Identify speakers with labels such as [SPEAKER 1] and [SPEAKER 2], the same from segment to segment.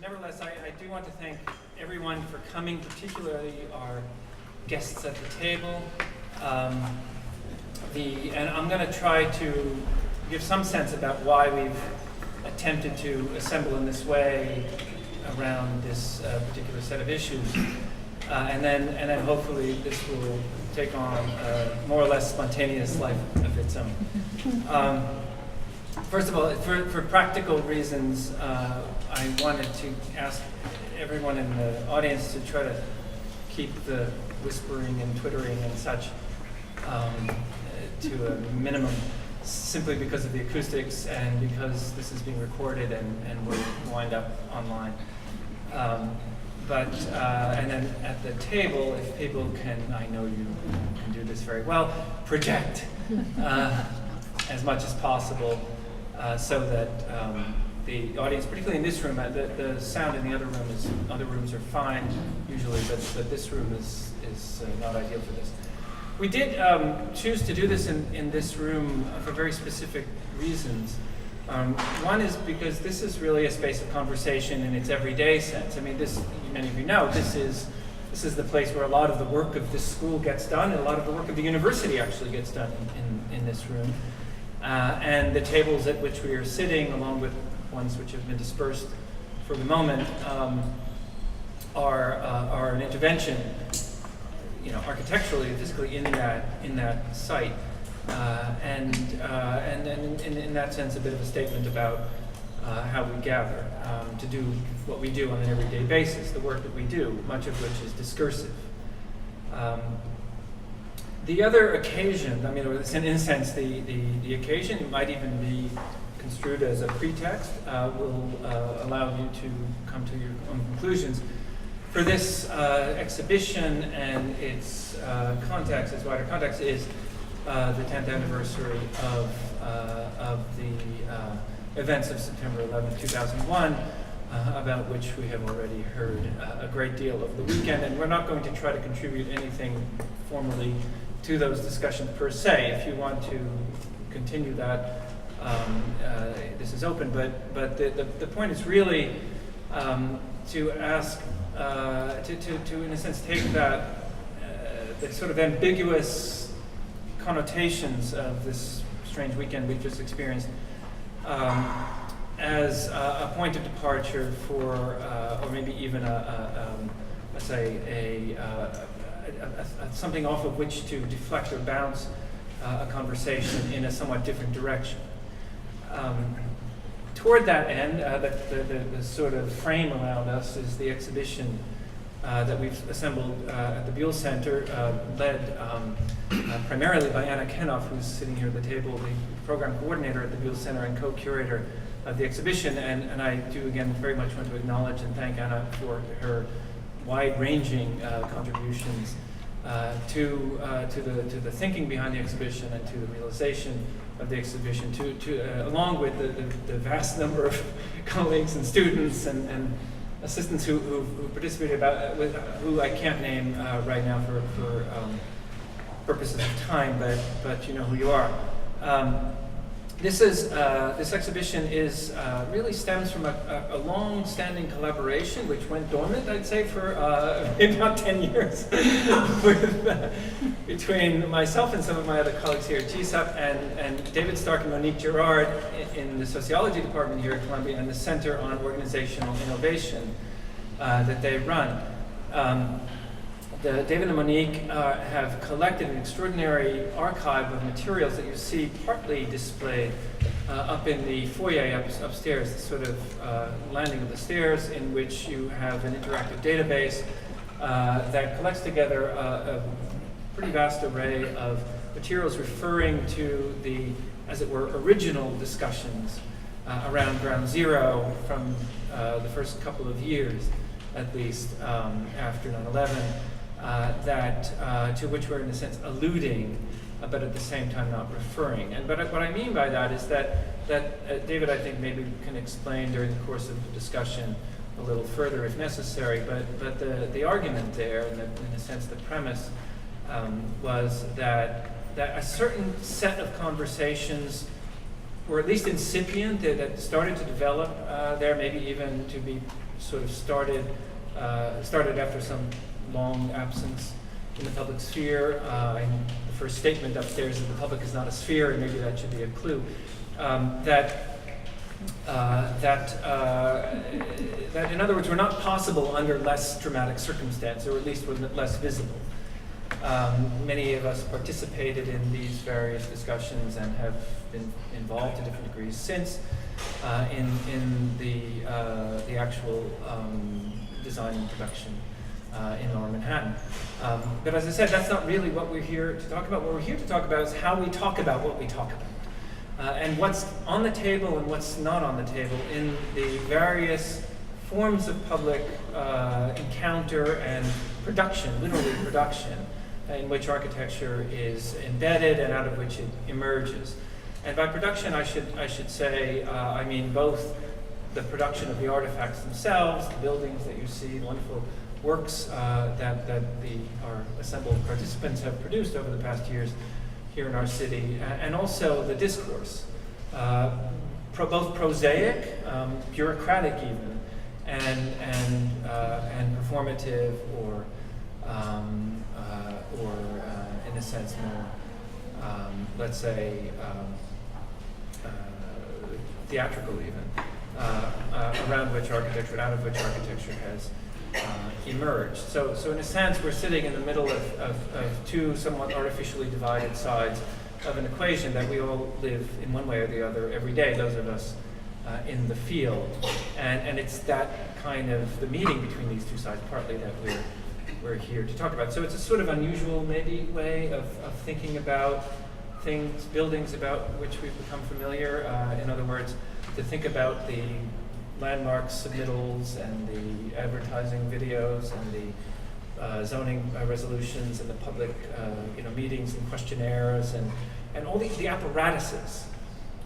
[SPEAKER 1] nevertheless, I do want to thank everyone for coming, particularly our guests at the table. And I'm going to try to give some sense about why we've attempted to assemble in this way around this particular set of issues. And then hopefully this will take on a more or less spontaneous life of its own. First of all, for practical reasons, I wanted to ask everyone in the audience to try to keep the whispering and twittering and such to a minimum, simply because of the acoustics and because this is being recorded and will wind up online. And then at the table, if people can, I know you can do this very well, project as much as possible so that the audience, particularly in this room, the sound in the other rooms are fine usually, but this room is not ideal for this. We did choose to do this in this room for very specific reasons. One is because this is really a space of conversation in its everyday sense. I mean, many of you know, this is the place where a lot of the work of this school gets done, and a lot of the work of the university actually gets done in this room. And the tables at which we are sitting, along with ones which have been dispersed for the moment, are an intervention, architecturally, physically in that site. And in that sense, a bit of a statement about how we gather to do what we do on an everyday basis, the work that we do, much of which is discursive. The other occasion, in a sense, the occasion, it might even be construed as a pretext, will allow you to come to your own conclusions. For this exhibition and its context, its wider context, is the 10th anniversary of the events of September 11, 2001, about which we have already heard a great deal over the weekend, and we're not going to try to contribute anything formally to those discussions per se. If you want to continue that, this is open, but the point is really to ask, to in a sense take that, the sort of ambiguous connotations of this strange weekend we've just experienced as a point of departure for, or maybe even let's say something off of which to deflect or bounce a conversation in a somewhat different direction. Toward that end, the sort of frame around us is the exhibition that we've assembled at the Buell Center, led primarily by Anna Kenoff, who's sitting here at the table, the program coordinator at the Buell Center and co-curator of the exhibition. And I do, again, very much want to acknowledge and thank Anna for her wide-ranging contributions to the thinking behind the exhibition and to the realization of the exhibition, along with the vast number of colleagues and students and assistants who participated, who I can't name right now for purposes of time, but you know who you are. This exhibition really stems from a long-standing collaboration which went dormant, I'd say, for maybe about 10 years between myself and some of my other colleagues here at GSAPP and David Stark and Monique Girard in the sociology department here at Columbia and the Center on Organizational Innovation that they run. David and Monique have collected an extraordinary archive of materials that you see partly displayed up in the foyer upstairs, the sort of landing of the stairs, in which you have an interactive database that collects together a pretty vast array of materials referring to the, as it were, original discussions around Ground Zero from the first couple of years, at least, after 9/11. To which we're in a sense alluding, but at the same time not referring. But what I mean by that is that David, I think, maybe can explain during the course of the discussion a little further if necessary. But the argument there, in a sense, the premise was that a certain set of conversations were at least incipient, that started to develop there, maybe even to be sort of started after some long absence in the public sphere. The first statement upstairs is the public is not a sphere, and maybe that should be a clue. That in other words were not possible under less dramatic circumstance, or at least were less visible. Many of us participated in these various discussions and have been involved to different degrees since in the actual design and production in Lower Manhattan. But as I said, that's not really what we're here to talk about. What we're here to talk about is how we talk about what we talk about. And what's on the table and what's not on the table in the various forms of public encounter and production, literally production, in which architecture is embedded and out of which it emerges. And by production, I should say, I mean both the production of the artifacts themselves, the buildings that you see, the wonderful works that our assembled participants have produced over the past years here in our city, and also the discourse, both prosaic, bureaucratic even, and performative, or in a sense more, let's say, theatrical even, around which architecture and out of which architecture has emerged. So in a sense, we're sitting in the middle of two somewhat artificially divided sides of an equation that we all live in one way or the other every day, those of us in the field. And it's that kind of the meeting between these two sides partly that we're here to talk about. So it's a sort of unusual maybe way of thinking about things, buildings about which we've become familiar. In other words, to think about the landmarks, submittals, and the advertising videos, and the zoning resolutions, and the public meetings and questionnaires, and all the apparatuses,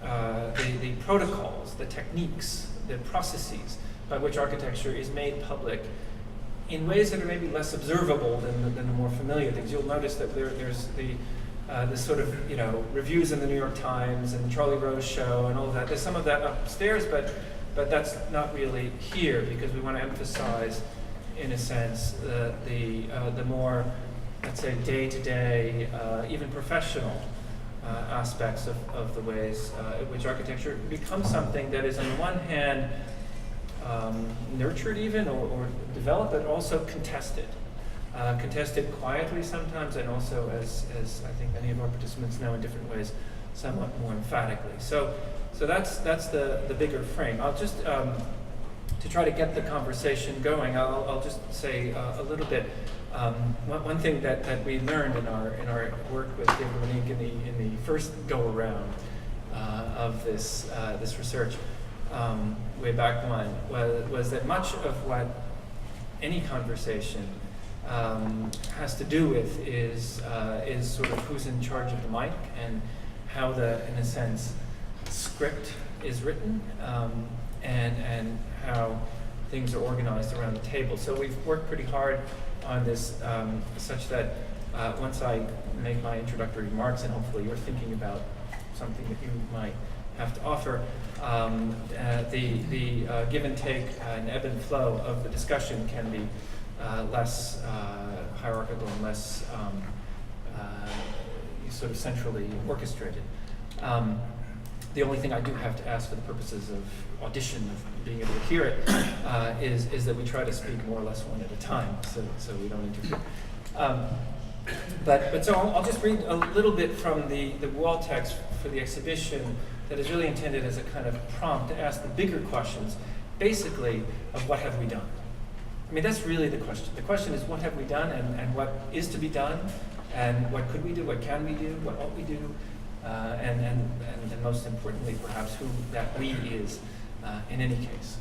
[SPEAKER 1] the protocols, the techniques, the processes by which architecture is made public in ways that are maybe less observable than the more familiar things. You'll notice that there's the sort of reviews in the New York Times and the Charlie Rose Show and all of that. There's some of that upstairs, but that's not really here, because we want to emphasize, in a sense, the more, let's say, day-to-day, even professional aspects of the ways in which architecture becomes something that is, on one hand, nurtured even or developed, but also contested. Contested quietly sometimes, and also, as I think many of our participants know in different ways, somewhat more emphatically. So that's the bigger frame. I'll just, to try to get the conversation going, I'll just say a little bit. One thing that we learned in our work with David Lanique in the first go around of this research way back when was that much of what any conversation has to do with is sort of who's in charge of the mic and how in a sense, script is written, and how things are organized around the table. So we've worked pretty hard on this, such that once I make my introductory remarks, and hopefully you're thinking about something that you might have to offer, the give and take and ebb and flow of the discussion can be less hierarchical and less sort of centrally orchestrated. The only thing I do have to ask for the purposes of audition, of being able to hear it, is that we try to speak more or less one at a time, so we don't interfere. But so I'll just read a little bit from the wall text for the exhibition that is really intended as a kind of prompt to ask the bigger questions, basically, of what have we done? I mean, that's really the question. The question is, what have we done, and what is to be done, and what could we do, what can we do, what ought we do, and most importantly, perhaps, who that we is in any case.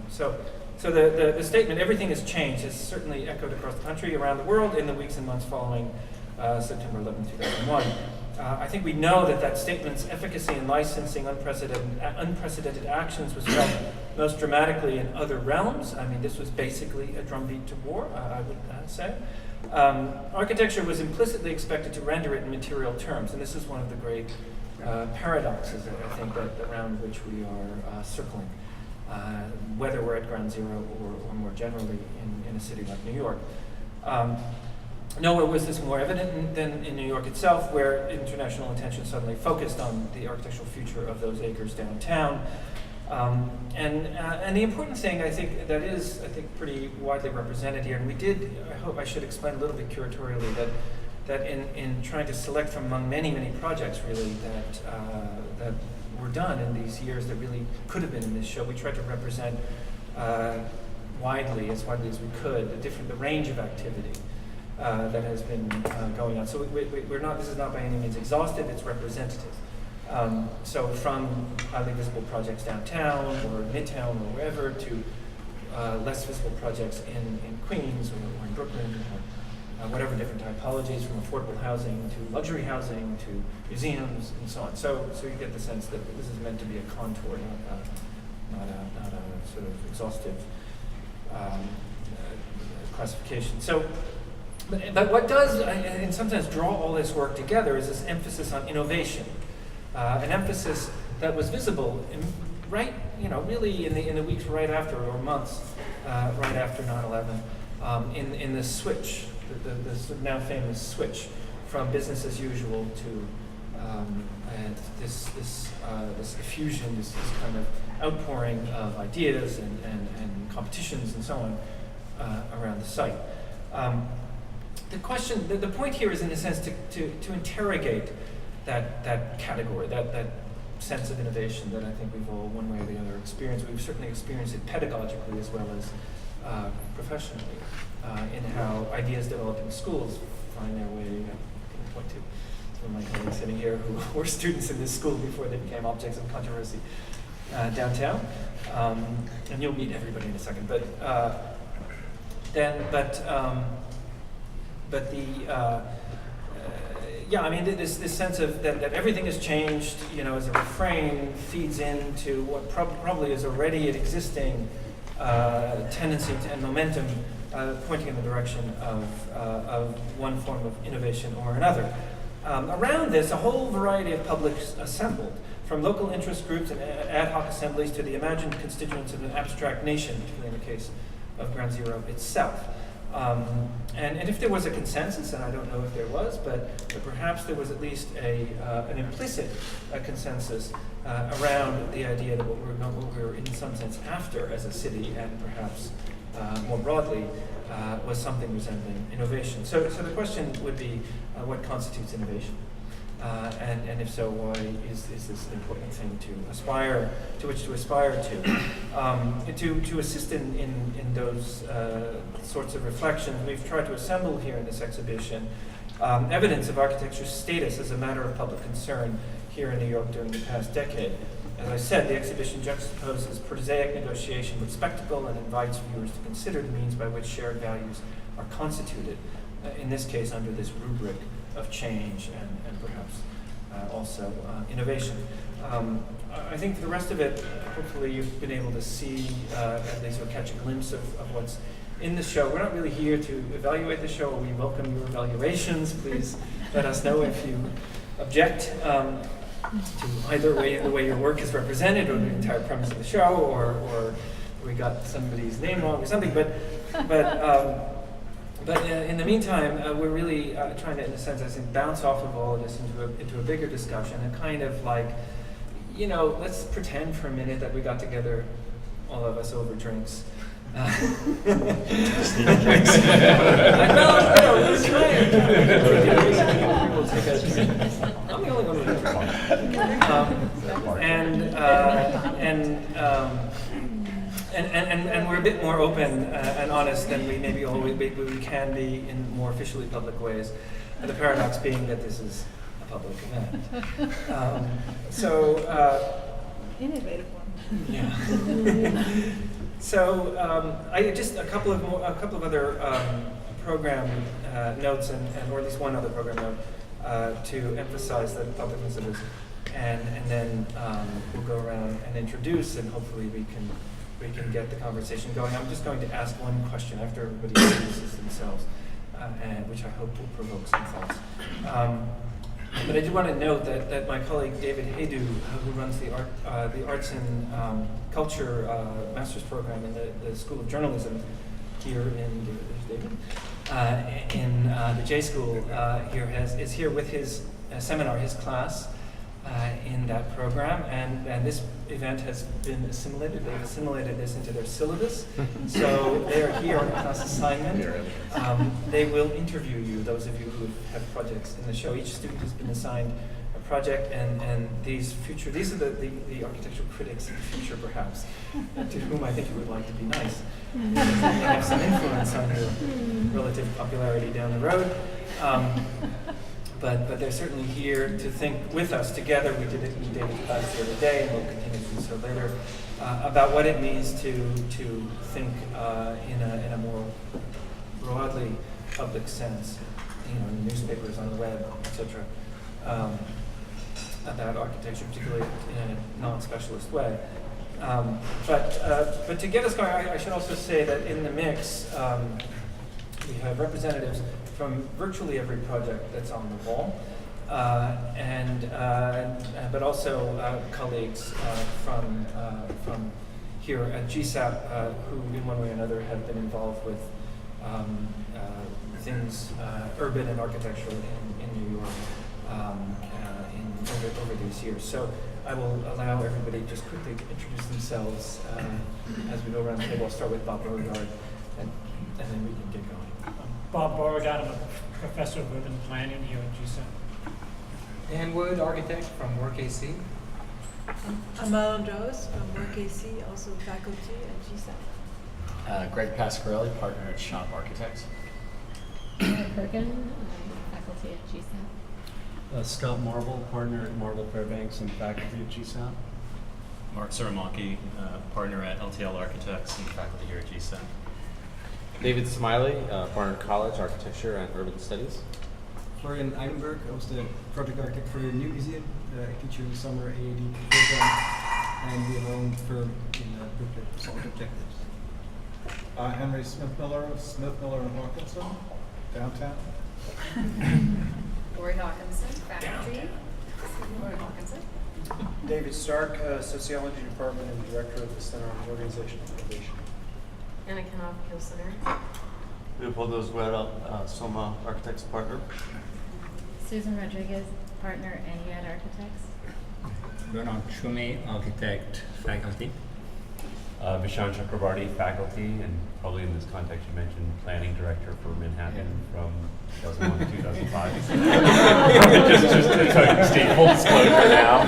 [SPEAKER 1] So the statement, everything has changed, has certainly echoed across the country, around the world, in the weeks and months following September 11, 2001. I think we know that statement's efficacy in licensing unprecedented actions was felt most dramatically in other realms. I mean, this was basically a drumbeat to war, I would say. Architecture was implicitly expected to render it in material terms, and this is one of the great paradoxes, I think, around which we are circling, whether we're at ground zero or more generally in a city like New York. Nowhere was this more evident than in New York itself, where international attention suddenly focused on the architectural future of those acres downtown. And the important thing, I think, that is, I think, pretty widely represented here, and we did, I hope I should explain a little bit curatorially that in trying to select from among many, many projects, really, that were done in these years that really could have been in this show, we tried to represent widely as we could, the range of activity that has been going on. So we're not, this is not by any means exhaustive, it's representative. So from highly visible projects downtown or midtown or wherever to less visible projects in Queens or in Brooklyn or whatever different typologies, from affordable housing to luxury housing to museums and so on. So you get the sense that this is meant to be a contour, not a sort of exhaustive classification. So, but what does, in some sense, draw all this work together is this emphasis on innovation. An emphasis that was visible really in the weeks right after, or months right after 9/11, in the switch, the now famous switch from business as usual to this effusion, this kind of outpouring of ideas and competitions and so on around the site. The question, the point here is, in a sense, to interrogate that category, that sense of innovation that I think we've all, one way or the other, experienced. We've certainly experienced it pedagogically as well as professionally, in how ideas developed in schools find their way. I can point to some of my colleagues sitting here who were students in this school before they became objects of controversy downtown. And you'll meet everybody in a second. Yeah, I mean, this sense of that everything has changed, as a refrain feeds into what probably is already an existing tendency and momentum pointing in the direction of one form of innovation or another. Around this, a whole variety of publics assembled, from local interest groups and ad hoc assemblies to the imagined constituents of an abstract nation, particularly in the case of Ground Zero itself. And if there was a consensus, and I don't know if there was, but perhaps there was at least an implicit consensus around the idea that what we're in some sense after as a city, and perhaps more broadly, was something resembling innovation. So the question would be, what constitutes innovation? And if so, why is this an important thing to which to aspire to? To assist in those sorts of reflections, we've tried to assemble here in this exhibition evidence of architecture's status as a matter of public concern here in New York during the past decade. As I said, the exhibition juxtaposes prosaic negotiation with spectacle and invites viewers to consider the means by which shared values are constituted, in this case under this rubric of change and perhaps also innovation. I think for the rest of it, hopefully you've been able to see, at least or catch a glimpse of what's in the show. We're not really here to evaluate the show. We welcome your evaluations. Please let us know if you object to either way, the way your work is represented, or the entire premise of the show, or we got somebody's name wrong or something. But in the meantime, we're really trying to, in a sense, I think, bounce off of all of this into a bigger discussion, and kind of like, let's pretend for a minute that we got together, all of us, over drinks. No, we're trying. People take a drink. I'm the only one who drinks. And we're a bit more open and honest than we maybe always we can be in more officially public ways. And the paradox being that this is a public event.
[SPEAKER 2] Innovative one.
[SPEAKER 1] Yeah. So I just a couple of other program notes, or at least one other program note to emphasize the publicness of this, and then we'll go around and introduce, and hopefully we can get the conversation going. I'm just going to ask one question after everybody introduces themselves, which I hope will provoke some thoughts. But I did want to note that my colleague David Haydu, who runs the Arts and Culture Master's Program in the School of Journalism here in the J School is here with his seminar, his class in that program, and this event has been assimilated. They've assimilated this into their syllabus, so they are here on a class assignment. They will interview you, those of you who have projects in the show. Each student has been assigned a project, and these are the architectural critics of the future, perhaps, to whom I think you would like to be nice. They have some influence on your relative popularity down the road. But they're certainly here to think with us together. We did it in David's class the other day, and we'll continue to do so later, about what it means to think in a more broadly public sense, in the newspapers, on the web, etc., about architecture, particularly in a non-specialist way. But to get us going, I should also say that in the mix, we have representatives from virtually every project that's on the wall, but also colleagues from here at GSAPP who, in one way or another, have been involved with things urban and architectural in New York over these years. So I will allow everybody just quickly to introduce themselves as we go around the table. I'll start with Bob Beauregard, and then we can get going.
[SPEAKER 2] Bob Beauregard, I'm a professor of urban planning here at GSAPP.
[SPEAKER 3] Dan Wood, architect from WorkAC.
[SPEAKER 4] Amale Andraos from WorkAC, also faculty at GSAPP.
[SPEAKER 5] Gregg Pasquarelli, partner at Shop Architects.
[SPEAKER 6] Kurgan, faculty at GSAPP.
[SPEAKER 7] Scott Marble, partner at Marble Fairbanks and faculty at GSAPP.
[SPEAKER 8] Marc, partner at LTL Architects and faculty here at GSAPP.
[SPEAKER 9] David Smiley, partner at College, Architecture and Urban Studies.
[SPEAKER 10] Florian Idenburg, I was the project architect for a new museum that I teach in the summer AAD program, and we have our own firm in Brooklyn, Solid Objectives.
[SPEAKER 11] Henry Smith-Miller and Hawkinson, downtown.
[SPEAKER 6] Laurie Hawkinson, faculty. Laurie Hawkinson.
[SPEAKER 12] David Stark, Sociology Department and Director of the Center on Organizational Innovation.
[SPEAKER 6] Anna Kanoff, Center.
[SPEAKER 13] Leopoldo Sguera, Soma Architects Partner.
[SPEAKER 6] Susan Rodriguez, partner at Yad Architects.
[SPEAKER 14] Bernhard Tschumi, architect, faculty.
[SPEAKER 15] Vishaan Chakrabarti, faculty, and probably in this context you mentioned planning director for Manhattan from 2001 to 2005. just to state full disclosure now.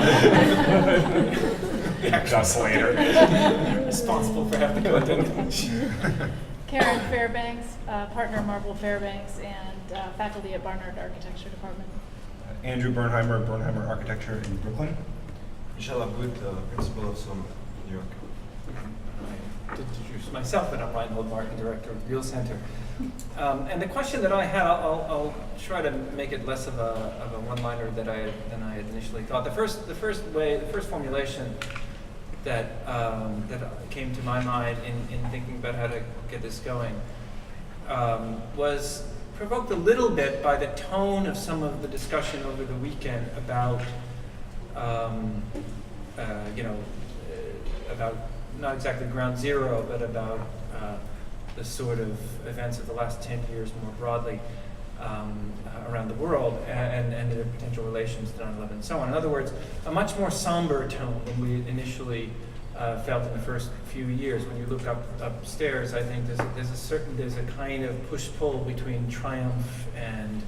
[SPEAKER 15] Just later.
[SPEAKER 1] Responsible for half the content.
[SPEAKER 16] Karen Fairbanks, partner at Marble Fairbanks and faculty at Barnard Architecture Department.
[SPEAKER 17] Andrew Bernheimer, Bernheimer Architecture in Brooklyn.
[SPEAKER 18] Michel, Abboud, principal of Soma, New York.
[SPEAKER 1] To introduce myself, and I'm Reinhold, Marc, director of the Buell Center. And the question that I had, I'll try to make it less of a one-liner than I had initially thought. The first formulation that came to my mind in thinking about how to get this going was provoked a little bit by the tone of some of the discussion over the weekend about about not exactly ground zero, but about the sort of events of the last 10 years more broadly around the world and their potential relations to 9/11 and so on. In other words, a much more somber tone than we initially felt in the first few years. When you look upstairs, I think there's a kind of push-pull between triumph and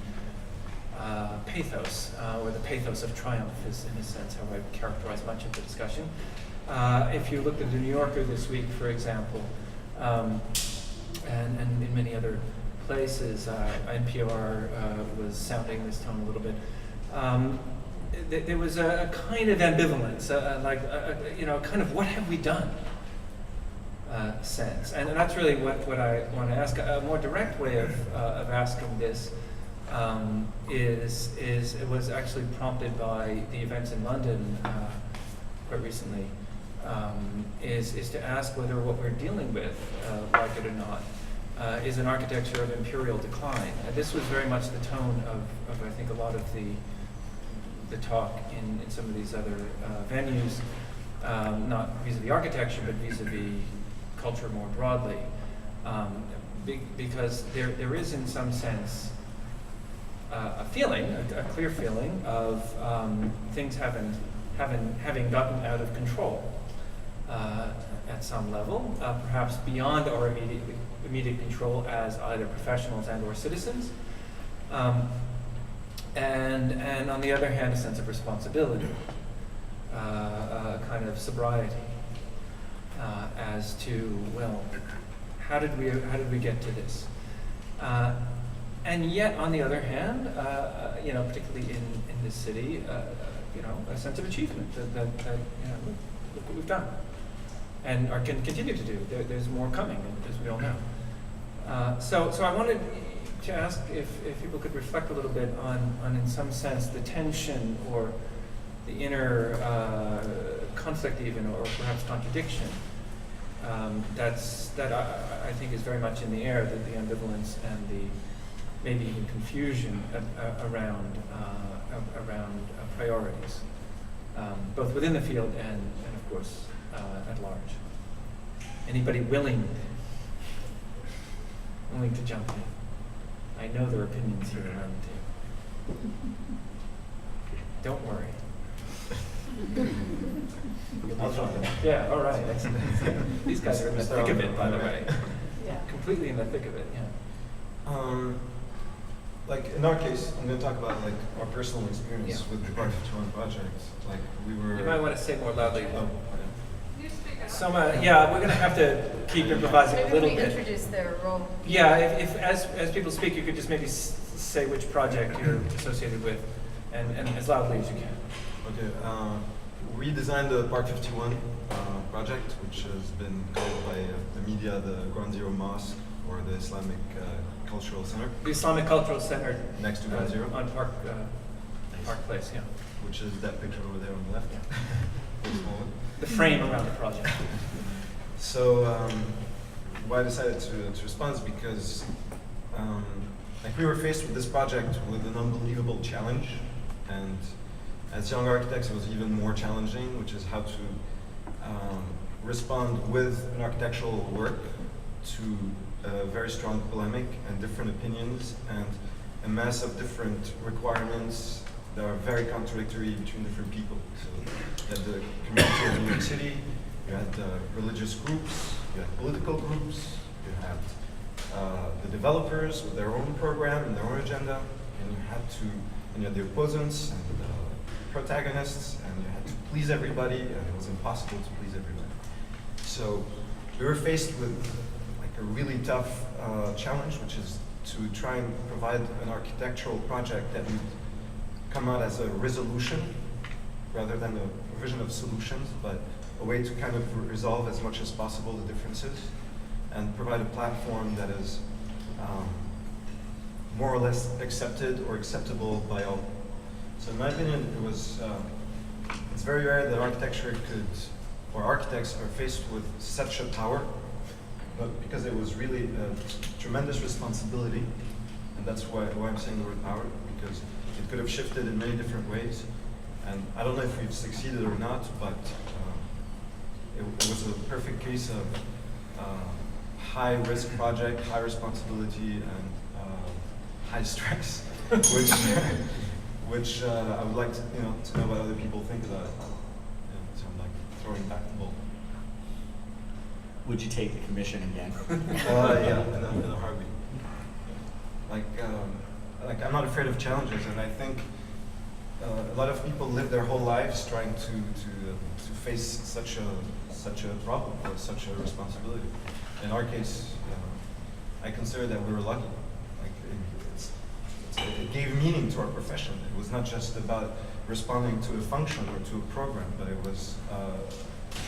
[SPEAKER 1] pathos, or the pathos of triumph is, in a sense, how I characterize much of the discussion. If you looked at the New Yorker this week, for example, and in many other places, NPR was sounding this tone a little bit. There was a kind of ambivalence, kind of what have we done sense, and that's really what I want to ask. A more direct way of asking this it was actually prompted by the events in London quite recently. Is to ask whether what we're dealing with, like it or not, is an architecture of imperial decline. This was very much the tone of I think a lot of the the talk in some of these other venues, not vis-a-vis architecture, but vis-a-vis culture more broadly, because there is in some sense a feeling, a clear feeling of things having gotten out of control at some level, perhaps beyond our immediate control as either professionals and or citizens, and on the other hand, a sense of responsibility, a kind of sobriety as to, well, how did we get to this? And yet, on the other hand, particularly in this city, a sense of achievement that look what we've done, and can continue to do. There's more coming, as we all know. So I wanted to ask if people could reflect a little bit on in some sense, the tension or the inner conflict, even, or perhaps contradiction. That I think is very much in the air. That the ambivalence and the maybe even confusion around priorities, both within the field and of course at large. Anybody willing to jump in? I know there are opinions here around the table. Don't worry.
[SPEAKER 18] I'll jump in.
[SPEAKER 1] Yeah, all right. Excellent. These guys are in the thick of it, by the way.
[SPEAKER 16] Yeah.
[SPEAKER 1] Completely in the thick of it, yeah.
[SPEAKER 18] Like in our case, I'm going to talk about like our personal experience with the Part 51 project. Like we were.
[SPEAKER 1] You might want to say more loudly.
[SPEAKER 18] Oh,
[SPEAKER 1] Soma, yeah, we're going to have to keep improvising a little
[SPEAKER 6] Maybe
[SPEAKER 1] bit.
[SPEAKER 6] introduce their role.
[SPEAKER 1] Yeah, if as people speak, you could just maybe say which project you're associated with, and as loudly as you can.
[SPEAKER 18] Okay. We designed the Part 51 project, which has been called by the media the Ground Zero Mosque, or the Islamic Cultural Center.
[SPEAKER 1] The Islamic Cultural Center
[SPEAKER 18] next to Ground Zero.
[SPEAKER 1] On Park Place, yeah.
[SPEAKER 18] Which is that picture over there on the left. Yeah.
[SPEAKER 1] The frame around the project.
[SPEAKER 18] So why I decided to respond is because like we were faced with this project with an unbelievable challenge, and as young architects it was even more challenging, which is how to respond with an architectural work to very strong polemic and different opinions and a mass of different requirements that are very contradictory between different people. So you had the community of New York City, you had religious groups, you had political groups, you had the developers with their own program and their own agenda, and you had the opposants and the protagonists, and you had to please everybody, and it was impossible to please everybody. So we were faced with like a really tough challenge, which is to try and provide an architectural project that would come out as a resolution rather than a vision of solutions, but a way to kind of resolve as much as possible the differences and provide a platform that is more or less accepted or acceptable by all. So in my opinion, it's very rare that architecture or architects are faced with such a power, but because it was really a tremendous responsibility, and that's why I'm saying the word power, because it could have shifted in many different ways. And I don't know if we've succeeded or not, but it was a perfect case of high-risk project, high responsibility, and high stress, which I would like to know what other people think about it. So I'm like throwing back the ball.
[SPEAKER 5] Would you take the commission again?
[SPEAKER 18] Yeah, in a heartbeat. Like I'm not afraid of challenges, and I think a lot of people live their whole lives trying to face such a problem or such a responsibility. In our case, I consider that we were lucky. Like it gave meaning to our profession. It was not just about responding to a function or to a program, but it was a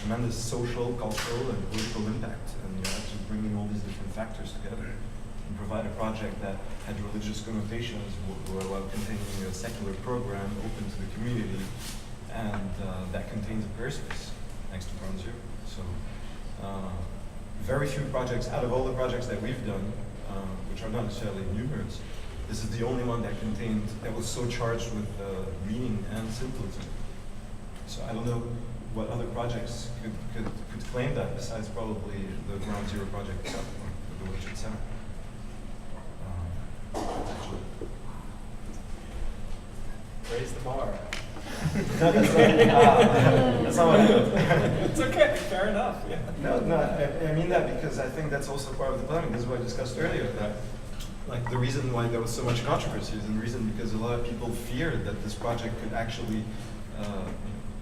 [SPEAKER 18] tremendous social, cultural, and political impact. And you had to bring in all these different factors together and provide a project that had religious connotations while containing a secular program open to the community, and that contains a airspace next to Ground Zero. So very few projects, out of all the projects that we've done, which are not necessarily numerous, this is the only one that was so charged with meaning and symbolism. So I don't know what other projects could claim that besides probably the Ground Zero project itself, or the World Trade Center. Actually.
[SPEAKER 5] Raise the bar.
[SPEAKER 18] No, that's not what I meant.
[SPEAKER 1] It's okay, fair enough. Yeah.
[SPEAKER 18] No, I mean that because I think that's also part of the planning. This is what I discussed earlier, that like the reason why there was so much controversy is the reason because a lot of people feared that this project could actually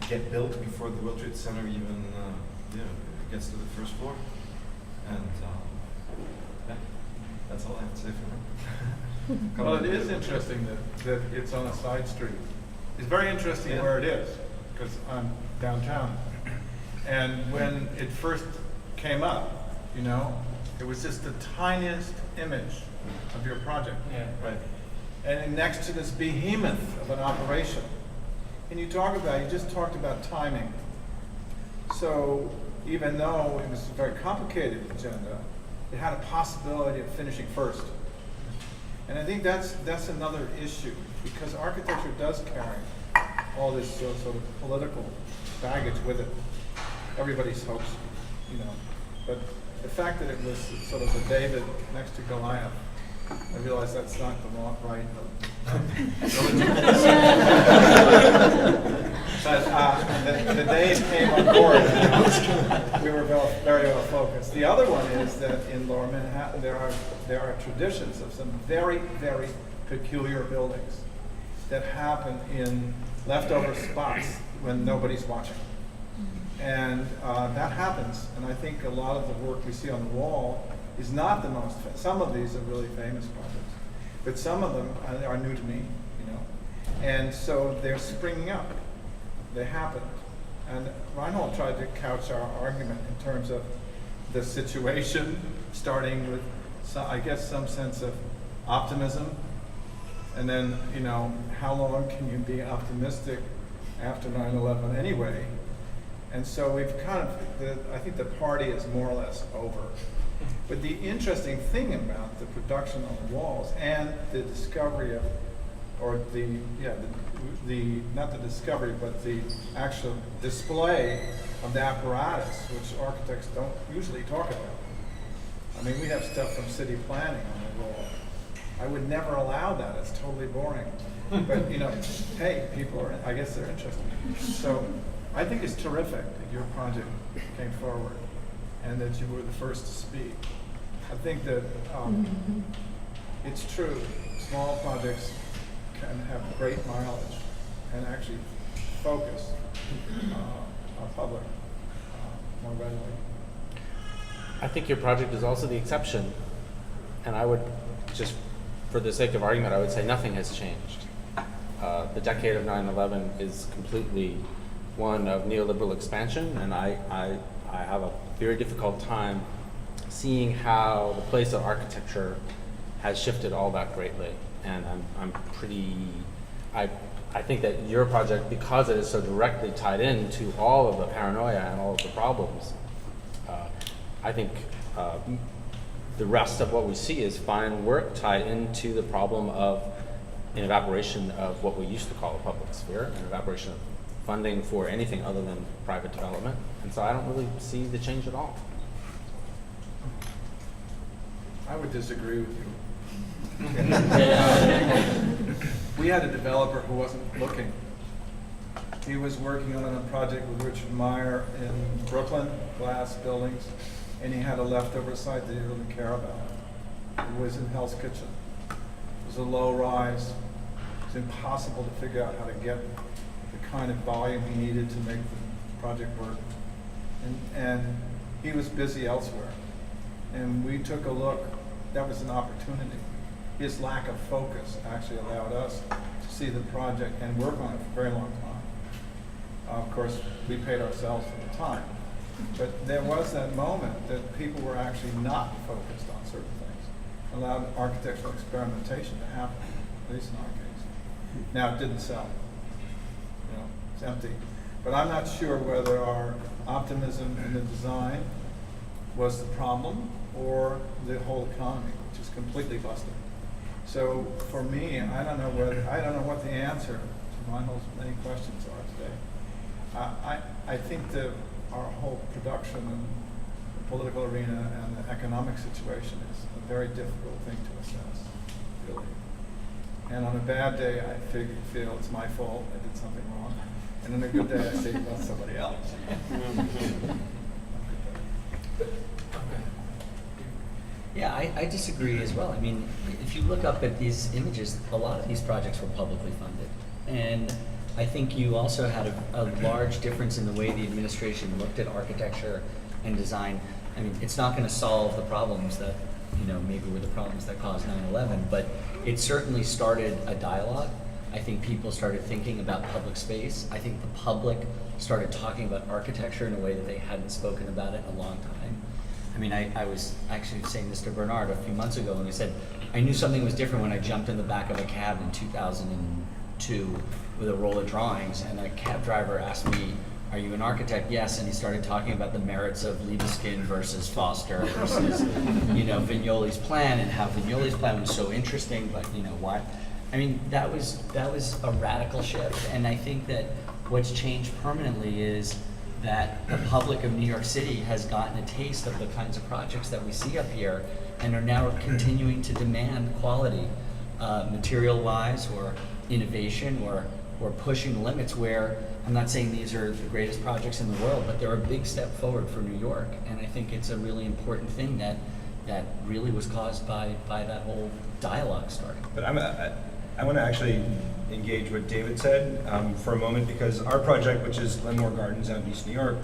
[SPEAKER 18] get built before the World Trade Center even gets to the first floor. And yeah, that's all I have to say for now.
[SPEAKER 11] Well, it is interesting that it's on a side street. It's very interesting where it is, because I'm downtown. And when it first came up, you know, it was just the tiniest image of your project.
[SPEAKER 1] Yeah.
[SPEAKER 11] Right. And next to this behemoth of an operation. And you just talked about timing. So even though it was a very complicated agenda, it had a possibility of finishing first. And I think that's another issue, because architecture does carry all this sort of political baggage with it. Everybody's hopes, you know. But the fact that it was sort of the David next to Goliath, I realize that's not the right. But the days came on board, and we were very well focused. The other one is that in Lower Manhattan there are traditions of some very, very peculiar buildings that happen in leftover spots when nobody's watching. And that happens, and I think a lot of the work we see on the wall is not the most, some of these are really famous projects, but some of them are new to me, you know. And so they're springing up. They happened. And Reinhold tried to couch our argument in terms of the situation, starting with, I guess, some sense of optimism. And then, you know, how long can you be optimistic after 9/11 anyway? And so we've kind of, I think the party is more or less over. But the interesting thing about the production on the walls and the discovery of, or not the discovery, but the actual display of the apparatus, which architects don't usually talk about. I mean, we have stuff from city planning on the wall. I would never allow that, it's totally boring. But, you know, hey, people are, I guess they're interested. So I think it's terrific that your project came forward and that you were the first to speak. I think that it's true, small projects can have great mileage and actually focus our public more readily.
[SPEAKER 9] I think your project is also the exception, and I would just, for the sake of argument, I would say nothing has changed. The decade of 9/11 is completely one of neoliberal expansion, and I have a very difficult time seeing how the place of architecture has shifted all that greatly. And I think that your project, because it is so directly tied into all of the paranoia and all of the problems, I think the rest of what we see is fine work tied into the problem of an evaporation of what we used to call a public sphere, an evaporation of funding for anything other than private development. And so I don't really see the change at all.
[SPEAKER 11] I would disagree with you. We had a developer who wasn't looking. He was working on a project with Richard Meyer in Brooklyn, glass buildings, and he had a leftover site that he didn't care about. It was in Hell's Kitchen. It was a low rise. It was impossible to figure out how to get the kind of volume he needed to make the project work. And he was busy elsewhere. And we took a look. That was an opportunity. His lack of focus actually allowed us to see the project and work on it for a very long time. Of course, we paid ourselves for the time. But there was that moment that people were actually not focused on certain things. Allowed architectural experimentation to happen, at least in our case. Now, it didn't sell. You know, it's empty. But I'm not sure whether our optimism in the design was the problem or the whole economy, which is completely busted. So for me, I don't know what the answer to Reinhold's many questions are today. I think our whole production and the political arena and the economic situation is a very difficult thing to assess, really. And on a bad day, I feel it's my fault, I did something wrong. And on a good day, I say about somebody else.
[SPEAKER 19] Yeah, I disagree as well. I mean, if you look up at these images, a lot of these projects were publicly funded. And I think you also had a large difference in the way the administration looked at architecture and design. I mean, it's not going to solve the problems that, maybe were the problems that caused 9/11, but it certainly started a dialogue. I think people started thinking about public space. I think the public started talking about architecture in a way that they hadn't spoken about it in a long time. I mean, I was actually saying this to Bernard a few months ago, and I said, I knew something was different when I jumped in the back of a cab in 2002 with a roll of drawings, and a cab driver asked me, are you an architect? Yes, and he started talking about the merits of Libeskind versus Foster versus, Vignoli's plan, and how Vignoli's plan was so interesting, but why? I mean, that was a radical shift, and I think that what's changed permanently is that the public of New York City has gotten a taste of the kinds of projects that we see up here, and are now continuing to demand quality, material-wise, or innovation, or pushing limits. Where I'm not saying these are the greatest projects in the world, but they're a big step forward for New York, and I think it's a really important thing that really was caused by that whole dialogue starting.
[SPEAKER 17] But I want to actually engage what David said for a moment, because our project, which is Glenmore Gardens out in East New York,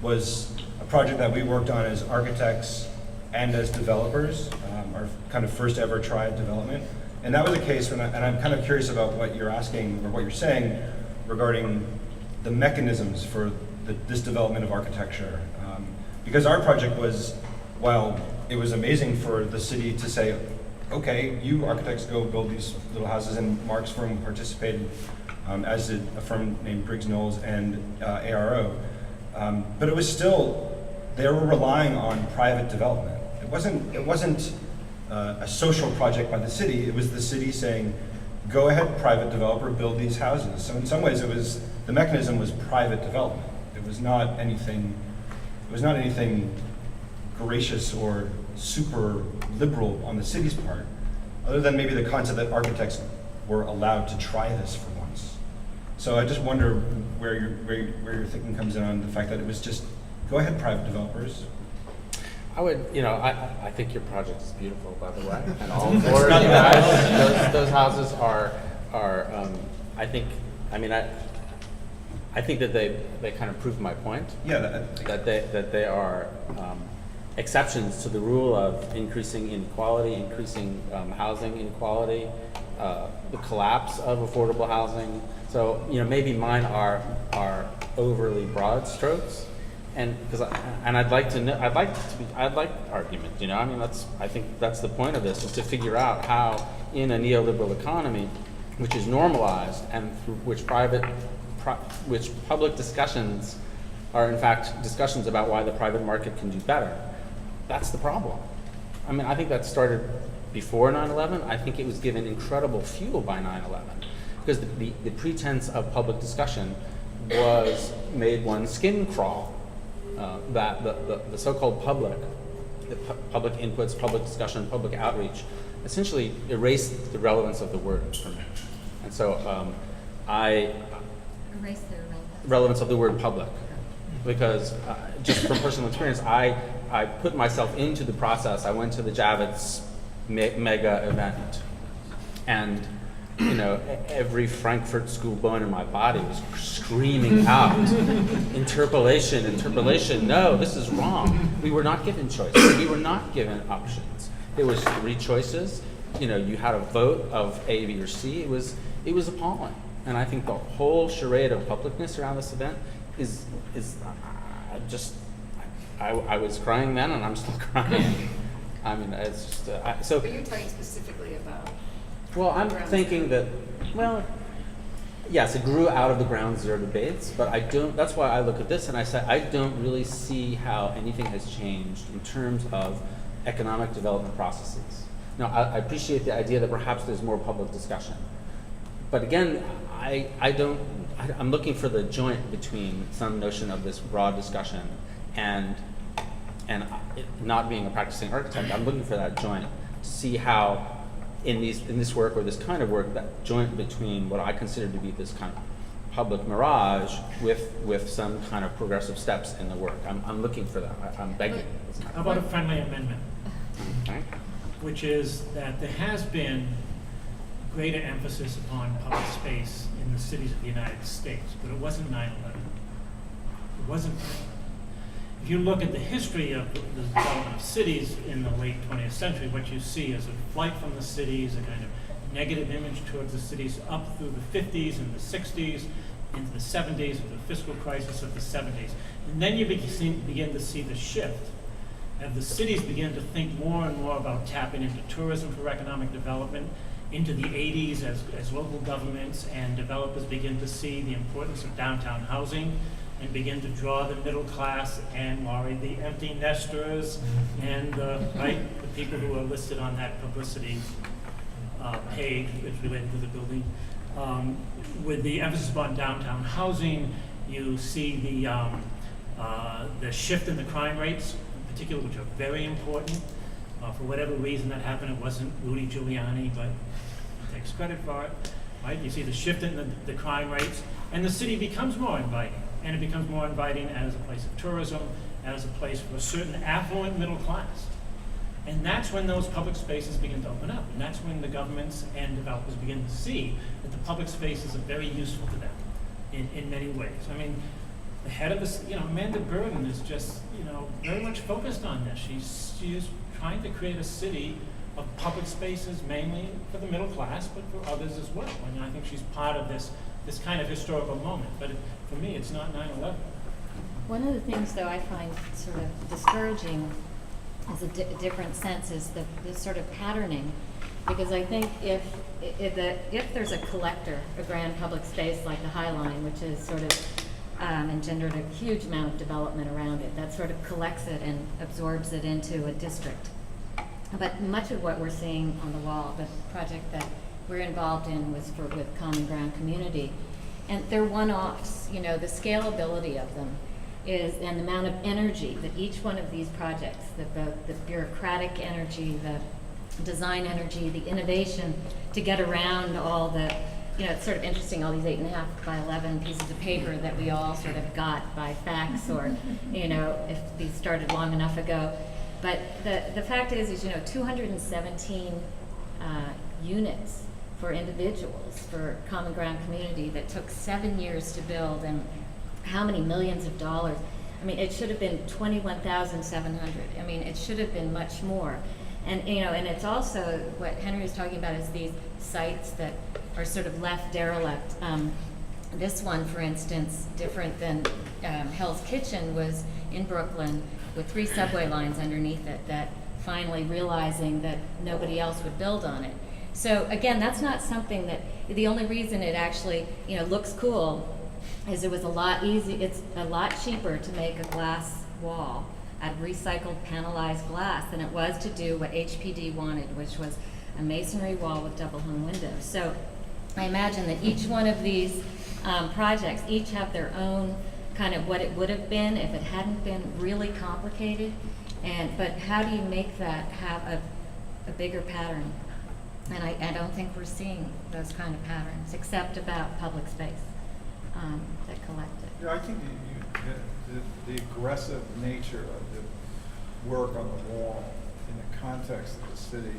[SPEAKER 17] was a project that we worked on as architects and as developers, our kind of first ever try at development. And that was a case when, and I'm kind of curious about what you're asking, or what you're saying regarding the mechanisms for this development of architecture. Because our project was, while it was amazing for the city to say, okay, you architects go build these little houses, and Marc's firm participated, as did a firm named Briggs Knowles and ARO. But it was still, they were relying on private development. It wasn't a social project by the city. It was the city saying, go ahead, private developer, build these houses. So in some ways, the mechanism was private development. It was not anything gracious or super liberal on the city's part, other than maybe the concept that architects were allowed to try this for once. So I just wonder where your thinking comes in on the fact that it was just, go ahead, private developers.
[SPEAKER 9] I would, I think your project is beautiful, by the way, and all four of you guys, those houses are, I think that they kind of prove my point.
[SPEAKER 17] Yeah,
[SPEAKER 9] that they are exceptions to the rule of increasing inequality, increasing housing inequality, the collapse of affordable housing. So maybe mine are overly broad strokes, and I'd like argument. I think that's the point of this, is to figure out how in a neoliberal economy, which is normalized and through which public discussions are in fact discussions about why the private market can do better. That's the problem. I think that started before 9/11. I think it was given incredible fuel by 9/11, because the pretense of public discussion made one's skin crawl. That the so-called public inputs, public discussion, public outreach, essentially erased the relevance of the word for me. And so I
[SPEAKER 6] Erase the
[SPEAKER 9] relevance of the word public, because just from personal experience, I put myself into the process. I went to the Javits mega event, and every Frankfurt School bone in my body was screaming out, interpolation, no, this is wrong. We were not given choices. We were not given options. There was 3 choices. You had a vote of A, B, or C. It was appalling. And I think the whole charade of publicness around this event is just, I was crying then, and I'm still crying. It's just, so.
[SPEAKER 4] But you're talking specifically about.
[SPEAKER 9] Well, I'm thinking that, yes, it grew out of the ground zero debates, but that's why I look at this and I say, I don't really see how anything has changed in terms of economic development processes. No, I appreciate the idea that perhaps there's more public discussion. But again, I'm looking for the joint between some notion of this broad discussion and not being a practicing architect. I'm looking for that joint to see how in this work or this kind of work, that joint between what I consider to be this kind of public mirage with some kind of progressive steps in the work. I'm looking for that. I'm begging.
[SPEAKER 2] How about a friendly amendment?
[SPEAKER 9] Okay.
[SPEAKER 2] Which is that there has been greater emphasis upon public space in the cities of the United States, but it wasn't 9/11. It wasn't 9/11. If you look at the history of the development of cities in the late 20th century, what you see is a flight from the cities, a kind of negative image towards the cities up through the 50s and the 60s, into the 70s, with the fiscal crisis of the 70s. And then you begin to see the shift. And the cities begin to think more and more about tapping into tourism for economic development. Into the 80s, as local governments and developers begin to see the importance of downtown housing and begin to draw the middle class and, Laurie, the empty nesters and the people who are listed on that publicity page, which related to the building. With the emphasis upon downtown housing, you see the shift in the crime rates, in particular, which are very important. For whatever reason that happened, it wasn't Rudy Giuliani, but he takes credit for it, right? You see the shift in the crime rates, and the city becomes more inviting. And it becomes more inviting as a place of tourism, as a place for a certain affluent middle class. And that's when those public spaces begin to open up. And that's when the governments and developers begin to see that the public spaces are very useful to them in many ways. I mean, the head of this, Amanda Burden is just, very much focused on this. She's trying to create a city of public spaces, mainly for the middle class, but for others as well. And I think she's part of this kind of historical moment. But for me, it's not 9/11.
[SPEAKER 6] One of the things, though, I find sort of discouraging as a different sense is the sort of patterning, because I think if there's a collector, a grand public space like the High Line, which is sort of engendered a huge amount of development around it, that sort of collects it and absorbs it into a district. But much of what we're seeing on the wall, the project that we're involved in was with Common Ground Community, and they're one-offs. The scalability of them is, and the amount of energy that each one of these projects, the bureaucratic energy, the design energy, the innovation to get around all the, it's sort of interesting, all these 8.5 by 11 pieces of paper that we all sort of got by fax or, if these started long enough ago. But the fact is 217 units for individuals, for Common Ground Community that took 7 years to build, and how many millions of dollars. I mean, it should have been 21,700. I mean, it should have been much more. And, and it's also what Henry was talking about is these sites that are sort of left derelict. This one, for instance, different than Hell's Kitchen, was in Brooklyn with 3 subway lines underneath it, that finally realizing that nobody else would build on it. So again, that's not something that, the only reason it actually, looks cool is it was it's a lot cheaper to make a glass wall out of recycled panelized glass than it was to do what HPD wanted, which was a masonry wall with double hung windows. So I imagine that each one of these projects each have their own kind of what it would have been if it hadn't been really complicated. But how do you make that have a bigger pattern? And I don't think we're seeing those kind of patterns, except about public space that collect it.
[SPEAKER 11] I think the aggressive nature of the work on the wall in the context of the city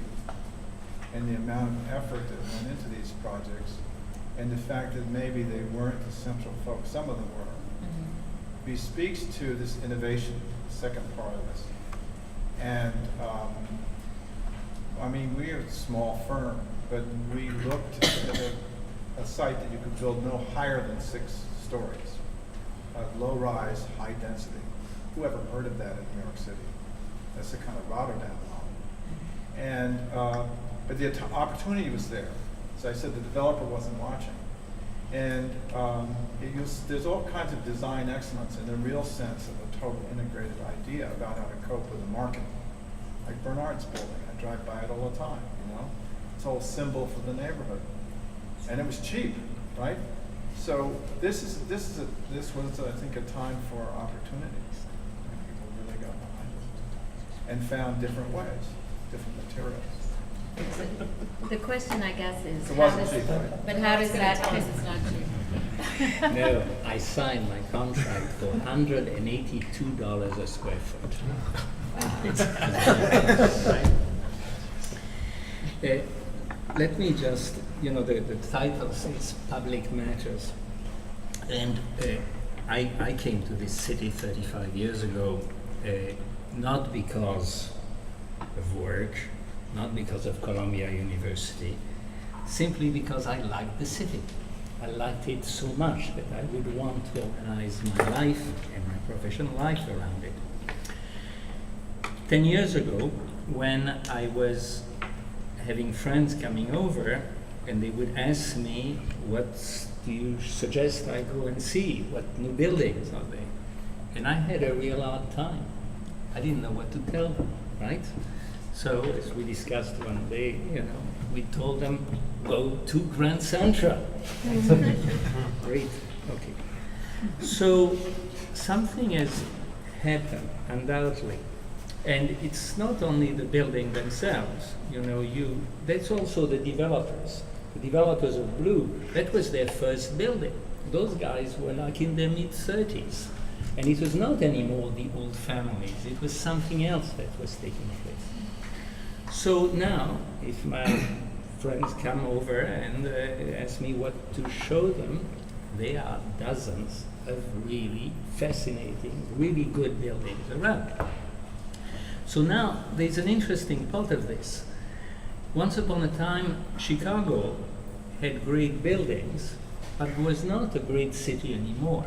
[SPEAKER 11] and the amount of effort that went into these projects and the fact that maybe they weren't the central focus, some of them were, bespeaks to this innovation, the second part of this. And we're a small firm, but we looked at a site that you could build no higher than 6 stories, low-rise, high-density. Who ever heard of that in New York City? That's the kind of Rotterdam model. And but the opportunity was there. So I said the developer wasn't watching. And there's all kinds of design excellence in the real sense of a total integrated idea about how to cope with the market. Like Bernard's building, I drive by it all the time, you know? It's a whole symbol for the neighborhood. And it was cheap, right? So this was, I think, a time for opportunities. And people really got behind it and found different ways, different materials.
[SPEAKER 6] The question, I guess, is
[SPEAKER 11] It
[SPEAKER 6] how
[SPEAKER 11] wasn't
[SPEAKER 6] does,
[SPEAKER 11] cheap, right?
[SPEAKER 6] but how does that,
[SPEAKER 4] It's not cheap.
[SPEAKER 14] No, I signed my contract for $182 a square foot. Let me just, the title says Public Matters. And I came to this city 35 years ago, not because of work, not because of Columbia University, simply because I liked the city. I liked it so much that I would want to organize my life and my professional life around it. 10 years ago, when I was having friends coming over, and they would ask me, what do you suggest I go and see? What new buildings are there? And I had a real hard time. I didn't know what to tell them, right? So as we discussed one day, we told them, go to Grand Central. Great, okay. So something has happened, undoubtedly. And it's not only the building themselves, that's also the developers. The developers of Blue, that was their first building. Those guys were like in their mid-30s. And it was not anymore the old families, it was something else that was taking place. So now, if my friends come over and ask me what to show them, there are dozens of really fascinating, really good buildings around. So now, there's an interesting part of this. Once upon a time, Chicago had great buildings, but was not a great city anymore.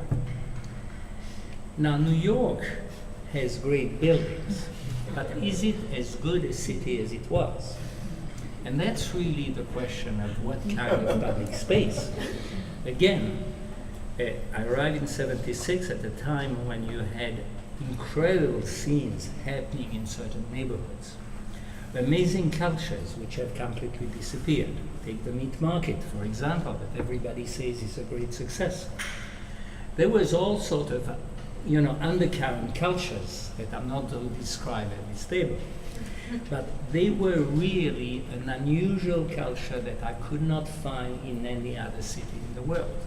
[SPEAKER 14] Now, New York has great buildings, but is it as good a city as it was? And that's really the question of what kind of public space. Again, I arrived in '76 at a time when you had incredible scenes happening in certain neighborhoods. Amazing cultures which have completely disappeared. Take the meat market, for example, that everybody says is a great success. There was all sort of, undercurrent cultures that I'm not going to describe at this table. But they were really an unusual culture that I could not find in any other city in the world.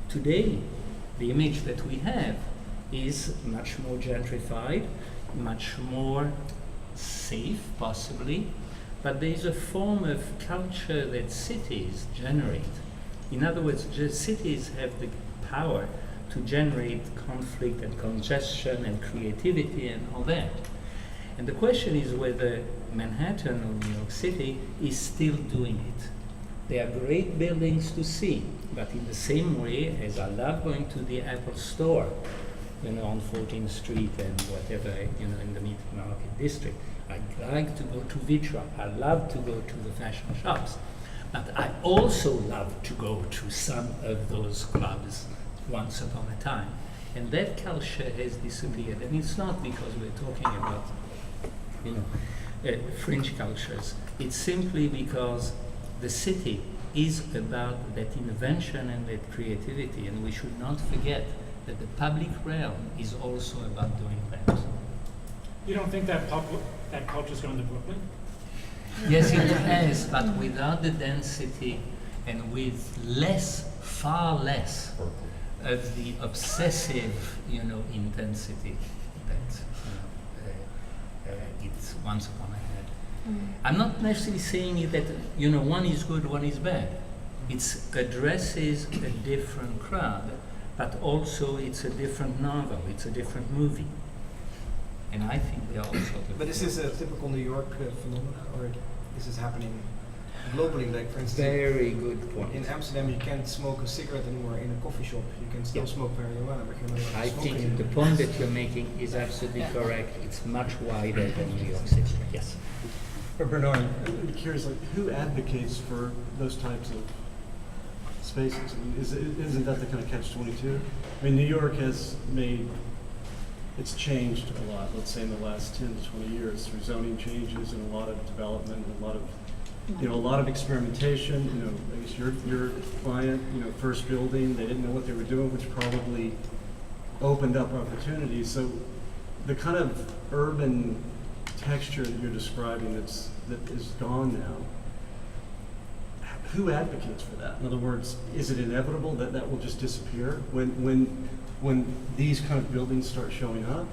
[SPEAKER 14] Today, the image that we have is much more gentrified, much more safe, possibly, but there is a form of culture that cities generate. In other words, cities have the power to generate conflict and congestion and creativity and all that. And the question is whether Manhattan or New York City is still doing it. They are great buildings to see, but in the same way as I love going to the Apple store, on 14th Street and whatever, in the mid-market district. I like to go to Vitra. I love to go to the fashion shops. But I also love to go to some of those clubs once upon a time. And that culture has disappeared. And it's not because we're talking about, fringe cultures. It's simply because the city is about that invention and that creativity. And we should not forget that the public realm is also about doing that.
[SPEAKER 2] You don't think that culture's gone to Brooklyn?
[SPEAKER 14] Yes, it has, but without the density and with far less of the obsessive, intensity that it's once upon a had. I'm not necessarily saying that, one is good, one is bad. It addresses a different crowd, but also it's a different novel, it's a different movie. And I think they are also
[SPEAKER 10] But is this a typical New York phenomenon, or is this happening globally? Like, for instance,
[SPEAKER 14] very good point.
[SPEAKER 10] In Amsterdam, you can't smoke a cigarette anymore in a coffee shop. You can still smoke marijuana, but you're not allowed to
[SPEAKER 14] I
[SPEAKER 10] smoke
[SPEAKER 14] think
[SPEAKER 10] anymore.
[SPEAKER 14] the point that you're making is absolutely correct. It's much wider than New York City. Yes.
[SPEAKER 7] But Bernard, I'm curious, who advocates for those types of spaces? I mean, isn't that the kind of catch-22? I mean, New York has made it's changed a lot, let's say in the last 10 to 20 years, through zoning changes and a lot of development, and a lot of experimentation. I guess your client, first building, they didn't know what they were doing, which probably opened up opportunities. So the kind of urban texture that you're describing that is gone now, who advocates for that? In other words, is it inevitable that that will just disappear when these kind of buildings start showing up?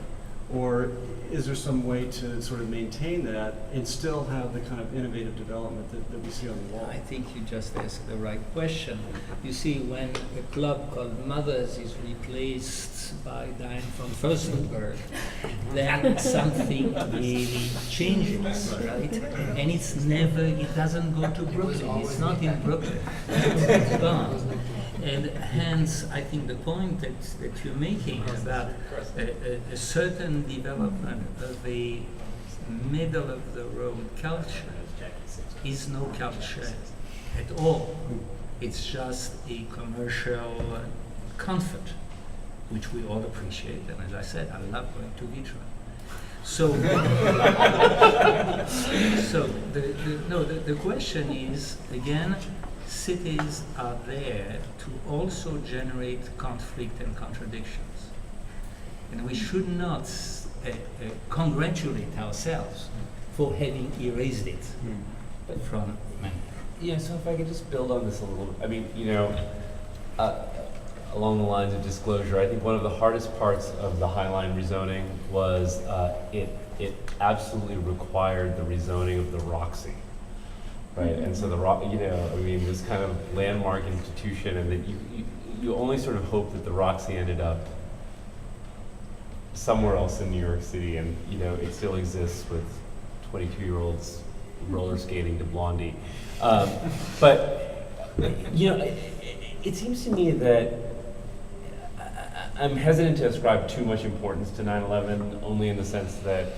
[SPEAKER 7] Or is there some way to sort of maintain that and still have the kind of innovative development that we see on the wall?
[SPEAKER 14] I think you just asked the right question. You see, when a club called Mothers is replaced by Diane von Furstenberg, then something really changes, right? And it doesn't go to Brooklyn. It's not in Brooklyn. It's gone. And hence, I think the point that you're making is that a certain development of a middle-of-the-road culture is no culture at all. It's just a commercial comfort, which we all appreciate. And as I said, I love going to Vitra. So, the question is, again, cities are there to also generate conflict and contradictions. And we should not congratulate ourselves for having erased it from Manhattan.
[SPEAKER 15] Yeah, so if I could just build on this a little, I mean, along the lines of disclosure, I think one of the hardest parts of the Highline rezoning was it absolutely required the rezoning of the Roxy. Right, and so this kind of landmark institution, and that you only sort of hope that the Roxy ended up somewhere else in New York City, and it still exists with 22-year-olds roller skating to Blondie. But it seems to me that I'm hesitant to ascribe too much importance to 9/11, only in the sense that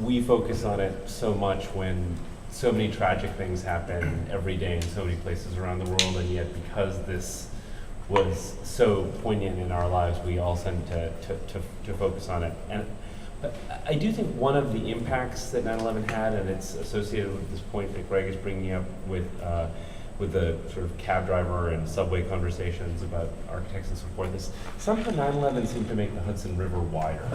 [SPEAKER 15] we focus on it so much when so many tragic things happen every day in so many places around the world, and yet because this was so poignant in our lives, we all tend to focus on it. But I do think one of the impacts that 9/11 had, and it's associated with this point that Gregg is bringing up with the sort of cab driver and subway conversations about architects and so forth, is somehow 9/11 seemed to make the Hudson River wider.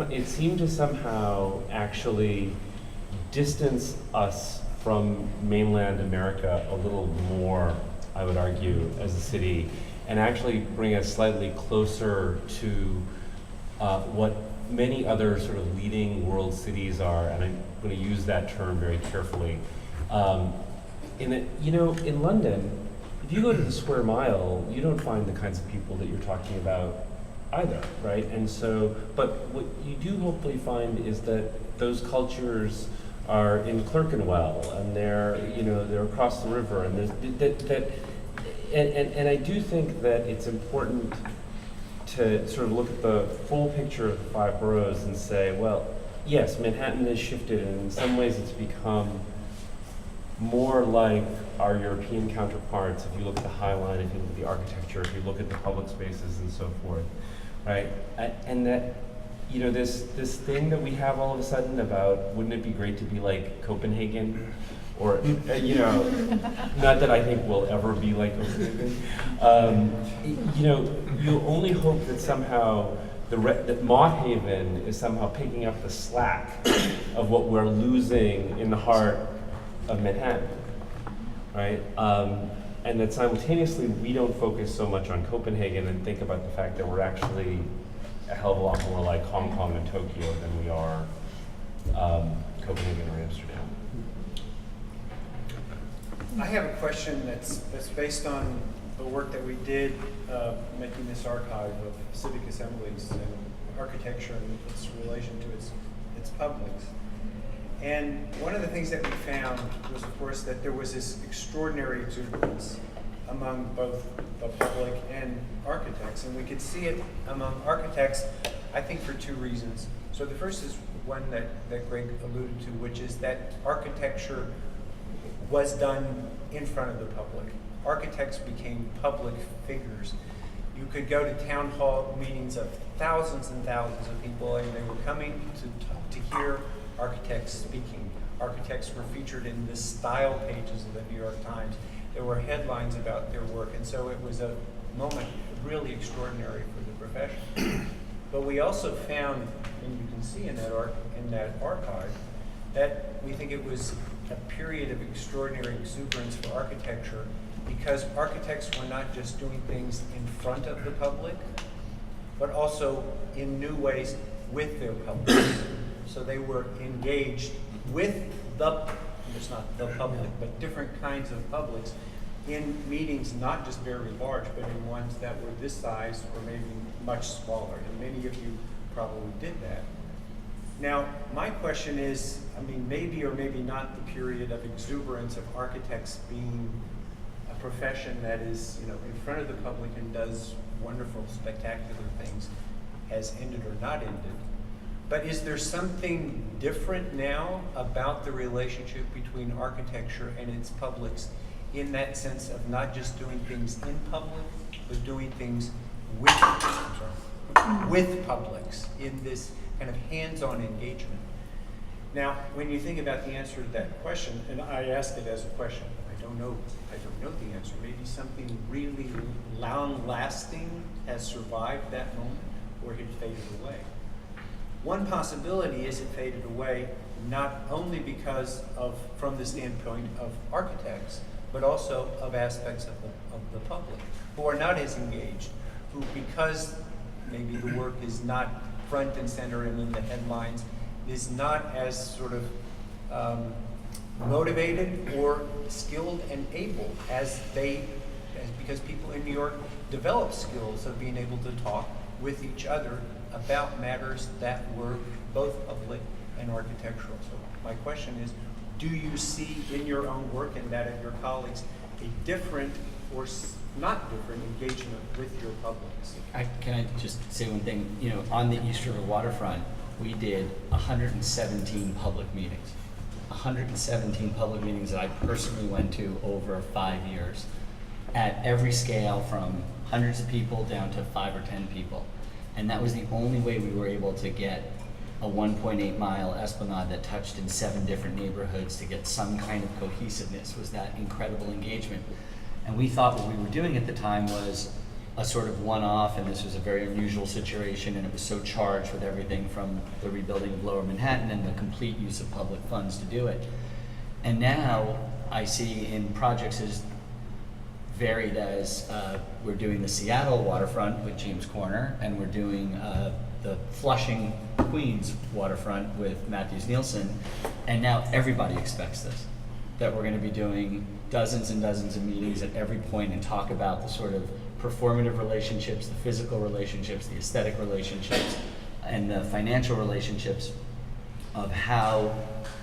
[SPEAKER 15] It seemed to somehow actually distance us from mainland America a little more, I would argue, as a city, and actually bring us slightly closer to what many other sort of leading world cities are, and I'm going to use that term very carefully. In London, if you go to the Square Mile, you don't find the kinds of people that you're talking about either, right? And so, but what you do hopefully find is that those cultures are in Clerkenwell, and they're across the river, and and I do think that it's important to sort of look at the full picture of the 5 boroughs and say, well, yes, Manhattan has shifted, and in some ways it's become more like our European counterparts. If you look at the High Line, if you look at the architecture, if you look at the public spaces and so forth, right? And that, this thing that we have all of a sudden about, wouldn't it be great to be like Copenhagen? Or, not that I think we'll ever be like Copenhagen. You only hope that somehow that Mott Haven is somehow picking up the slack of what we're losing in the heart of Manhattan, right? And that simultaneously we don't focus so much on Copenhagen and think about the fact that we're actually a hell of a lot more like Hong Kong and Tokyo than we are Copenhagen or Amsterdam.
[SPEAKER 12] I have a question that's based on the work that we did making this archive of civic assemblies and architecture and its relation to its publics. And one of the things that we found was, of course, that there was this extraordinary exuberance among both the public and architects. And we could see it among architects, I think, for 2 reasons. So the first is one that Gregg alluded to, which is that architecture was done in front of the public. Architects became public figures. you could go to town hall meetings of thousands and thousands of people, and they were coming to hear architects speaking. Architects were featured in the style pages of the New York Times. There were headlines about their work, and so it was a moment really extraordinary for the profession. But we also found, and you can see in that archive, that we think it was a period of extraordinary exuberance for architecture, because architects were not just doing things in front of the public, but also in new ways with their public. So they were engaged with it's not the public, but different kinds of publics in meetings, not just very large, but in ones that were this size or maybe much smaller. And many of you probably did that. Now, my question is, I mean, maybe or maybe not the period of exuberance of architects being a profession that is, you know, in front of the public and does wonderful, spectacular things has ended or not ended. But is there something different now about the relationship between architecture and its publics, in that sense of not just doing things in public, but doing things with publics in this kind of hands-on engagement? Now, when you think about the answer to that question, and I ask it as a question, I don't know the answer. Maybe something really long-lasting has survived that moment, or it faded away. One possibility is it faded away not only because of, from the standpoint of architects, but also of aspects of the public who are not as engaged, who, because maybe the work is not front and center and in the headlines, is not as sort of motivated or skilled and able because people in New York develop skills of being able to talk with each other about matters that were both public and architectural. So my question is, do you see in your own work and that of your colleagues a different or not different engagement with your publics?
[SPEAKER 19] Can I just say one thing? You know, on the East River waterfront, we did 117 public meetings. 117 public meetings that I personally went to over 5 years at every scale, from hundreds of people down to 5 or 10 people. And that was the only way we were able to get a 1.8 mile esplanade that touched in 7 different neighborhoods to get some kind of cohesiveness, was that incredible engagement. And we thought what we were doing at the time was a sort of one-off, and this was a very unusual situation, and it was so charged with everything from the rebuilding of Lower Manhattan and the complete use of public funds to do it. And now I see in projects as varied as we're doing the Seattle waterfront with James Corner, and we're doing the Flushing Queens waterfront with Matthews Nielsen, and now everybody expects this, that we're going to be doing dozens and dozens of meetings at every point and talk about the sort of performative relationships, the physical relationships, the aesthetic relationships, and the financial relationships of how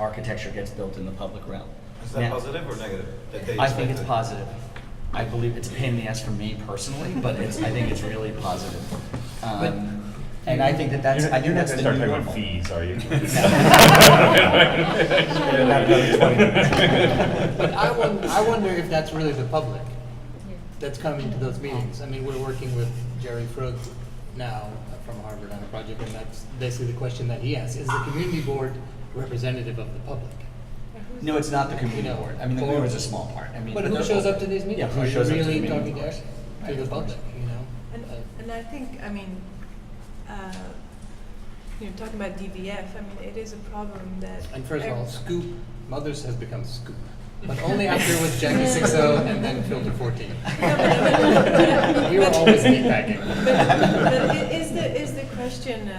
[SPEAKER 19] architecture gets built in the public realm.
[SPEAKER 18] Is that positive or negative?
[SPEAKER 19] I think it's positive. I believe it's a pain in the ass for me personally, but I think it's really positive. And I think that's the new normal.
[SPEAKER 15] Start talking about fees, are you?
[SPEAKER 3] But I wonder if that's really the public that's coming to those meetings. I mean, we're working with Jerry Frug now from Harvard on a project, and that's basically the question that he asks: is the community board representative of the public?
[SPEAKER 19] No, it's not the community board. I mean, the board is a small part. I mean,
[SPEAKER 3] but who shows up to these meetings?
[SPEAKER 19] Yeah, who shows up to the
[SPEAKER 3] really
[SPEAKER 19] meeting?
[SPEAKER 3] talking to the public? You know.
[SPEAKER 4] And I think, I mean, talking about DVF, I mean, it is a problem that.
[SPEAKER 3] And first of all, Scoop Mothers has become Scoop, but only after it was Jackie 6.0 and then Filter 14. We were always meatpacking.
[SPEAKER 4] But is the question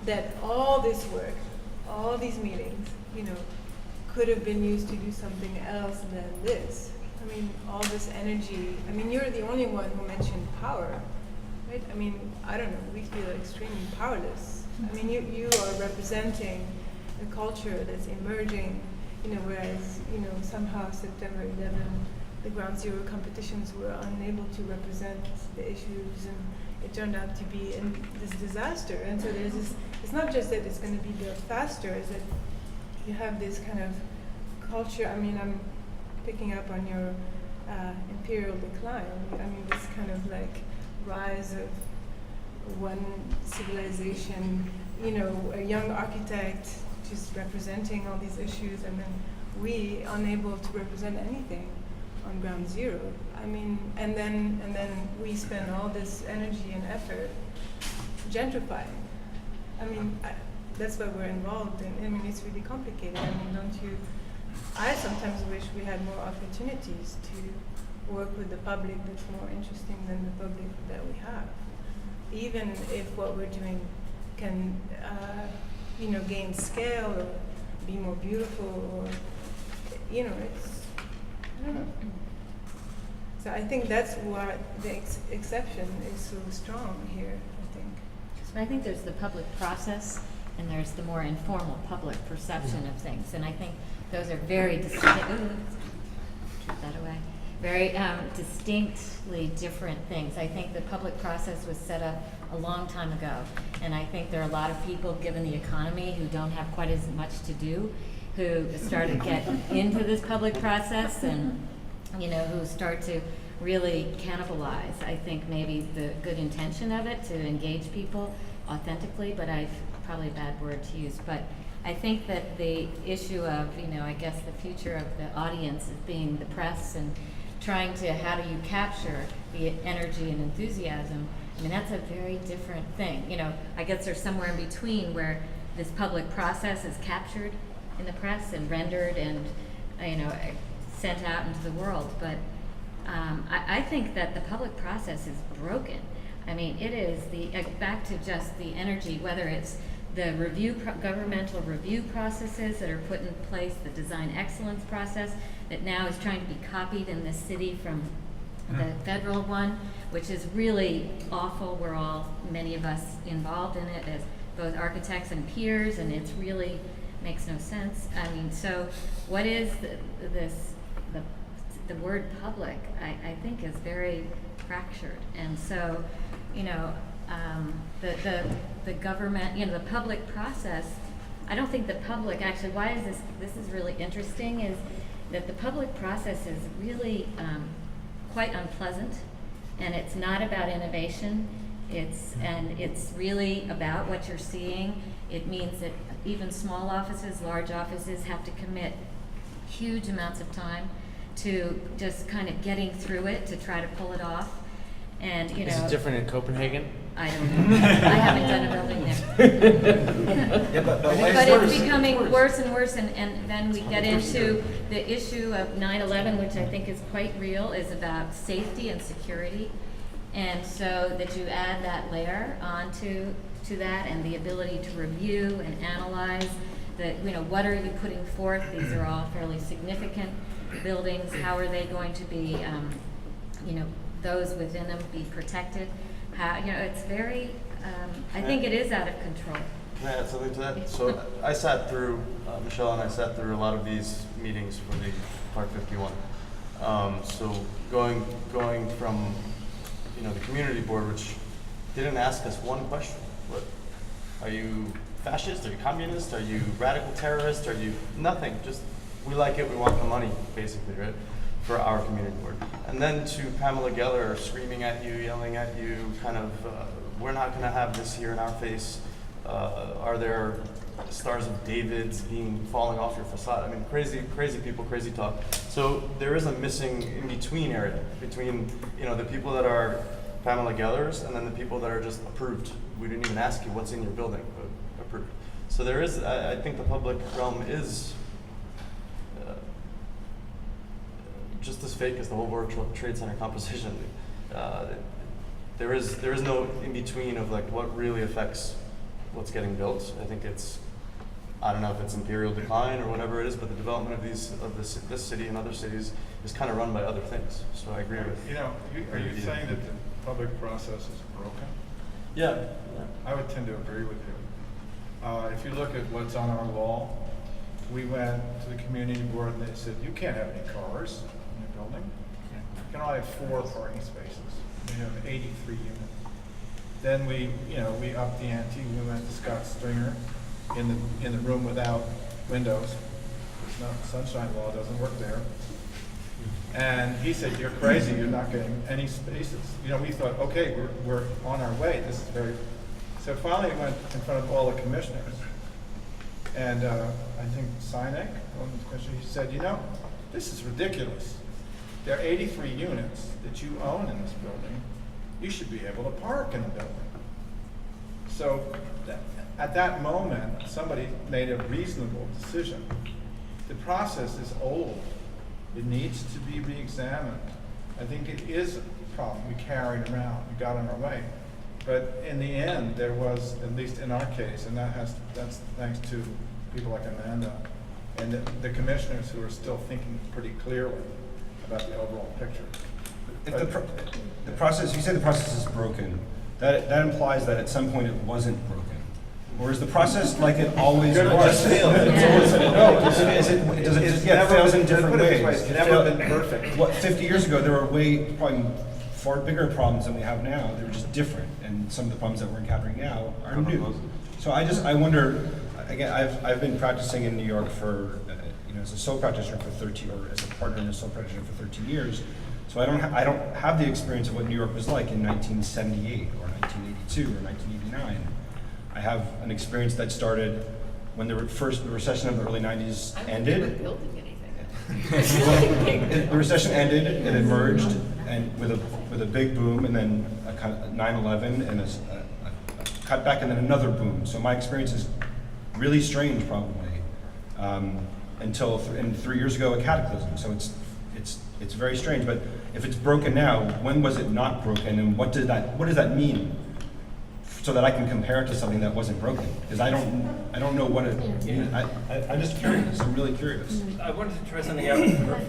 [SPEAKER 4] that all this work, all these meetings, could have been used to do something else than this? I mean, all this energy. I mean, you're the only one who mentioned power, right? I mean, I don't know. We feel extremely powerless. I mean, you are representing a culture that's emerging, whereas, somehow September 11, the Ground Zero competitions were unable to represent the issues, and it turned out to be this disaster. And so there's this, it's not just that it's going to be built faster, it's that you have this kind of culture. I mean, I'm picking up on your Imperial decline. I mean, this kind of like rise of one civilization, you know, a young architect just representing all these issues, and then we unable to represent anything on ground zero. I mean, and then we spend all this energy and effort gentrifying. I mean, that's why we're involved in. I mean, it's really complicated. I mean, don't you? I sometimes wish we had more opportunities to work with the public that's more interesting than the public that we have. Even if what we're doing can, you know, gain scale or be more beautiful, or, you know, it's, I don't know. So I think that's why the exception is so strong here, I think.
[SPEAKER 6] So I think there's the public process and there's the more informal public perception of things. And I think those are very distinct, keep that away, very distinctly different things. I think the public process was set up a long time ago. And I think there are a lot of people, given the economy, who don't have quite as much to do, who start to get into this public process and, you know, who start to really cannibalize, I think, maybe the good intention of it to engage people authentically, but probably a bad word to use. But I think that the issue of, you know, I guess the future of the audience as being the press and trying to, how do you capture the energy and enthusiasm, I mean, that's a very different thing. You know, I guess there's somewhere in between where this public process is captured in the press and rendered and, you know, sent out into the world. But I think that the public process is broken. I mean, it is back to just the energy, whether it's the governmental review processes that are put in place, the design excellence process that now is trying to be copied in this city from the federal one, which is really awful. We're all, many of us, involved in it as both architects and peers, and it's really makes no sense. I mean, so what is the word public, I think, is very fractured. And so, you know, the government, you know, the public process, I don't think the public, actually, why is this is really interesting, is that the public process is really quite unpleasant, and it's not about innovation. And it's really about what you're seeing. It means that even small offices, large offices, have to commit huge amounts of time to just kind of getting through it to try to pull it off. And, you know,
[SPEAKER 9] is it different in Copenhagen?
[SPEAKER 6] I don't know. I haven't done a building there.
[SPEAKER 11] Yeah, but
[SPEAKER 6] it's becoming worse and worse, and then we get into the issue of 9/11, which I think is quite real, is about safety and security. And so that you add that layer onto that, and the ability to review and analyze you know, what are you putting forth? These are all fairly significant buildings. How are they going to be, you know, those within them be protected? How, you know, it's very, I think it is out of control.
[SPEAKER 13] Can I add something to that? So I sat through, Michel and I sat through a lot of these meetings for the Part 51. So going from, you know, the community board, which didn't ask us one question. What, are you fascist? Are you communist? Are you radical terrorist? Are you nothing? Just, we like it, we want the money, basically, right? For our community board. And then to Pamela Geller screaming at you, yelling at you, kind of, we're not going to have this here in our face. Are there stars of David's falling off your facade? I mean, crazy people, crazy talk. So there is a missing in-between area between, you know, the people that are Pamela Gellers and then the people that are just approved. We didn't even ask you what's in your building, but approved. So there is, I think the public realm is just as fake as the whole World Trade Center composition. There is no in between of like what really affects what's getting built. I think it's, I don't know if it's Imperial decline or whatever it is, but the development of this city and other cities is kind of run by other things. So I agree with.
[SPEAKER 11] You know, are you saying that the public process is broken?
[SPEAKER 13] Yeah.
[SPEAKER 11] I would tend to agree with you. If you look at what's on our wall, we went to the community board and they said, you can't have any cars in your building. You can only have 4 parking spaces. We have 83 units. Then we upped the ante. We went to Scott Stringer in the room without windows. The sunshine law doesn't work there. And he said, "You're crazy, you're not getting any spaces." You know, we thought, okay, we're on our way, this is very, so finally we went in front of all the commissioners. And I think Sinek, one of the commissioners, he said, "You know, this is ridiculous. There are 83 units that you own in this building. You should be able to park in the building." So at that moment, somebody made a reasonable decision. The process is old. It needs to be re-examined. I think it is a problem we carried around, we got on our way. But in the end, there was, at least in our case, and that's thanks to people like Amanda and the commissioners who are still thinking pretty clearly about the overall picture.
[SPEAKER 17] If the process, you say the process is broken, that implies that at some point it wasn't broken. Or is the process like it always was?
[SPEAKER 11] Just failed.
[SPEAKER 17] Does it just get fails in different ways?
[SPEAKER 11] It's never been perfect.
[SPEAKER 17] What, 50 years ago, there were probably far bigger problems than we have now. They were just different, and some of the problems that we're encountering now are new. So I wonder, again, I've been practicing in New York for, as a sole practitioner for 13, or as a partner in a sole practitioner for 13 years. So I don't have the experience of what New York was like in 1978 or 1982 or 1989. I have an experience that started when the recession of the early 90s ended.
[SPEAKER 6] Building anything.
[SPEAKER 17] The recession ended, it emerged, and with a big boom, and then a kind of 9/11, and a cutback, and then another boom. So my experience is really strange, probably, until 3 years ago, a cataclysm. So it's very strange. But if it's broken now, when was it not broken, and what does that mean? So that I can compare it to something that wasn't broken, because I don't know what it. I'm just curious. I'm really curious.
[SPEAKER 1] I wanted to try something out for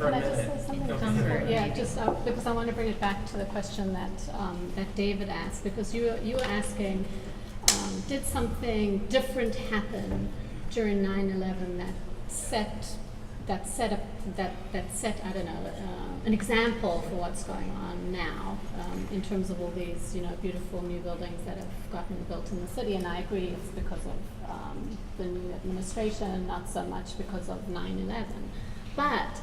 [SPEAKER 1] a
[SPEAKER 20] Can I just
[SPEAKER 1] minute.
[SPEAKER 20] say something?
[SPEAKER 1] Okay.
[SPEAKER 20] Yeah, just because I want to bring it back to the question that that David asked, because you were asking, did something different happen during 9/11 that set I don't know an example for what's going on now in terms of all these beautiful new buildings that have gotten built in the city. And I agree, it's because of the new administration, not so much because of 9/11. But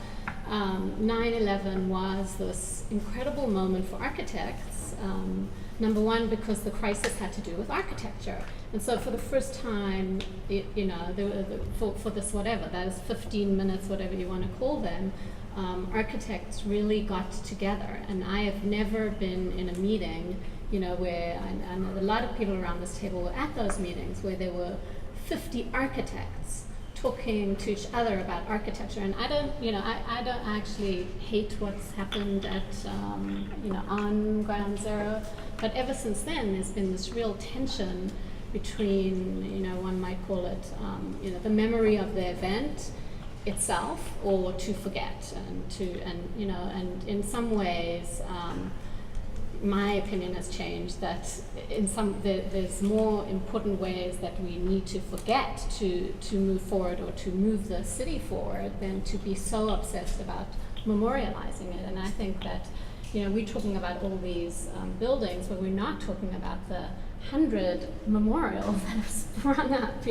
[SPEAKER 20] 9/11 was this incredible moment for architects. Number one, because the crisis had to do with architecture. And so for the first time, for this whatever, that is 15 minutes, whatever you want to call them, architects really got together. And I have never been in a meeting, where I know a lot of people around this table were at those meetings where there were 50 architects talking to each other about architecture. And I don't actually hate what's happened at, on Ground Zero. But ever since then, there's been this real tension between, one might call it, the memory of the event itself, or to forget, and in some ways, my opinion has changed that there's more important ways that we need to forget to move forward or to move the city forward than to be so obsessed about memorializing it. And I think that we're talking about all these buildings, but we're not talking about the 100 memorials that have sprung up,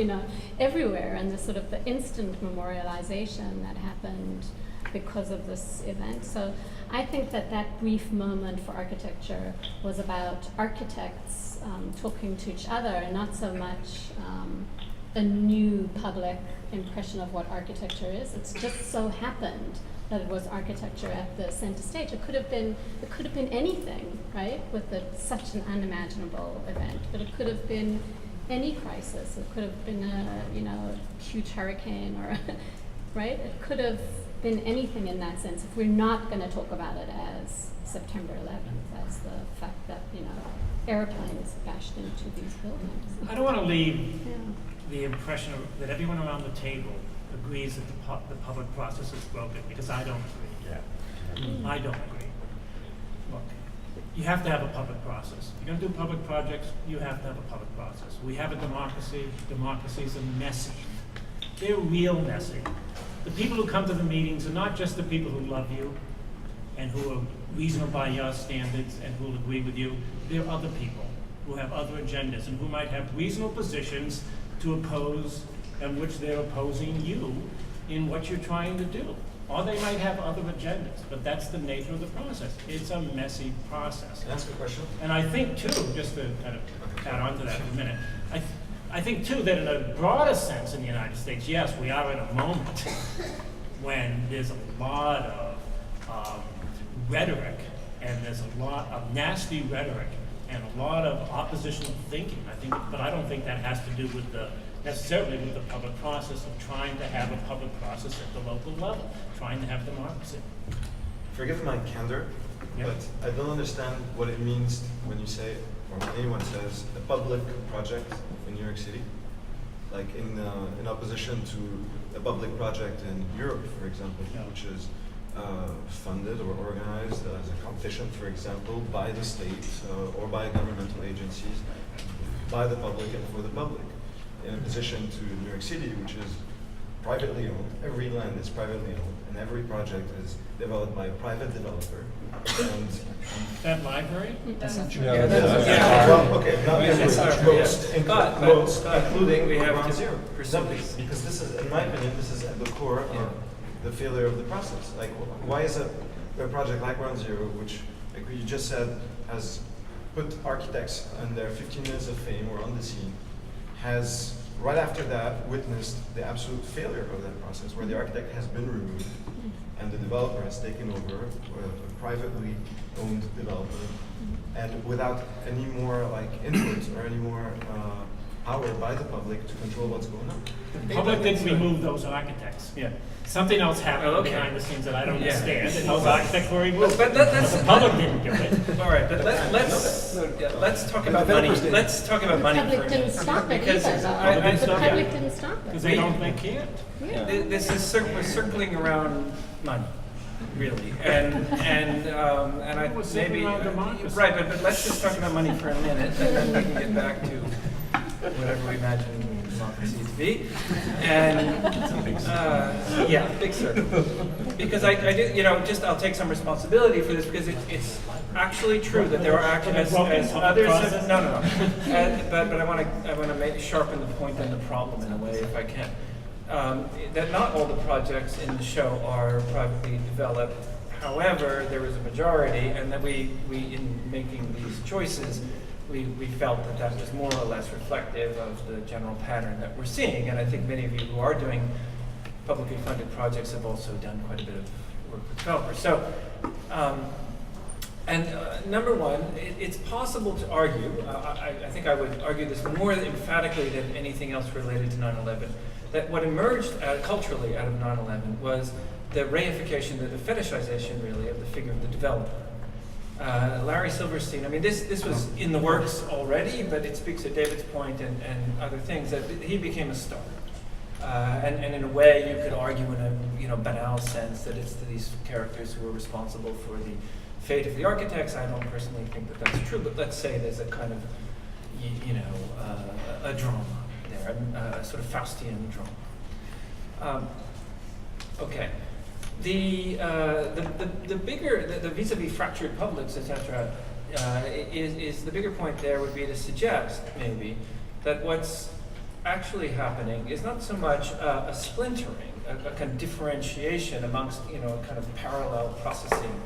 [SPEAKER 20] everywhere, and the sort of the instant memorialization that happened because of this event. So I think that brief moment for architecture was about architects talking to each other, and not so much a new public impression of what architecture is. It's just so happened that it was architecture at the center stage. It could have been anything, right? With such an unimaginable event, but it could have been any crisis. It could have been a huge hurricane, or right? It could have been anything in that sense. If we're not going to talk about it as September 11th, as the fact that airplanes bashed into these buildings.
[SPEAKER 2] I don't want to leave the impression that everyone around the table agrees that the public process is broken, because I don't agree.
[SPEAKER 15] Yeah.
[SPEAKER 2] I don't agree. Look, you have to have a public process. If you're going to do public projects, you have to have a public process. We have a democracy. Democracies are messy. They're real messy. The people who come to the meetings are not just the people who love you and who are reasonable by your standards and who will agree with you. There are other people who have other agendas and who might have reasonable positions to oppose, and which they're opposing you in what you're trying to do. or they might have other agendas, but that's the nature of the process. It's a messy process.
[SPEAKER 18] Can I ask a question?
[SPEAKER 2] And I think too, just to kind of add on to that for a minute, I think too that in a broader sense in the United States, yes, we are in a moment when there's a lot of rhetoric, and there's a lot of nasty rhetoric, and a lot of oppositional thinking. But I don't think that has to do with necessarily with the public process of trying to have a public process at the local level, trying to have democracy.
[SPEAKER 18] Forgive my candor, but I don't understand what it means when you say, or when anyone says, a public project in New York City, like in opposition to a public project in Europe, for example, which is funded or organized as a competition, for example, by the state or by governmental agencies, by the public and for the public. In opposition to New York City, which is privately owned. Every land is privately owned, and every project is developed by a private developer. And
[SPEAKER 2] that library?
[SPEAKER 18] That's not true.
[SPEAKER 1] Yeah,
[SPEAKER 18] well, okay, not most, including
[SPEAKER 1] we have
[SPEAKER 18] Ground
[SPEAKER 1] to
[SPEAKER 18] Zero.
[SPEAKER 1] pursue
[SPEAKER 18] Because this is, in my opinion, this is at the core of the failure of the process. Like, why is a project like Ground Zero, which, like you just said, has put architects on their 15 minutes of fame or on the scene, has right after that witnessed the absolute failure of that process, where the architect has been removed and the developer has taken over, a privately owned developer, and without any more like input or any more power by the public to control what's going on.
[SPEAKER 2] The public didn't remove those architects. Yeah. Something else happened behind the scenes that I don't understand, and those architects were removed.
[SPEAKER 1] But that's
[SPEAKER 2] the public didn't do it.
[SPEAKER 1] All right, but let's talk about money. Let's talk about money for a minute.
[SPEAKER 20] The public didn't stop it
[SPEAKER 1] Because
[SPEAKER 20] either. The public didn't stop it.
[SPEAKER 2] Because they can't.
[SPEAKER 20] Yeah.
[SPEAKER 1] This is we're circling around money, really, and I
[SPEAKER 2] We're circling around democracy.
[SPEAKER 1] right, but let's just talk about money for a minute, and then we can get back to whatever we imagine democracy to be. And yeah, big circle. Because I do, I'll take some responsibility for this, because it's actually true that there are actually, as others have, no. But I want to sharpen the point and the problem in a way, if I can. That not all the projects in the show are privately developed. However, there is a majority, and that we in making these choices, we felt that was more or less reflective of the general pattern that we're seeing. And I think many of you who are doing publicly funded projects have also done quite a bit of work with developers. So, number one, it's possible to argue, I think I would argue this more emphatically than anything else related to 9/11, that what emerged culturally out of 9/11 was the reification, the fetishization really of the figure of the developer. Larry Silverstein, I mean, this was in the works already, but it speaks to David's point and other things, that he became a star. And in a way, you could argue in a banal sense that it's these characters who are responsible for the fate of the architects. I don't personally think that that's true, but let's say there's a kind of, a drama there, a sort of Faustian drama. Okay. The bigger, the vis-a-vis fractured publics, etc., is the bigger point there would be to suggest maybe that what's actually happening is not so much a splintering, a kind of differentiation amongst, a kind of parallel processing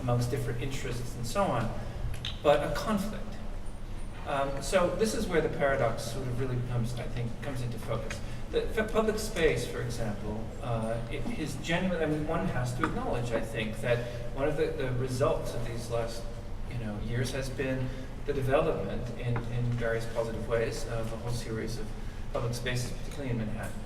[SPEAKER 1] amongst different interests and so on, but a conflict. So this is where the paradox sort of really comes into focus. The public space, for example, is genuine. I mean, one has to acknowledge, I think, that one of the results of these last, years has been the development in various positive ways of a whole series of public spaces, particularly in Manhattan.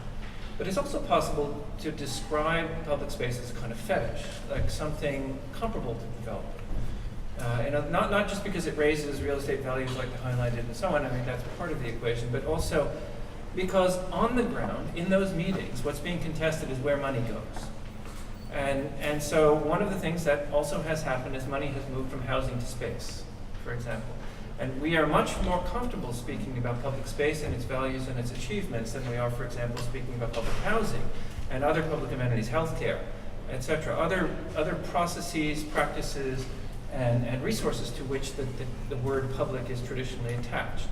[SPEAKER 1] But it's also possible to describe public space as a kind of fetish, like something comparable to development. And not just because it raises real estate values like the highlighted and so on. I mean, that's part of the equation, but also because on the ground, in those meetings, what's being contested is where money goes. And so one of the things that also has happened is money has moved from housing to space, for example. And we are much more comfortable speaking about public space and its values and its achievements than we are, for example, speaking about public housing and other public amenities, healthcare, etc. Other processes, practices, and resources to which the word public is traditionally attached.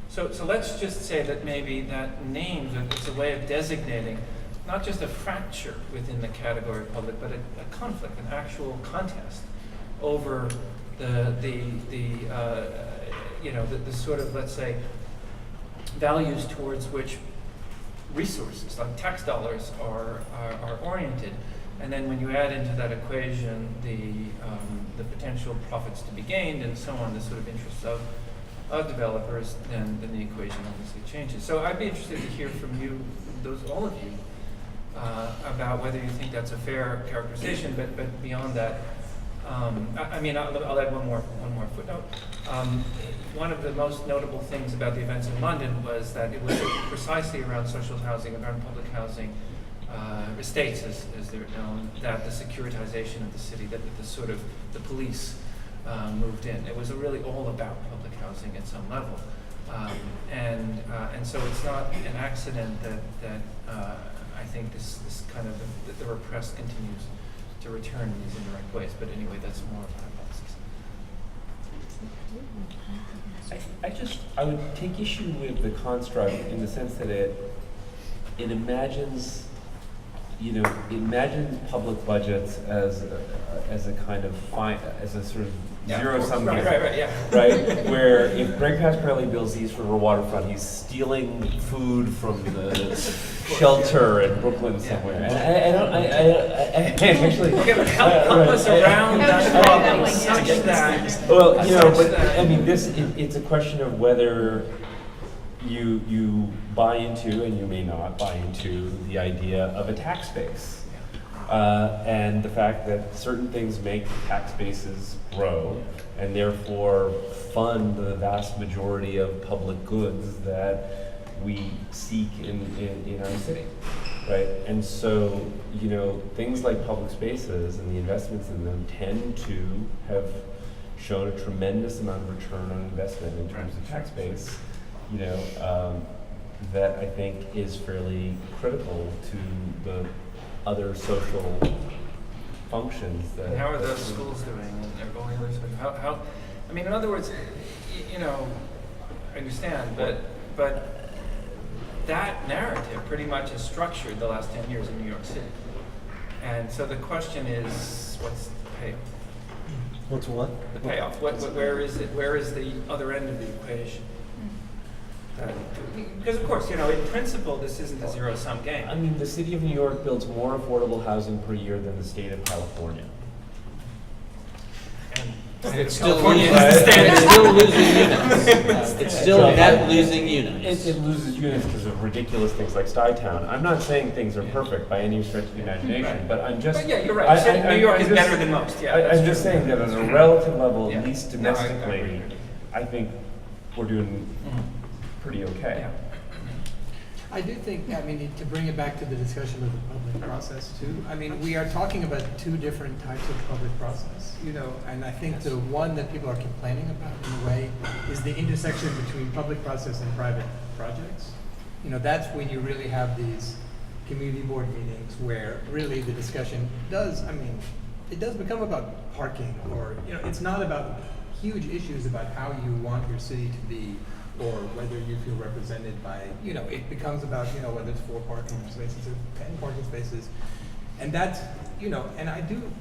[SPEAKER 1] So let's just say that maybe that name, it's a way of designating not just a fracture within the category of public, but a conflict, an actual contest over the sort of, let's say, values towards which resources like tax dollars are oriented, and then when you add into that equation the potential profits to be gained and so on, the sort of interests of developers, then the equation obviously changes. So I'd be interested to hear from you, all of you, about whether you think that's a fair characterization. But beyond that, I'll add one more footnote. One of the most notable things about the events in London was that it was precisely around social housing, around public housing, estates as they're known, that the securitization of the city, that the sort of the police moved in. It was really all about public housing at some level, and so it's not an accident that I think this kind of the repressed continues to return in these indirect ways. But anyway, that's more of a hypothesis.
[SPEAKER 15] I would take issue with the construct in the sense that it imagines, public budgets as a kind of as a sort of zero-sum game. Right? Where if Gregg Pasquarelli builds these for a waterfront, he's stealing food from the shelter in Brooklyn somewhere. And I actually
[SPEAKER 1] help us around that problem such that.
[SPEAKER 15] Well, but I mean, it's a question of whether you buy into, and you may not buy into, the idea of a tax base. And the fact that certain things make tax bases grow and therefore fund the vast majority of public goods that we seek in our city, right? And so, things like public spaces and the investments in them tend to have shown a tremendous amount of return on investment in terms of tax base, that I think is fairly critical to the other social functions that.
[SPEAKER 1] And how are those schools doing? And going how? I mean, in other words, I understand, but that narrative pretty much has structured the last 10 years in New York City. And so the question is, what's the payoff?
[SPEAKER 7] What's what?
[SPEAKER 1] The payoff. Where is it? Where is the other end of the equation? Because of course, in principle, this isn't a zero-sum game.
[SPEAKER 15] I mean, the city of New York builds more affordable housing per year than the state of California.
[SPEAKER 3] It's still losing units. It's still net losing units.
[SPEAKER 15] It loses units because of ridiculous things like Stuytown. I'm not saying things are perfect by any stretch of the imagination, but I'm just.
[SPEAKER 1] But yeah, you're right. New York is better than most. Yeah,
[SPEAKER 15] I'm just saying that on a relative level, at least domestically, I think we're doing pretty okay.
[SPEAKER 1] Yeah.
[SPEAKER 3] I do think, to bring it back to the discussion of the public process too, we are talking about two different types of public process, and I think the one that people are complaining about in a way is the intersection between public process and private projects. That's when you really have these community board meetings where really the discussion does become about parking, or, it's not about huge issues about how you want your city to be, or whether you feel represented by, it becomes about, whether it's 4 parking spaces or 10 parking spaces. And that's, and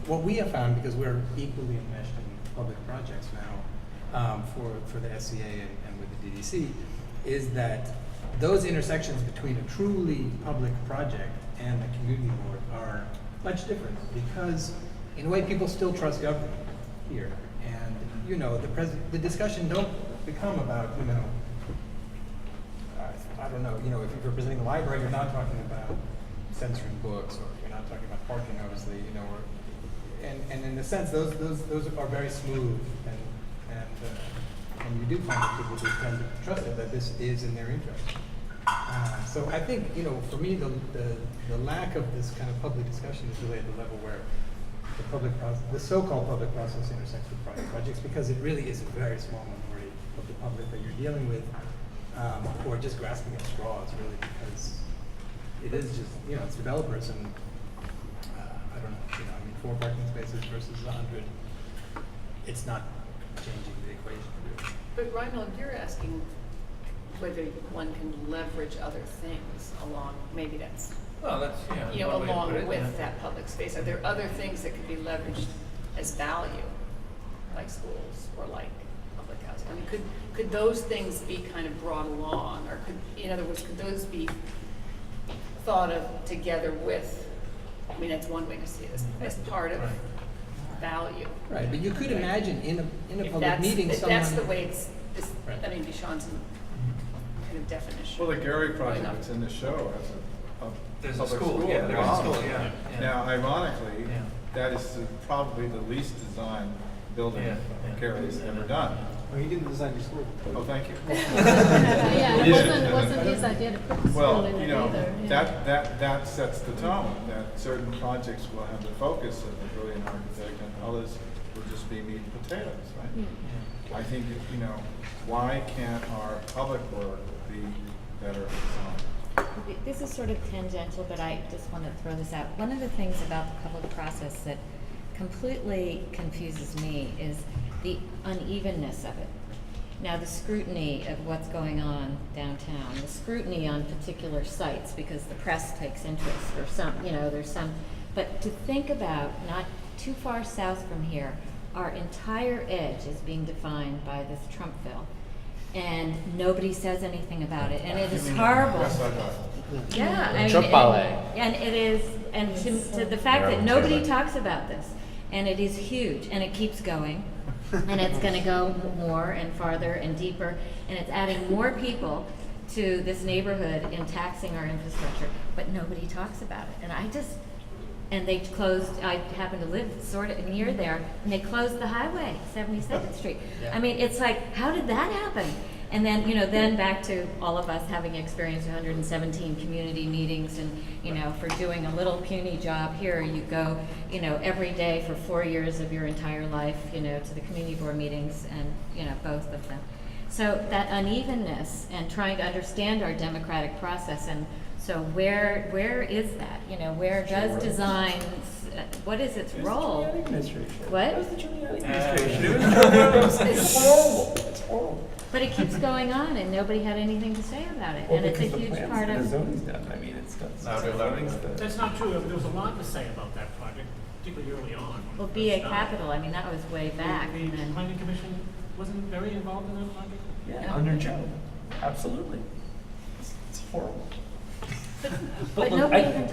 [SPEAKER 3] what we have found, because we're equally enmeshed in public projects now, for the SCA and with the DDC, is that those intersections between a truly public project and the community board are much different, because in a way people still trust government here. And, the discussion don't become about, I don't know, if you're representing the library, you're not talking about censoring books, or you're not talking about parking, obviously, and in a sense, those are very smooth, and you do find that people just tend to trust it, that this is in their interest. So I think, for me, the lack of this kind of public discussion is really at the level where the so-called public process intersects with private projects, because it really is a very small minority of the public that you're dealing with, or just grasping at straws, really, because it is just, it's developers, and I don't know, 4 parking spaces versus 100, it's not changing the equation, really.
[SPEAKER 21] But Reinhold, you're asking whether one can leverage other things along, maybe that's
[SPEAKER 1] Well, that's, yeah.
[SPEAKER 21] you know,
[SPEAKER 1] one way to
[SPEAKER 21] along
[SPEAKER 1] put it,
[SPEAKER 21] with
[SPEAKER 1] yeah.
[SPEAKER 21] that public space? Are there other things that could be leveraged as value, like schools or like public housing? I mean, could those things be kind of brought along, or in other words, could those be thought of together with, I mean, that's one way to see this, as part of value.
[SPEAKER 3] Right, but you could imagine in a
[SPEAKER 21] If
[SPEAKER 3] public
[SPEAKER 21] that's,
[SPEAKER 3] meeting,
[SPEAKER 21] if
[SPEAKER 3] someone.
[SPEAKER 21] that's the way it's,
[SPEAKER 3] Right.
[SPEAKER 21] I mean, Vishaan's kind of definition.
[SPEAKER 11] Well, the Gary project
[SPEAKER 21] Enough.
[SPEAKER 11] that's in the show has a
[SPEAKER 1] There's a
[SPEAKER 11] public
[SPEAKER 1] school,
[SPEAKER 11] school.
[SPEAKER 1] yeah, there's a
[SPEAKER 11] Wow.
[SPEAKER 1] school, yeah, yeah.
[SPEAKER 11] Now, ironically,
[SPEAKER 1] Yeah.
[SPEAKER 11] that is probably the least designed building
[SPEAKER 1] Yeah, yeah.
[SPEAKER 11] Gary's ever done.
[SPEAKER 10] Well, he didn't design your school.
[SPEAKER 11] Oh, thank you.
[SPEAKER 20] Yeah,
[SPEAKER 11] He
[SPEAKER 20] it
[SPEAKER 11] did.
[SPEAKER 20] wasn't his idea to put the school
[SPEAKER 11] Well,
[SPEAKER 20] in
[SPEAKER 11] you
[SPEAKER 20] it
[SPEAKER 11] know,
[SPEAKER 20] either. Yeah.
[SPEAKER 11] that sets the tone, that certain projects will have the focus of a brilliant architect and others will just be meat and potatoes, right? I think, you know, why can't our public work be better designed?
[SPEAKER 6] This is sort of tangential, but I just want to throw this out. One of the things about the public process that completely confuses me is the unevenness of it. Now, the scrutiny of what's going on downtown, the scrutiny on particular sites because the press takes interest, or some, you know, there's some, but to think about not too far south from here, our entire edge is being defined by this Trumpville. And nobody says anything about it, and it is horrible.
[SPEAKER 11] Yes, I got
[SPEAKER 6] Yeah, I mean,
[SPEAKER 9] Trump ballet.
[SPEAKER 6] and it is, and to the fact that nobody talks about this, and it is huge, and it keeps going, and it's going to go more and farther and deeper, and it's adding more people to this neighborhood and taxing our infrastructure, but nobody talks about it, and and they closed, I happen to live sort of near there, and they closed the highway, 72nd Street.
[SPEAKER 3] Yeah.
[SPEAKER 6] I mean, it's like, how did that happen? And then, you know, then back to all of us having experienced 117 community meetings and, you know, for doing a little puny job here, you go, you know, every day for 4 years of your entire life, you know, to the community board meetings and, you know, both of them. So that unevenness and trying to understand our democratic process, and so where is that? You know, where does design, what is its role? What?
[SPEAKER 1] It's horrible. It's horrible.
[SPEAKER 6] But it keeps going on, and nobody had anything to say about it, and it's a huge part of.
[SPEAKER 15] done. I mean, it's got.
[SPEAKER 2] That's not true. There was a lot to say about that project, particularly early on. when
[SPEAKER 6] Well,
[SPEAKER 2] it
[SPEAKER 6] BA
[SPEAKER 2] first started.
[SPEAKER 6] Capital, I mean, that was way back.
[SPEAKER 2] The
[SPEAKER 6] and then-
[SPEAKER 2] planning commission wasn't very involved in that project?
[SPEAKER 15] Yeah, under Joe, absolutely. It's horrible.
[SPEAKER 6] But
[SPEAKER 15] look,
[SPEAKER 6] nobody
[SPEAKER 15] I-
[SPEAKER 6] even.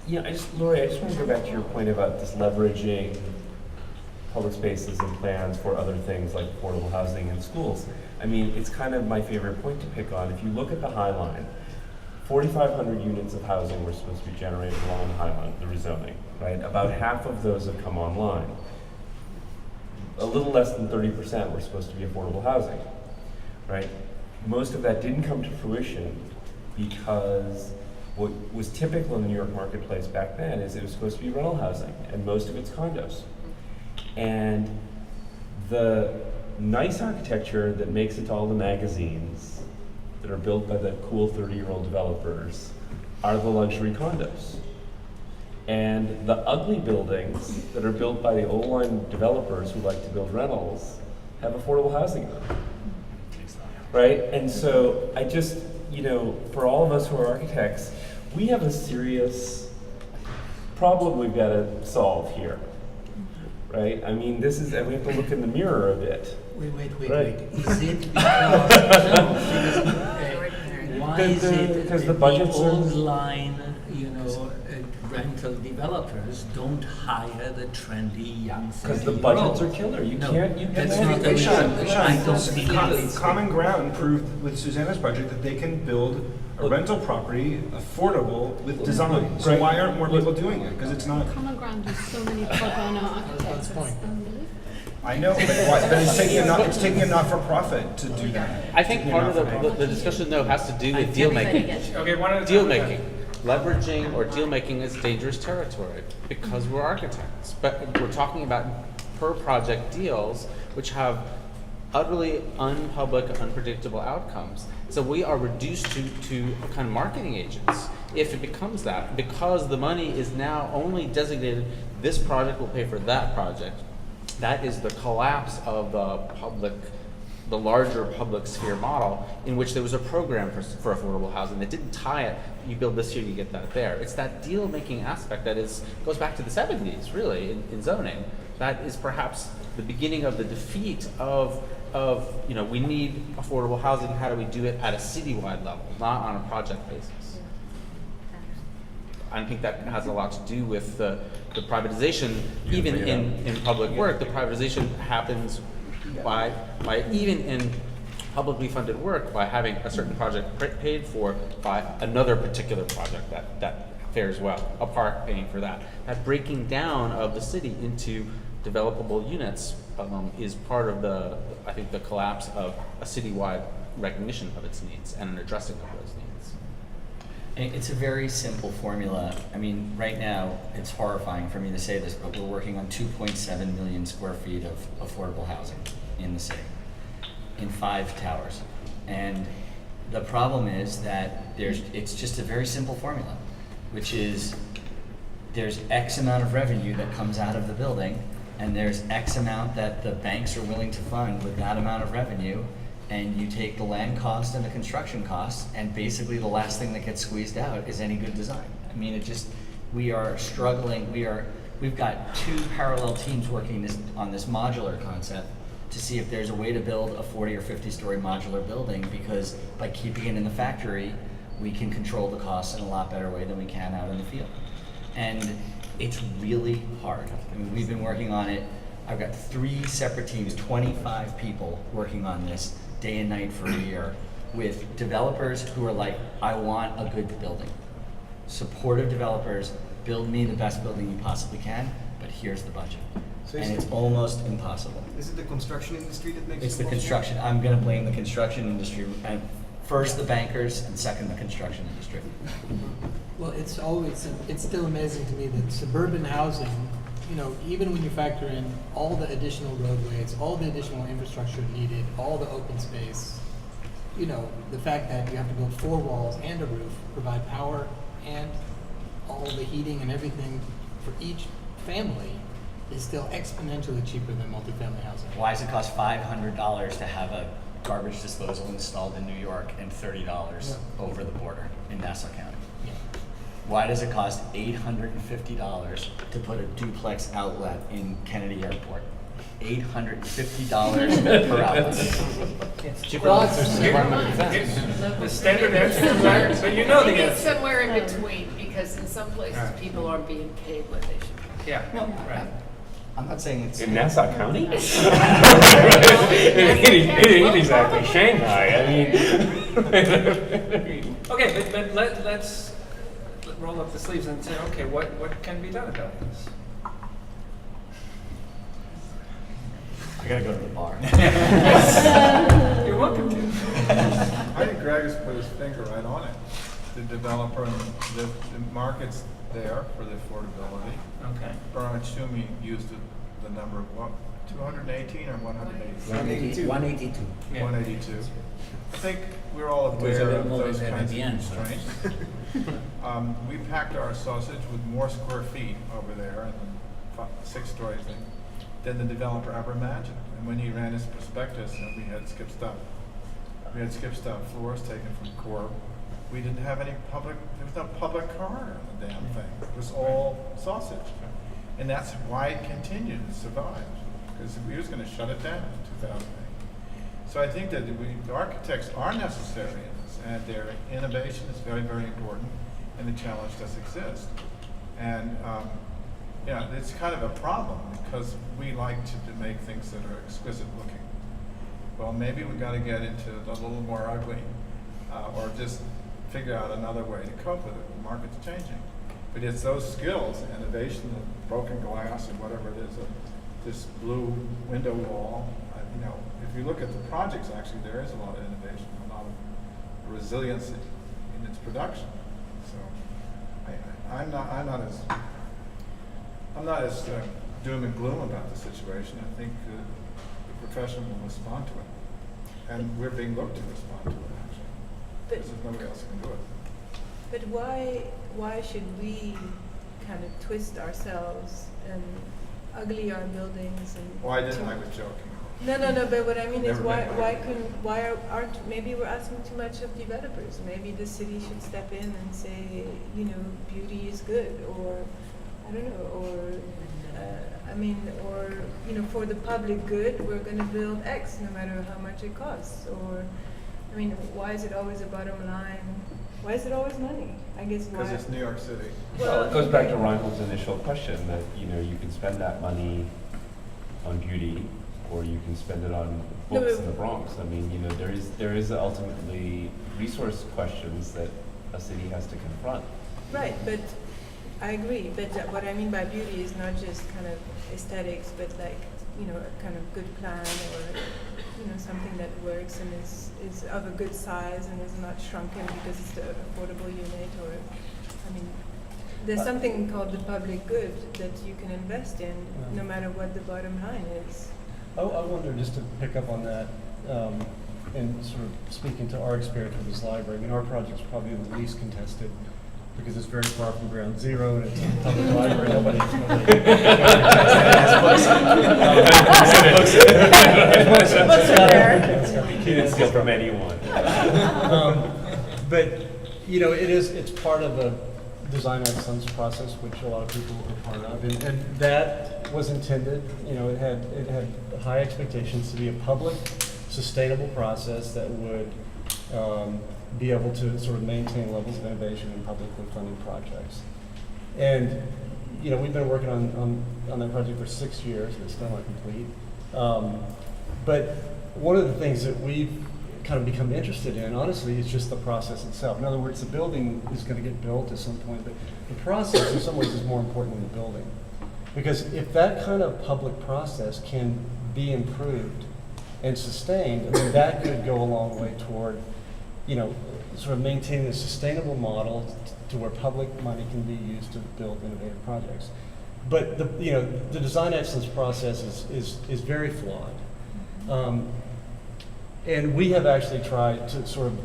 [SPEAKER 15] Yeah, Laurie, I just want to go back to your point about this leveraging public spaces and plans for other things like affordable housing and schools. I mean, it's kind of my favorite point to pick on. If you look at the High Line, 4,500 units of housing were supposed to be generated along the High Line, the rezoning, right? About half of those have come online. A little less than 30% were supposed to be affordable housing, right? Most of that didn't come to fruition because what was typical in the New York marketplace back then is it was supposed to be rental housing, and most of it's condos. And the nice architecture that makes it to all the magazines that are built by the cool 30-year-old developers are the luxury condos. And the ugly buildings that are built by the old line developers who like to build rentals have affordable housing in them. Right? And so I just, you know, for all of us who are architects, we have a serious problem we've got to solve here. Right? I mean, this is, and we have to look in the mirror a bit.
[SPEAKER 3] Wait.
[SPEAKER 15] Right.
[SPEAKER 3] Is it because,
[SPEAKER 14] Why is it
[SPEAKER 15] Because
[SPEAKER 14] that
[SPEAKER 15] the budgets are-
[SPEAKER 14] old line, you know, rental developers don't hire the trendy young 30-year-olds?
[SPEAKER 15] Because the budgets are killer. You
[SPEAKER 14] No,
[SPEAKER 15] can't.
[SPEAKER 14] that's not the reason. I don't think it's.
[SPEAKER 17] Common Ground proved with Susanna's project that they can build a rental property affordable with design. So
[SPEAKER 15] Right.
[SPEAKER 17] why aren't more people doing it? Because it's not.
[SPEAKER 20] Common Ground does so many pro bono architects. It's unbelievable.
[SPEAKER 17] I know, but it's taking a not-for-profit to do that.
[SPEAKER 9] I think part of the discussion though has to do with deal making.
[SPEAKER 1] Okay, one at a time.
[SPEAKER 9] Deal making. Leveraging or deal making is dangerous territory because we're architects. But we're talking about per project deals which have utterly unpublic, unpredictable outcomes. So we are reduced to kind of marketing agents if it becomes that, because the money is now only designated, this project will pay for that project. That is the collapse of the public the larger public sphere model in which there was a program for affordable housing that didn't tie it, you build this here, you get that there. It's that deal-making aspect that goes back to the 70s, really, in zoning. That is perhaps the beginning of the defeat of we need affordable housing, how do we do it at a citywide level, not on a project basis. I think that has a lot to do with the privatization, even in public work. The privatization happens by even in publicly funded work, by having a certain project paid for by another particular project that fares well, a park paying for that. That breaking down of the city into developable units is part of I think the collapse of a citywide recognition of its needs and an addressing of those needs.
[SPEAKER 19] It's a very simple formula. I mean, right now, it's horrifying for me to say this, but we're working on 2.7 million square feet of affordable housing in the city, in 5 towers. And the problem is that it's just a very simple formula, which is there's X amount of revenue that comes out of the building, and there's X amount that the banks are willing to fund with that amount of revenue, and you take the land cost and the construction costs, and basically the last thing that gets squeezed out is any good design. I mean, we are struggling. We've got 2 parallel teams working on this modular concept to see if there's a way to build a 40 or 50-story modular building, because by keeping it in the factory, we can control the costs in a lot better way than we can out in the field. And it's really hard. I mean, we've been working on it. I've got 3 separate teams, 25 people working on this day and night for a year, with developers who are like, I want a good building. Supportive developers, build me the best building you possibly can, but here's the budget.
[SPEAKER 10] So
[SPEAKER 19] and it's almost impossible.
[SPEAKER 10] Is it the construction industry that makes
[SPEAKER 19] It's
[SPEAKER 10] it
[SPEAKER 19] the
[SPEAKER 10] possible?
[SPEAKER 19] construction. I'm going to blame the construction industry, and first the bankers, and second the construction industry.
[SPEAKER 3] Well, it's still amazing to me that suburban housing, even when you factor in all the additional roadways, all the additional infrastructure needed, all the open space, the fact that you have to build 4 walls and a roof, provide power and all the heating and everything for each family is still exponentially cheaper than multifamily housing.
[SPEAKER 19] Why does it cost $500 to have a garbage disposal installed in New York and $30 over the border in Nassau County?
[SPEAKER 3] Yeah.
[SPEAKER 19] Why does it cost $850 to put a duplex outlet in Kennedy Airport? $850 per outlet.
[SPEAKER 1] It's cheaper than the standard answer, but you know the
[SPEAKER 21] Maybe it's
[SPEAKER 1] answer.
[SPEAKER 21] somewhere in between, because in some places people aren't being paid what they should be.
[SPEAKER 1] Yeah, right.
[SPEAKER 19] I'm not saying it's
[SPEAKER 15] In Nassau County? It ain't exactly Shanghai. I mean.
[SPEAKER 1] Okay, but let's roll up the sleeves and say, okay, what can be done about this?
[SPEAKER 19] I gotta go to the bar.
[SPEAKER 1] You're welcome to.
[SPEAKER 11] I think Gregg has put his finger right on it. The developer and the market's there for the affordability.
[SPEAKER 1] Okay.
[SPEAKER 11] Bernhard Tschumi used the number of what, 218 or 182?
[SPEAKER 14] 182.
[SPEAKER 1] Yeah.
[SPEAKER 11] 182. I think we're all
[SPEAKER 14] It was a
[SPEAKER 11] aware
[SPEAKER 14] bit
[SPEAKER 11] of
[SPEAKER 14] more
[SPEAKER 11] those
[SPEAKER 14] than that
[SPEAKER 11] kinds
[SPEAKER 14] at
[SPEAKER 11] of
[SPEAKER 14] the end, so.
[SPEAKER 11] constraints. We packed our sausage with more square feet over there and 6 stories than the developer ever imagined. And when he ran his prospectus, we had skip stop floors taken from Corp. We didn't have any public, there was no public corridor in the damn thing. It was all sausage. And that's why it continued and survived, because we was going to shut it down in 2008. So I think that the architects are necessary in this, and their innovation is very, very important, and the challenge does exist. And it's kind of a problem, because we like to make things that are exquisite looking. Well, maybe we got to get into a little more ugly, or just figure out another way to cope with it. The market's changing. But it's those skills, innovation, of broken glass, or whatever it is, this blue window wall. If you look at the projects, actually, there is a lot of innovation, a lot of resiliency in its production. So I'm not as doom and gloom about the situation. I think the profession will respond to it, and we're being looked to respond to it, actually, because there's nobody else who can do it.
[SPEAKER 4] But why should we kind of twist ourselves and ugly our buildings and?
[SPEAKER 11] Well, I was joking.
[SPEAKER 4] No, but what I mean is aren't, maybe we're asking too much of developers. Maybe the city should step in and say, you know, beauty is good, or, I don't know, or, or, you know, for the public good, we're gonna build X no matter how much it costs, or, I mean, why is it always a bottom line? Why is it always money? I guess why?
[SPEAKER 11] Because it's New York City.
[SPEAKER 15] Well, it goes back to Reinhold's initial question that, you know, you can spend that money on beauty, or you can spend it on books in the Bronx. I mean, you know, there is ultimately resource questions that a city has to confront.
[SPEAKER 4] Right, but I agree. But what I mean by beauty is not just kind of aesthetics, but like, you know, a kind of good plan, or, you know, something that works and is of a good size and is not shrunken because it's the affordable unit, or, I mean, there's something called the public good that you can invest in no matter what the bottom line is.
[SPEAKER 7] I wonder, just to pick up on that, and sort of speaking to our experience with this library, I mean, our project's probably the least contested because it's very far from ground zero and it's a public library. Nobody
[SPEAKER 15] You can steal from anyone.
[SPEAKER 7] But, you know, it's part of a design excellence process, which a lot of people are part of, and that was intended. You know, it had high expectations to be a public, sustainable process that would be able to sort of maintain levels of innovation in publicly funded projects. And you know, we've been working on that project for 6 years, and it's still not complete. But one of the things that we've kind of become interested in, honestly, is just the process itself. In other words, the building is going to get built at some point, but the process in some ways is more important than the building. Because if that kind of public process can be improved and sustained, I mean, that could go a long way toward, you know, sort of maintaining a sustainable model to where public money can be used to build innovative projects. But the design excellence process is very flawed. And we have actually tried to sort of,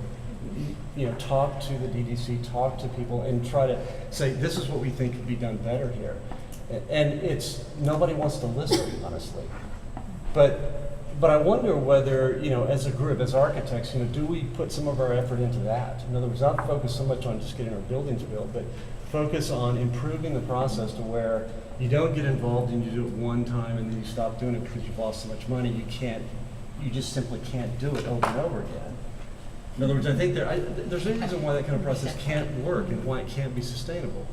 [SPEAKER 7] you know, talk to the DDC, talk to people, and try to say, this is what we think could be done better here. And nobody wants to listen, honestly. But I wonder whether, you know, as a group, as architects, you know, do we put some of our effort into that? In other words, not focus so much on just getting our buildings built, but focus on improving the process to where you don't get involved and you do it one time and then you stop doing it because you've lost so much money you just simply can't do it over and over again. In other words, I think there's no reason why that kind of process can't work and why it can't be sustainable.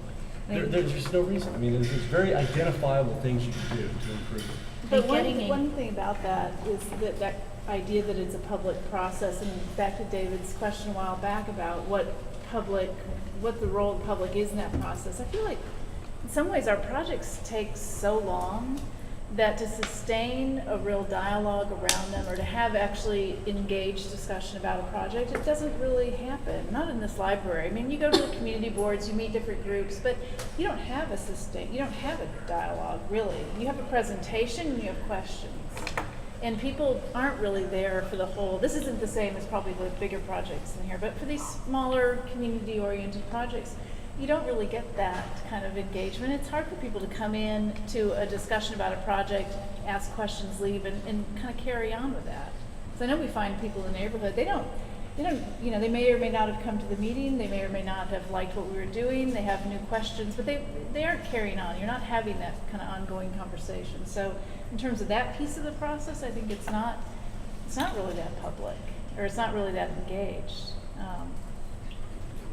[SPEAKER 7] There's just no reason. I mean, there's very identifiable things you can do to improve it.
[SPEAKER 16] But one thing about that is that idea that it's a public process, and back to David's question a while back about what the role of the public is in that process. I feel like in some ways our projects take so long that to sustain a real dialogue around them, or to have actually engaged discussion about a project, it doesn't really happen. Not in this library. I mean, you go to the community boards, you meet different groups, but you don't have a dialogue, really. You have a presentation and you have questions. And people aren't really there for the whole, this isn't the same as probably the bigger projects in here, but for these smaller community-oriented projects, you don't really get that kind of engagement. It's hard for people to come in to a discussion about a project, ask questions, leave, and kind of carry on with that. So I know we find people in the neighborhood, they don't, you know, they may or may not have come to the meeting, they may or may not have liked what we were doing, they have new questions, but they aren't carrying on. You're not having that kind of ongoing conversation. So in terms of that piece of the process, I think it's not really that public, or it's not really that engaged.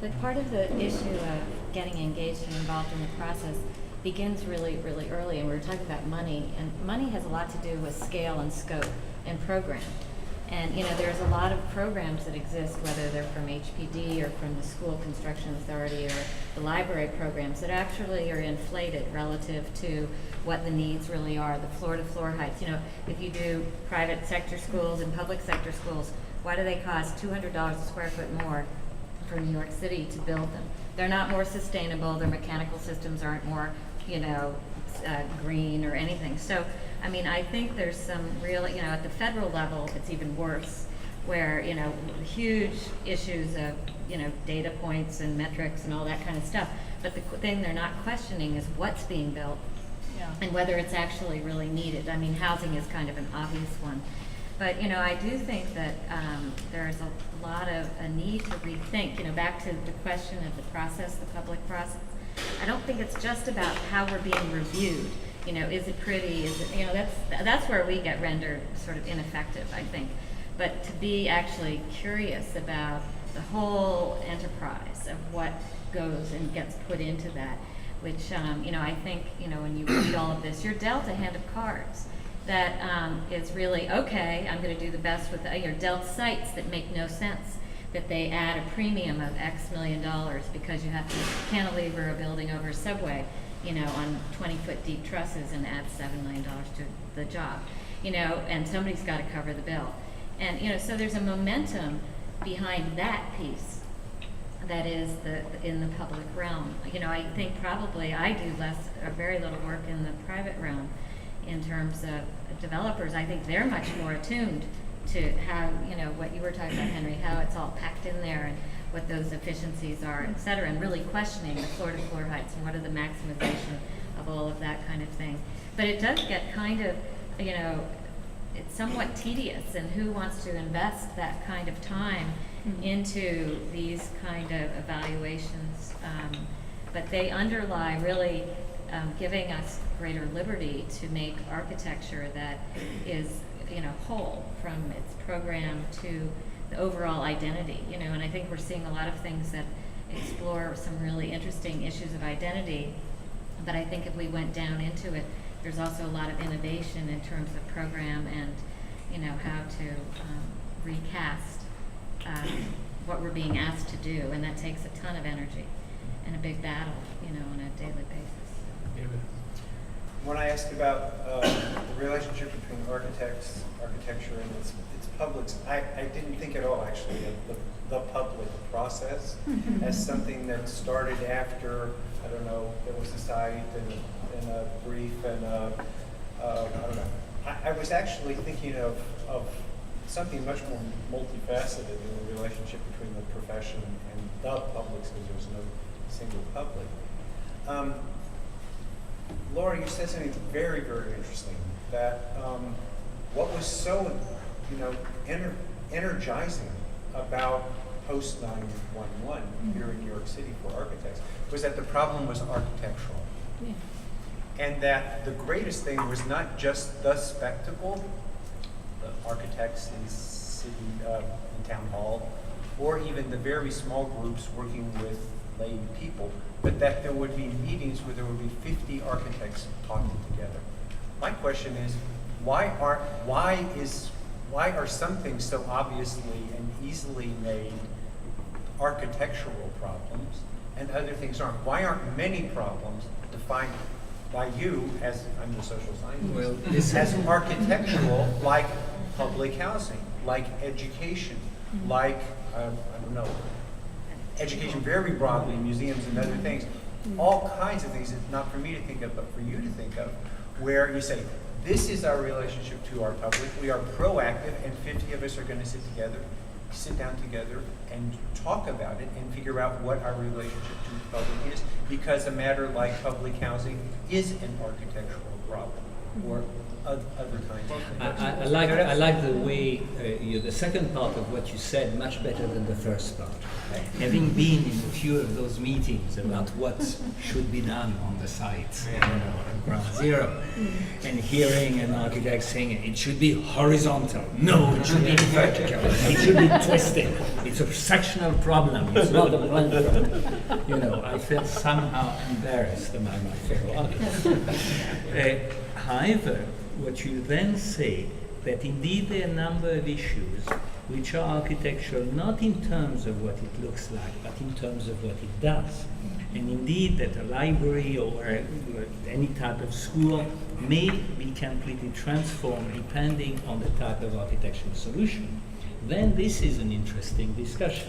[SPEAKER 6] But part of the issue of getting engaged and involved in the process begins really, really early, and we were talking about money, and money has a lot to do with scale and scope and program. And you know, there's a lot of programs that exist, whether they're from HPD or from the School Construction Authority or the library programs, that actually are inflated relative to what the needs really are, the floor-to-floor heights. You know, if you do private sector schools and public sector schools, why do they cost $200 a square foot more for New York City to build them? They're not more sustainable, their mechanical systems aren't more, you know, green or anything. So, I mean, I think there's some real, you know, at the federal level, it's even worse, where, you know, huge issues of, you know, data points and metrics and all that kind of stuff. But the thing they're not questioning is what's being built and whether it's actually really needed. I mean, housing is kind of an obvious one. But, you know, I do think that there's a lot of a need to rethink, you know, back to the question of the process, the public process. I don't think it's just about how we're being reviewed. You know, is it pretty? Is it, you know, that's where we get rendered sort of ineffective, I think. But to be actually curious about the whole enterprise of what goes and gets put into that, which, you know, I think, you know, when you read all of this, you're dealt a hand of cards that is really, okay, I'm going to do the best with it. You're dealt sites that make no sense, that they add a premium of X million dollars because you have to cantilever a building over a subway, you know, on 20-foot deep trusses and add $7 million to the job, you know, and somebody's got to cover the bill. And, you know, so there's a momentum behind that piece that is in the public realm. You know, I think probably I do less or very little work in the private realm in terms of developers. I think they're much more attuned to how, you know, what you were talking about, Henry, how it's all packed in there and what those efficiencies are, et cetera, and really questioning the floor-to-floor heights and what are the maximization of all of that kind of thing. But it does get kind of, you know, it's somewhat tedious, and who wants to invest that kind of time into these kind of evaluations? But they underlie really giving us greater liberty to make architecture that is, you know, whole from its program to the overall identity, you know, and I think we're seeing a lot of things that explore some really interesting issues of identity, but I think if we went down into it, there's also a lot of innovation in terms of program and, you know, how to recast what we're being asked to do, and that takes a ton of energy and a big battle, you know, on a daily basis.
[SPEAKER 12] When I asked about the relationship between architecture and its publics, I didn't think at all actually of the public process as something that started after, I don't know, there was a site and a brief and I don't know. I was actually thinking of something much more multifaceted in the relationship between the profession and the publics, because there's no single public. Laurie, you said something very, very interesting, that what was so, you know, energizing about post 9/11 here in New York City for architects was that the problem was architectural. Yeah. And that the greatest thing was not just the spectacle, the architects in city, in town hall, or even the very small groups working with lay people, but that there would be meetings where there would be 50 architects talking together. My question is, why are some things so obviously and easily made architectural problems and other things aren't? Why aren't many problems defined by you, as I'm the social scientist, as architectural, like public housing, like education, like, I don't know, education very broadly, museums and other things, all kinds of things, that not for me to think of, but for you to think of, where you say, this is our relationship to our public, we are proactive, and 50 of us are going to sit down together and talk about it and figure out what our relationship to the public is, because a matter like public housing is an architectural problem, or other kinds of things.
[SPEAKER 14] I like the way the second part of what you said much better than the first part. Having been in a few of those meetings about what should be done on the sites, you know, at ground zero, and hearing an architect saying it should be horizontal. No, it should be vertical. It should be twisted. It's a sectional problem. It's not a plan problem. You know, I felt somehow embarrassed among my fellow architects. However, what you then say, that indeed there are a number of issues which are architectural not in terms of what it looks like, but in terms of what it does. And indeed that a library or any type of school may be completely transformed depending on the type of architectural solution. Then this is an interesting discussion.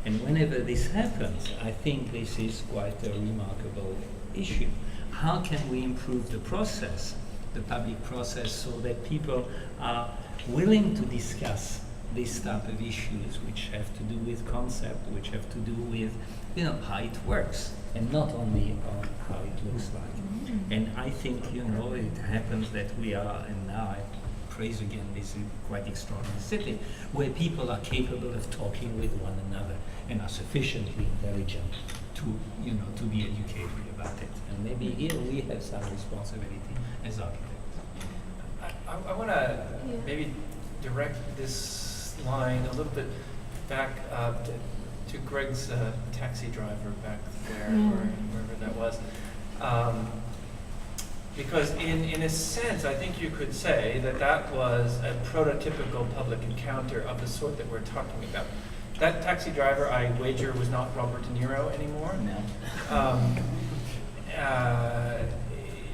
[SPEAKER 14] And whenever this happens, I think this is quite a remarkable issue. How can we improve the process, the public process, so that people are willing to discuss this type of issues which have to do with concept, which have to do with, you know, how it works. and not only on how it looks like. And I think, it happens that we are, and now I praise again this quite extraordinary city, where people are capable of talking with one another and are sufficiently intelligent to be educated about it. And maybe here we have some responsibility as architects.
[SPEAKER 1] I want to maybe direct this line a little bit back to Gregg's taxi driver back there, wherever that was. Because in a sense, I think you could say that was a prototypical public encounter of the sort that we're talking about. That taxi driver, I wager, was not Robert De Niro anymore.
[SPEAKER 14] No.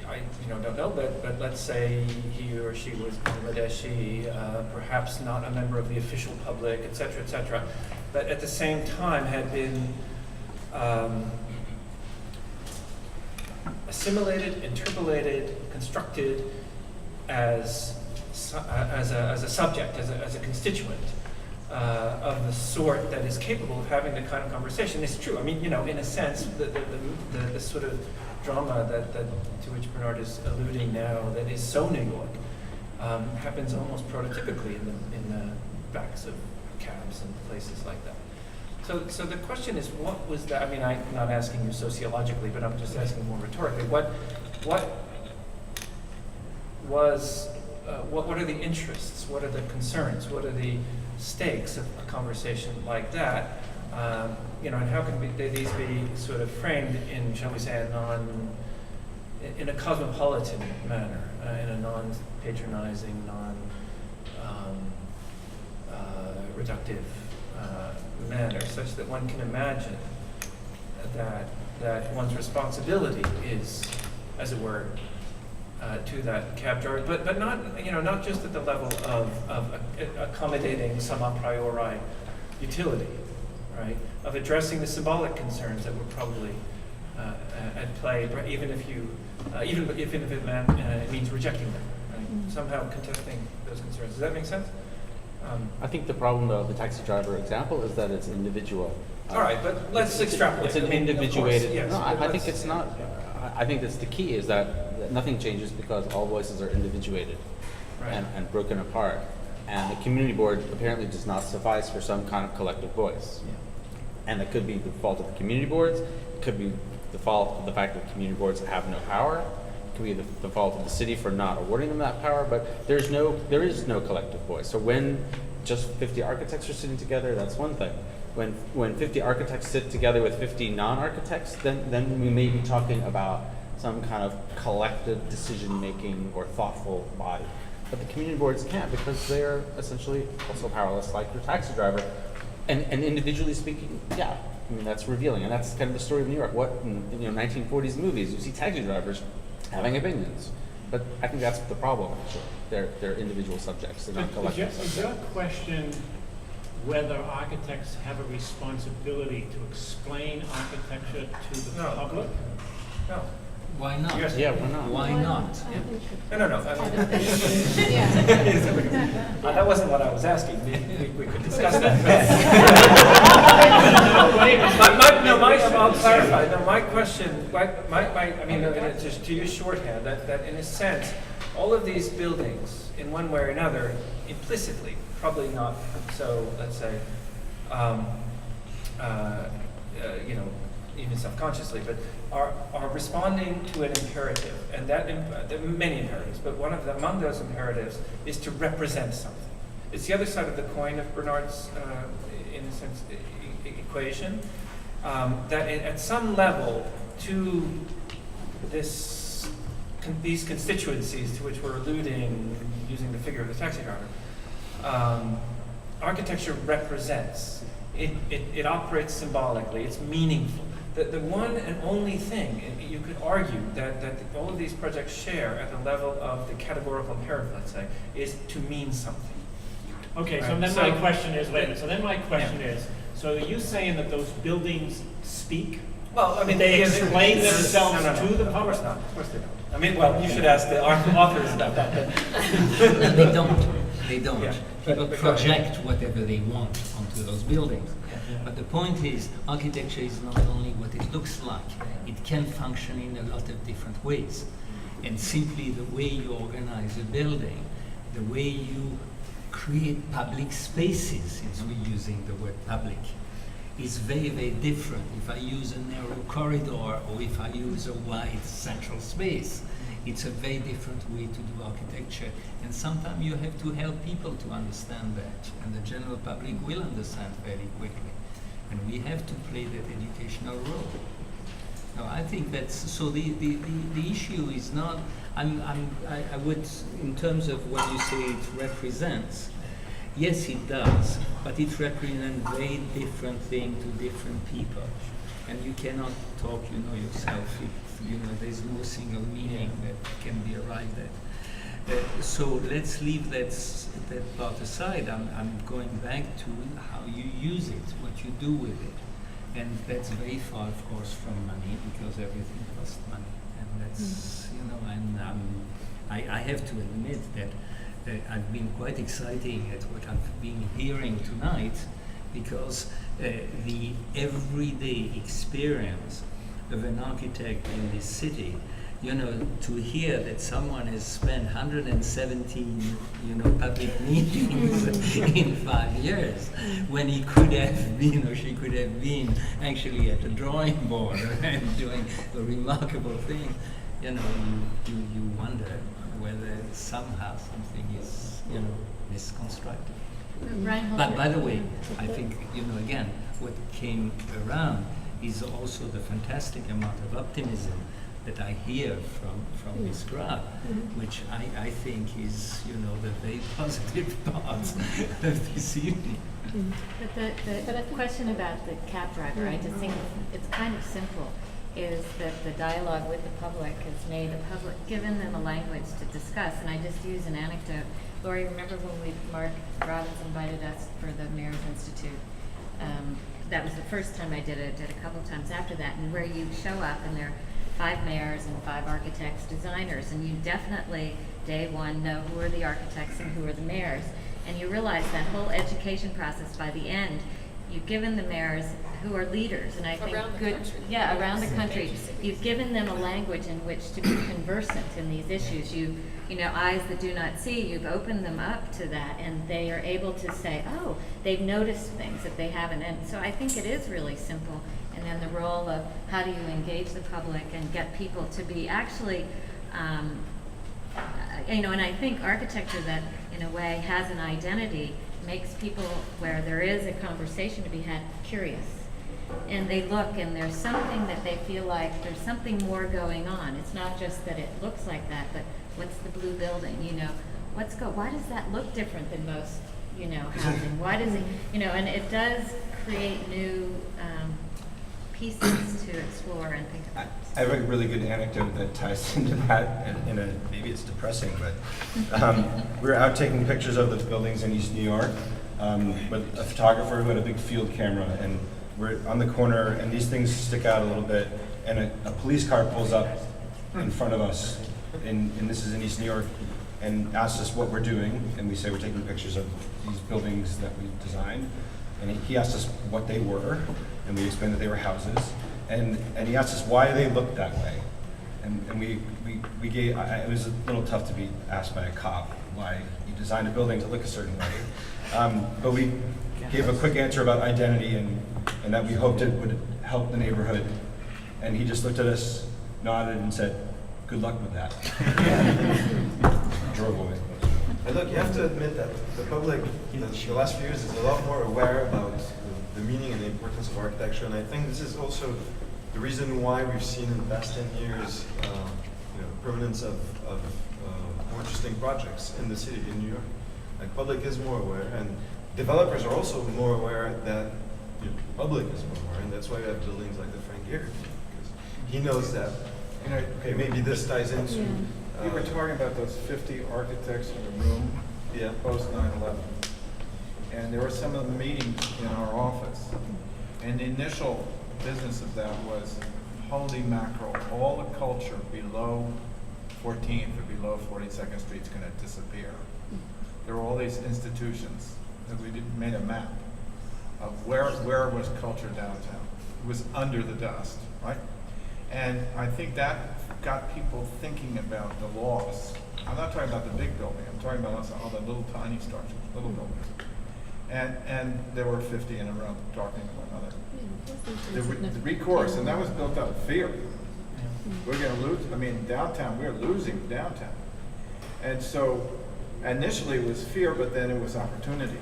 [SPEAKER 1] I don't know, but let's say he or she was Bangladeshi, perhaps not a member of the official public, et cetera, but at the same time had been assimilated, interpolated, constructed as a subject, as a constituent of the sort that is capable of having the kind of conversation. It's true. I mean, in a sense, the sort of drama that to which Bernard is alluding now, that is so New York, happens almost prototypically in the backs of cabs and places like that. So the question is, what was that? I mean, I'm not asking you sociologically, but I'm just asking more rhetorically. What are the interests? What are the concerns? What are the stakes of a conversation like that? And how can these be sort of framed in, shall we say, in a cosmopolitan manner, in a non-patronizing, reductive manner, such that one can imagine that one's responsibility is, as it were, to that cab driver, but not just at the level of accommodating some a priori utility, right? Of addressing the symbolic concerns that were probably at play, even if it means rejecting them, right? Somehow contesting those concerns. Does that make sense?
[SPEAKER 9] I think the problem of the taxi driver example is that it's individual.
[SPEAKER 1] All right, but let's extrapolate.
[SPEAKER 9] It's an individuated.
[SPEAKER 1] Yes,
[SPEAKER 9] no, I think it's not. I think that's the key, is that nothing changes because all voices are individuated and broken apart. And the community board apparently does not suffice for some kind of collective voice. Yeah. And that could be the fault of the community boards. It could be the fault of the fact that community boards have no power. It could be the fault of the city for not awarding them that power. But there is no collective voice. So when just 50 architects are sitting together, that's one thing. When 50 architects sit together with 50 non-architects, then we may be talking about some kind of collective decision-making or thoughtful body. But the community boards can't, because they're essentially also powerless, like your taxi driver. And individually speaking, yeah, I mean, that's revealing. And that's kind of the story of New York. What, in 1940s movies, you see taxi drivers having opinions. But I think that's the problem, actually. They're individual subjects, they're not collective subjects.
[SPEAKER 2] Is your question whether architects have a responsibility to explain architecture to the public?
[SPEAKER 1] No.
[SPEAKER 19] Why not?
[SPEAKER 1] Yes.
[SPEAKER 9] Yeah, why not?
[SPEAKER 19] Why not?
[SPEAKER 1] No. That wasn't what I was asking. We could discuss that. I'll clarify. No, my question, just to use shorthand, that in a sense, all of these buildings, in one way or another, implicitly, probably not so, let's say, even self-consciously, but are responding to an imperative, and there are many imperatives, but among those imperatives is to represent something. It's the other side of the coin of Bernard's, in a sense, equation, that at some level, to these constituencies to which we're alluding, using the figure of the taxi driver, architecture represents. It operates symbolically. It's meaningful. The one and only thing you could argue that all of these projects share at the level of the categorical imperative, let's say, is to mean something.
[SPEAKER 2] Okay,
[SPEAKER 1] right?
[SPEAKER 2] so then my question is, so are you saying that those buildings speak?
[SPEAKER 1] Well, I mean,
[SPEAKER 2] they explain themselves to the public?
[SPEAKER 1] Of course not. Of course they don't. I mean, well, you should ask the authors about that.
[SPEAKER 8] No, they don't. They don't.
[SPEAKER 1] Yeah.
[SPEAKER 8] People project whatever they want onto
[SPEAKER 14] to those buildings. But the point is, architecture is not only what it looks like, it can function in a lot of different ways. And simply the way you organize a building, the way you create public spaces, since we're using the word public, is very, very different if I use a narrow corridor or if I use a wide central space. It's a very different way to do architecture, and sometimes you have to help people to understand that, and the general public will understand very quickly, and we have to play that educational role. Now, I think that's, so the issue is not, I would, in terms of what you say it represents, yes it does, but it represents very different things to different people. And you cannot talk, yourself, there's no single meaning that can be arrived at. So let's leave that part aside. I'm going back to how you use it, what you do with it. And that's very far, of course, from money, because everything costs money. And that's, I have to admit that I've been quite exciting at what I've been hearing tonight, because the everyday experience of an architect in this city, to hear that someone has spent 117, public meetings in 5 years, when he could have been, or she could have been, actually at the drawing board and doing a remarkable thing, you wonder whether somehow something is, misconstructed.
[SPEAKER 6] Reinhold,
[SPEAKER 14] But by the way, I think, again, what came around is also the fantastic amount of optimism that I hear from this crowd, which I think is, the very positive part of this evening.
[SPEAKER 6] but the question about the cab driver, I just think it's kind of simple, is that the dialogue with the public has made the public, given them a language to discuss. And I just use an anecdote. Laurie, remember when Marc Robbins invited us for the Mayor's Institute? That was the first time I did it. Did a couple of times after that, and where you show up and there are 5 mayors and 5 architects, designers, and you definitely, day one, know who are the architects and who are the mayors. And you realize that whole education process, by the end, you've given the mayors who are leaders, and I think
[SPEAKER 21] around the
[SPEAKER 6] good,
[SPEAKER 21] country.
[SPEAKER 6] yeah, around the country, you've given them a language in which to be conversant in these issues. Eyes that do not see, you've opened them up to that, and they are able to say, oh, they've noticed things that they haven't. And so I think it is really simple. And then the role of how do you engage the public and get people to be actually, and I think architecture that, in a way, has an identity makes people, where there is a conversation to be had, curious. And they look, and there's something that they feel like there's something more going on. It's not just that it looks like that, but what's the blue building? Why does that look different than most, housing? Why does it, and it does create new pieces to explore and think about.
[SPEAKER 17] I have a really good anecdote that ties into that, and maybe it's depressing, but we were out taking pictures of the buildings in East New York with a photographer who had a big field camera, and we're on the corner, and these things stick out a little bit, and a police car pulls up in front of us, and this is in East New York, and asks us what we're doing, and we say we're taking pictures of these buildings that we designed, and he asked us what they were, and we explained that they were houses, and he asked us why they looked that way, and we gave, it was a little tough to be asked by a cop why you designed a building to look a certain way, but we gave a quick answer about identity and that we hoped it would help the neighborhood, and he just looked at us, nodded, and said, good luck with that. Drove away.
[SPEAKER 18] And look, you have to admit that the public, the last few years, is a lot more aware about the meaning and the importance of architecture, and I think this is also the reason why we've seen in the past 10 years, permanence of more interesting projects in the city, in New York. Like, public is more aware, and developers are also more aware that the public is more aware, and that's why we have buildings like the Frank Gehry, because he knows that. Okay, maybe this ties into.
[SPEAKER 11] We were talking about those 50 architects in the room, post 9/11, and there were some of the meetings in our office, and the initial business of that was, holy mackerel, all the culture below 14th or below 42nd Street is going to disappear. There were all these institutions that we made a map, of where was culture downtown. It was under the dust, right? And I think that got people thinking about the loss. I'm not talking about the big building, I'm talking about also all the little tiny structures, little buildings. And there were 50 in a row talking to one another. The recourse, and that was built out of fear. We're going to lose, I mean, downtown, we're losing downtown. And so initially it was fear, but then it was opportunity.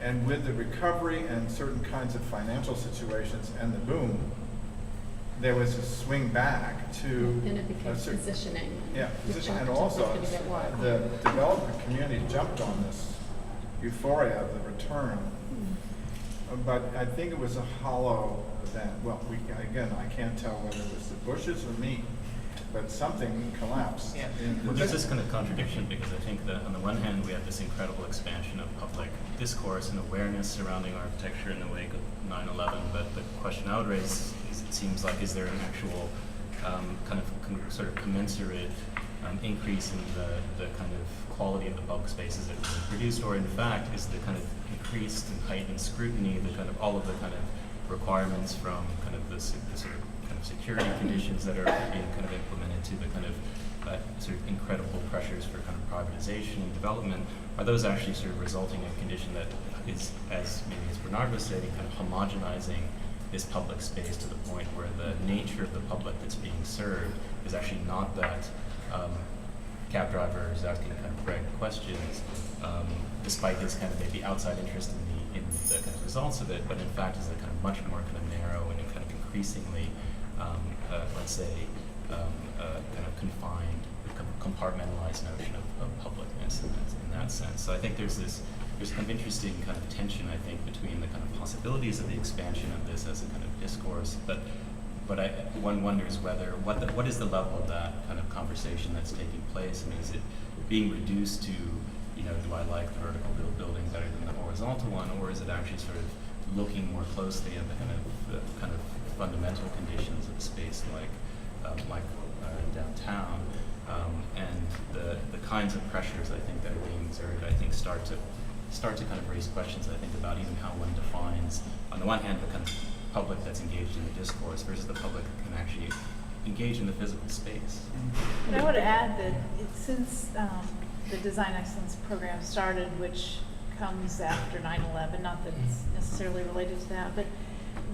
[SPEAKER 11] And with the recovery and certain kinds of financial situations and the boom, there was a swing back to
[SPEAKER 20] Then it became positioning.
[SPEAKER 11] Yeah,
[SPEAKER 20] The
[SPEAKER 11] position, and
[SPEAKER 20] chapter was
[SPEAKER 11] also
[SPEAKER 20] gonna get what?
[SPEAKER 11] the development community jumped on this euphoria of the return. But I think it was a hollow event. Well, again, I can't tell whether it was the bushes or me, but something collapsed.
[SPEAKER 8] Yeah.
[SPEAKER 11] in the-
[SPEAKER 8] Well, there's this kind of contradiction because I think that on the one hand we have this incredible expansion of public discourse and awareness surrounding architecture in the wake of 9/11, but the question I would raise is, it seems like, is there an actual sort of commensurate increase in the kind of quality of the public spaces that are being produced, or in fact is the kind of increased and heightened scrutiny, the kind of all of the kind of requirements from kind of the sort of security conditions that are being kind of implemented to the kind of sort of incredible pressures for kind of privatization and development, are those actually sort of resulting in a condition that is, as maybe as Bernard was saying, kind of homogenizing this public space to the point where the nature of the public that's being served is actually not that cab drivers asking kind of Gregg questions, despite this kind of maybe outside interest in the kind of results of it, but in fact is a kind of much more kind of narrow and kind of increasingly, let's say, kind of confined, compartmentalized notion of publicness in that sense. So I think there's kind of interesting kind of tension, I think, between the kind of possibilities of the expansion of this as a kind of discourse, but one wonders whether, what is the level of that kind of conversation that's taking place? I mean, is it being reduced to, do I like the vertical building better than the horizontal one, or is it actually sort of looking more closely at the kind of fundamental conditions of the space like downtown, and the kinds of pressures I think that are being exerted, I think start to kind of raise questions, I think, about even how one defines, on the one hand, the kind of public that's engaged in the discourse versus the public that can actually engage in the physical space.
[SPEAKER 16] And I would add that since the Design Excellence Program started, which comes after 9/11, not that it's necessarily related to that, but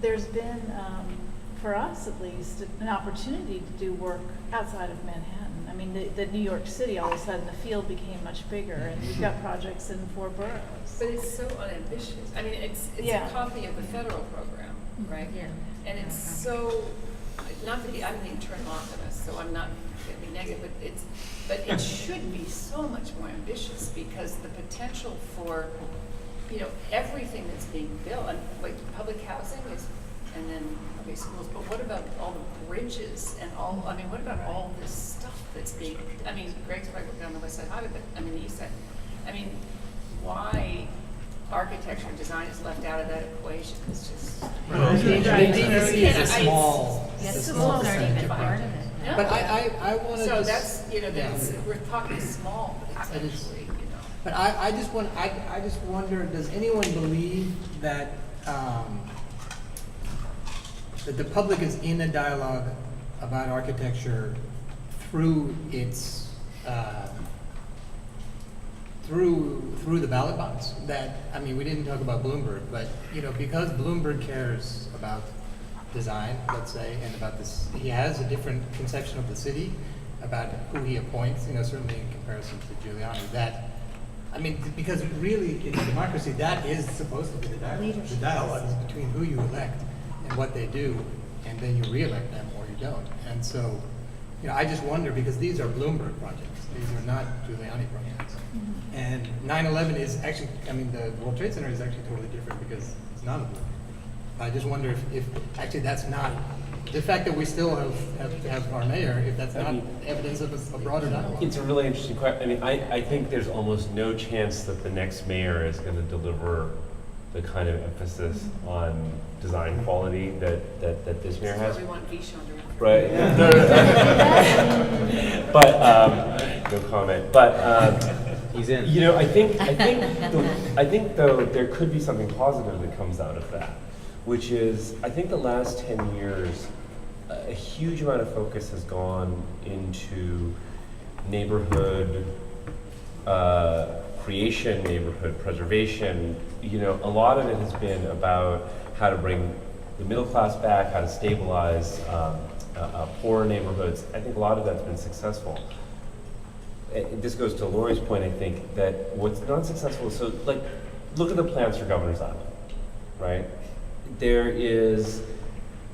[SPEAKER 16] there's been, for us at least, an opportunity to do work outside of Manhattan. I mean, the New York City, all of a sudden, the field became much bigger, and we've got projects in 4 boroughs.
[SPEAKER 21] But it's so unambitious. I mean, it's
[SPEAKER 16] Yeah.
[SPEAKER 21] a copy of the federal program, right?
[SPEAKER 6] Yeah.
[SPEAKER 21] And it's so, not to be, I'm the internal optimist, so I'm not going to be negative, but it should be so much more ambitious, because the potential for, everything that's being built, and like public housing is, and then okay, schools, but what about all the bridges and all, what about all this stuff that's being, Gregg's probably working on the West Side Highway, but the East Side. Why architecture and design is left out of that equation is just.
[SPEAKER 3] DDC is a small.
[SPEAKER 6] Yes,
[SPEAKER 3] it's a
[SPEAKER 6] schools aren't
[SPEAKER 3] percentage
[SPEAKER 6] even
[SPEAKER 3] of
[SPEAKER 6] part
[SPEAKER 3] it.
[SPEAKER 6] of it.
[SPEAKER 21] No.
[SPEAKER 3] But I want to
[SPEAKER 21] So
[SPEAKER 3] just.
[SPEAKER 21] that's, we're talking small, but it's
[SPEAKER 3] It is.
[SPEAKER 21] actually,
[SPEAKER 3] But I just wonder, does anyone believe that that the public is in a dialogue about architecture through its through the ballot box? That, we didn't talk about Bloomberg, but because Bloomberg cares about design, let's say, and about this, he has a different conception of the city, about who he appoints, certainly in comparison to Giuliani. That, because really in democracy, that is supposed to be the dialogue. The dialogue is between who you elect and what they do, and then you re-elect them or you don't. And so, I just wonder, because these are Bloomberg projects, these are not Giuliani projects.
[SPEAKER 16] Mm-hmm.
[SPEAKER 3] And 9/11 is actually, the World Trade Center is actually totally different because it's not a Bloomberg. I just wonder if actually that's not, the fact that we still have our mayor, if that's not evidence of a broader dialogue.
[SPEAKER 15] It's a really interesting question. I think there's almost no chance that the next mayor is going to deliver the kind of emphasis on design quality that this mayor has.
[SPEAKER 21] so we want Vishaan to.
[SPEAKER 15] Right. But no comment. But
[SPEAKER 9] He's in.
[SPEAKER 15] You know, I think though there could be something positive that comes out of that, which is I think the last 10 years, a huge amount of focus has gone into neighborhood creation, neighborhood preservation. You know, a lot of it has been about how to bring the middle class back, how to stabilize poor neighborhoods. I think a lot of that's been successful. This goes to Laurie's point, I think, that what's not successful is, so, like, look at the plans for Governor's Island, right? There is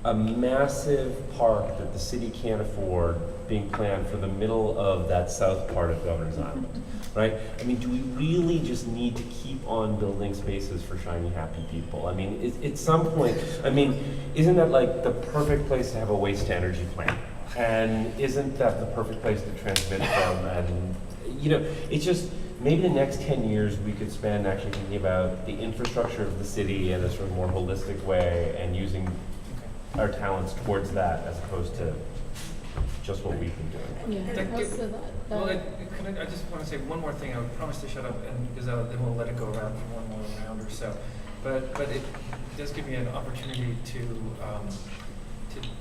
[SPEAKER 15] a massive park that the city can't afford being planned for the middle of that south part of Governor's Island, right? I mean, do we really just need to keep on building spaces for shiny, happy people? I mean, at some point, I mean, isn't that like the perfect place to have a waste-to-energy plant? And isn't that the perfect place to transmit from? And, you know, it's just, maybe the next 10 years we could spend actually thinking about the infrastructure of the city in a sort of more holistic way and using our talents towards that as opposed to just what we've been doing.
[SPEAKER 1] Yeah. Well, I just want to say one more thing. I would promise to shut up, and because then we'll let it go around for one more round or so. But it does give me an opportunity to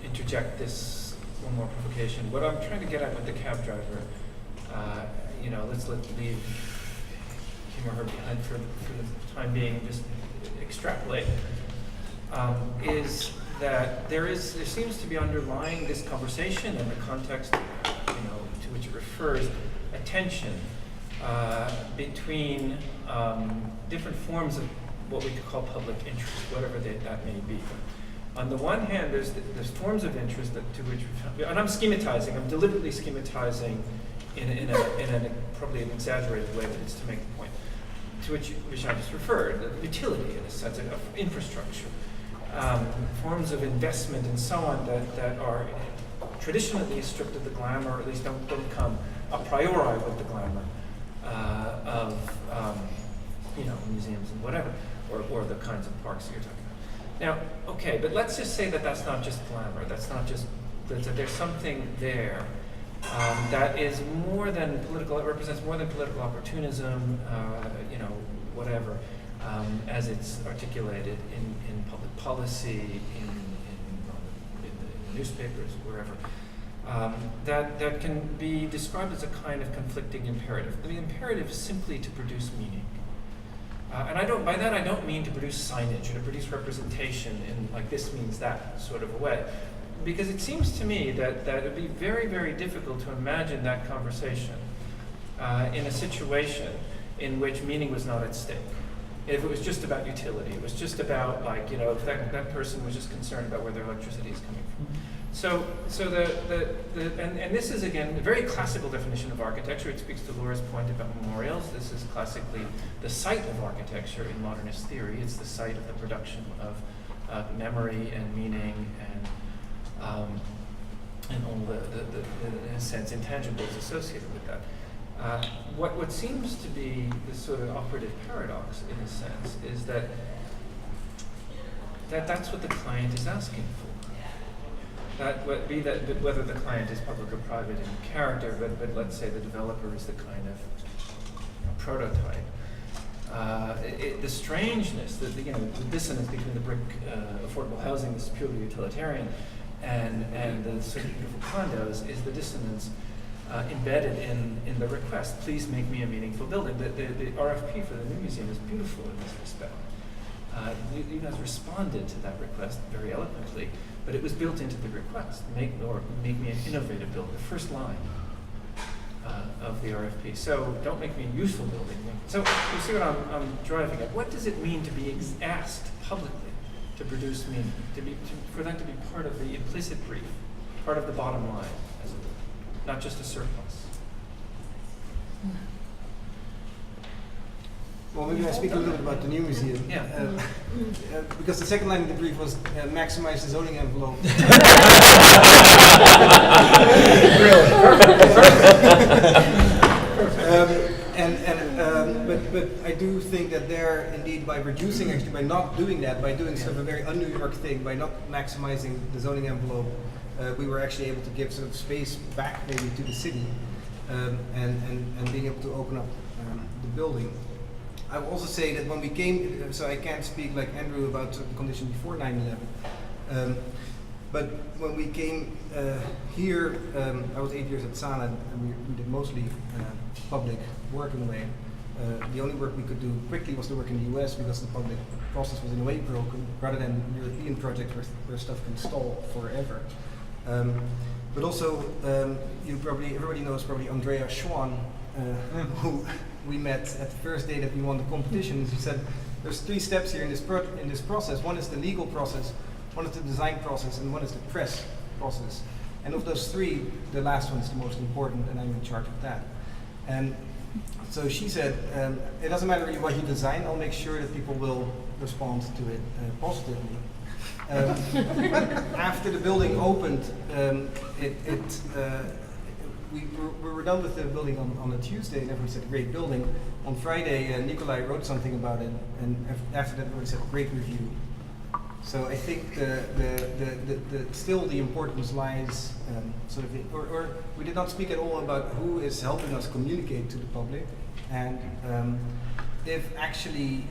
[SPEAKER 1] interject this one more provocation. What I'm trying to get at with the cab driver, you know, let's leave him or her behind for the time being and just extrapolate, is that there seems to be underlying this conversation and the context, you know, to which it refers, a tension between different forms of what we could call public interest, whatever that may be. On the one hand, there's forms of interest to which, and I'm schematizing, I'm deliberately schematizing in a probably an exaggerated way, but it's to make the point, to which I just referred, the utility in a sense of infrastructure. Forms of investment and so on that are traditionally stripped of the glamour, or at least don't come a priori with the glamour of you know, museums and whatever, or the kinds of parks that you're talking about. Now, okay, but let's just say that that's not just glamour. That's not just that there's something there that is more than political. It represents more than political opportunism. You know, whatever. As it's articulated in public policy, in the newspapers, wherever, that can be described as a kind of conflicting imperative. The imperative is simply to produce meaning. And by that I don't mean to produce signage or to produce representation in like this means that sort of a way. Because it seems to me that it would be very, very difficult to imagine that conversation in a situation in which meaning was not at stake. If it was just about utility, it was just about, like, you know, if that person was just concerned about where their electricity is coming from. So and this is again a very classical definition of architecture. It speaks to Laura's point about memorials. This is classically the site of architecture in modernist theory. It's the site of the production of memory and meaning and all the in a sense intangibles associated with that. What seems to be the sort of operative paradox, in a sense, is that's what the client is asking for. Whether the client is public or private in character, but let's say the developer is the kind of prototype. The strangeness, the dissonance between the brick affordable housing, this purely utilitarian, and the sort of beautiful condos is the dissonance embedded in the request. Please make me a meaningful building. The RFP for the new museum is beautiful in this respect. You guys responded to that request very eloquently, but it was built into the request. Make me an innovative building. The first line of the RFP. So don't make me a useful building. So you see what I'm driving at. What does it mean to be asked publicly to produce meaning? For that to be part of the implicit brief, part of the bottom line, as it were. Not just a surplus.
[SPEAKER 10] Well, maybe I speak a little bit about the new museum.
[SPEAKER 1] Yeah.
[SPEAKER 10] Because the second line of the brief was maximize the zoning envelope. But I do think that there, indeed, by reducing, actually, by not doing that, by doing sort of a very un-New York thing, by not maximizing the zoning envelope, we were actually able to give some space back maybe to the city. and being able to open up the building. I will also say that when we came, so I can't speak like Andrew about the condition before 9/11, but when we came here, I was 8 years at Sana, and we did mostly public work in a way. The only work we could do quickly was the work in the US because the public process was in a way broken, rather than European projects where stuff can stall forever. But also, everybody knows probably Andreas Schwann, who we met at the first day that we won the competition. He said, there's 3 steps here in this process. One is the legal process, one is the design process, and one is the press process. And of those 3, the last one is the most important, and I'm in charge of that. And so she said, it doesn't matter what you design, I'll make sure that people will respond to it positively. After the building opened, we were done with the building on a Tuesday, and everyone said, great building. On Friday, Nikolai wrote something about it, and after that, everybody said, great review. So I think still the importance lies sort of, or we did not speak at all about who is helping us communicate to the public, and if actually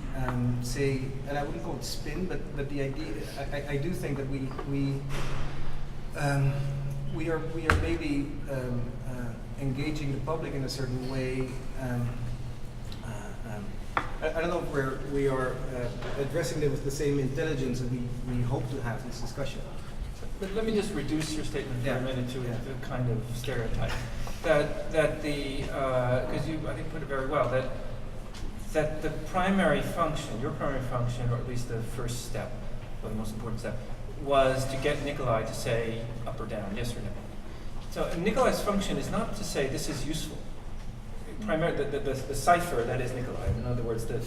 [SPEAKER 10] say, and I wouldn't call it spin, but the idea, I do think that we are maybe engaging the public in a certain way. I don't know where we are addressing them with the same intelligence that we hope to have this discussion.
[SPEAKER 1] But let me just reduce your statement for a minute to a kind of stereotype. That the, because you, I think, put it very well, that the primary function, your primary function, or at least the first step, or the most important step, was to get Nikolai to say up or down, yes or no. So Nikolai's function is not to say this is useful. Primarily, the cipher, that is Nikolai. In other words, the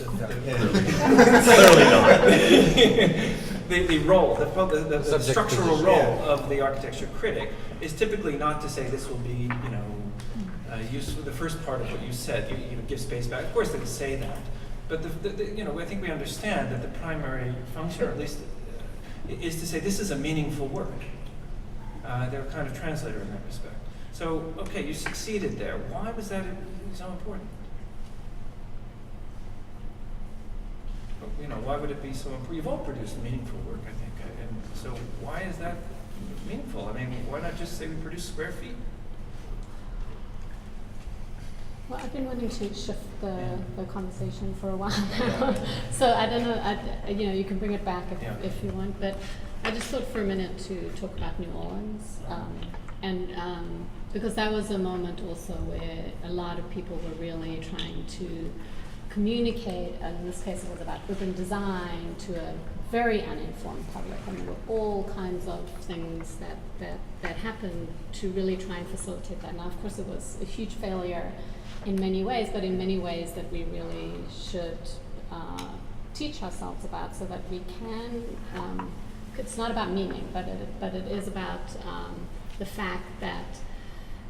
[SPEAKER 1] role, the structural role of the architecture critic is typically not to say this will be, useful. The first part of what you said, you give space back. Of course, they can say that, but I think we understand that the primary function, or at least, is to say this is a meaningful work. They're kind of translator in that respect. So, okay, you succeeded there. Why was that so important? Why would it be so important? You've all produced meaningful work, I think, and so why is that meaningful? I mean, why not just say we produce square feet?
[SPEAKER 20] Well, I've been wanting to shift the conversation for a while now, so I don't know. You can bring it back if you want, but I just thought for a minute to talk about New Orleans, because that was a moment also where a lot of people were really trying to communicate, and in this case it was about urban design, to a very uninformed public, and there were all kinds of things that happened to really try and facilitate that. Now, of course, it was a huge failure in many ways, but in many ways that we really should teach ourselves about, so that we can, it's not about meaning, but it is about the fact that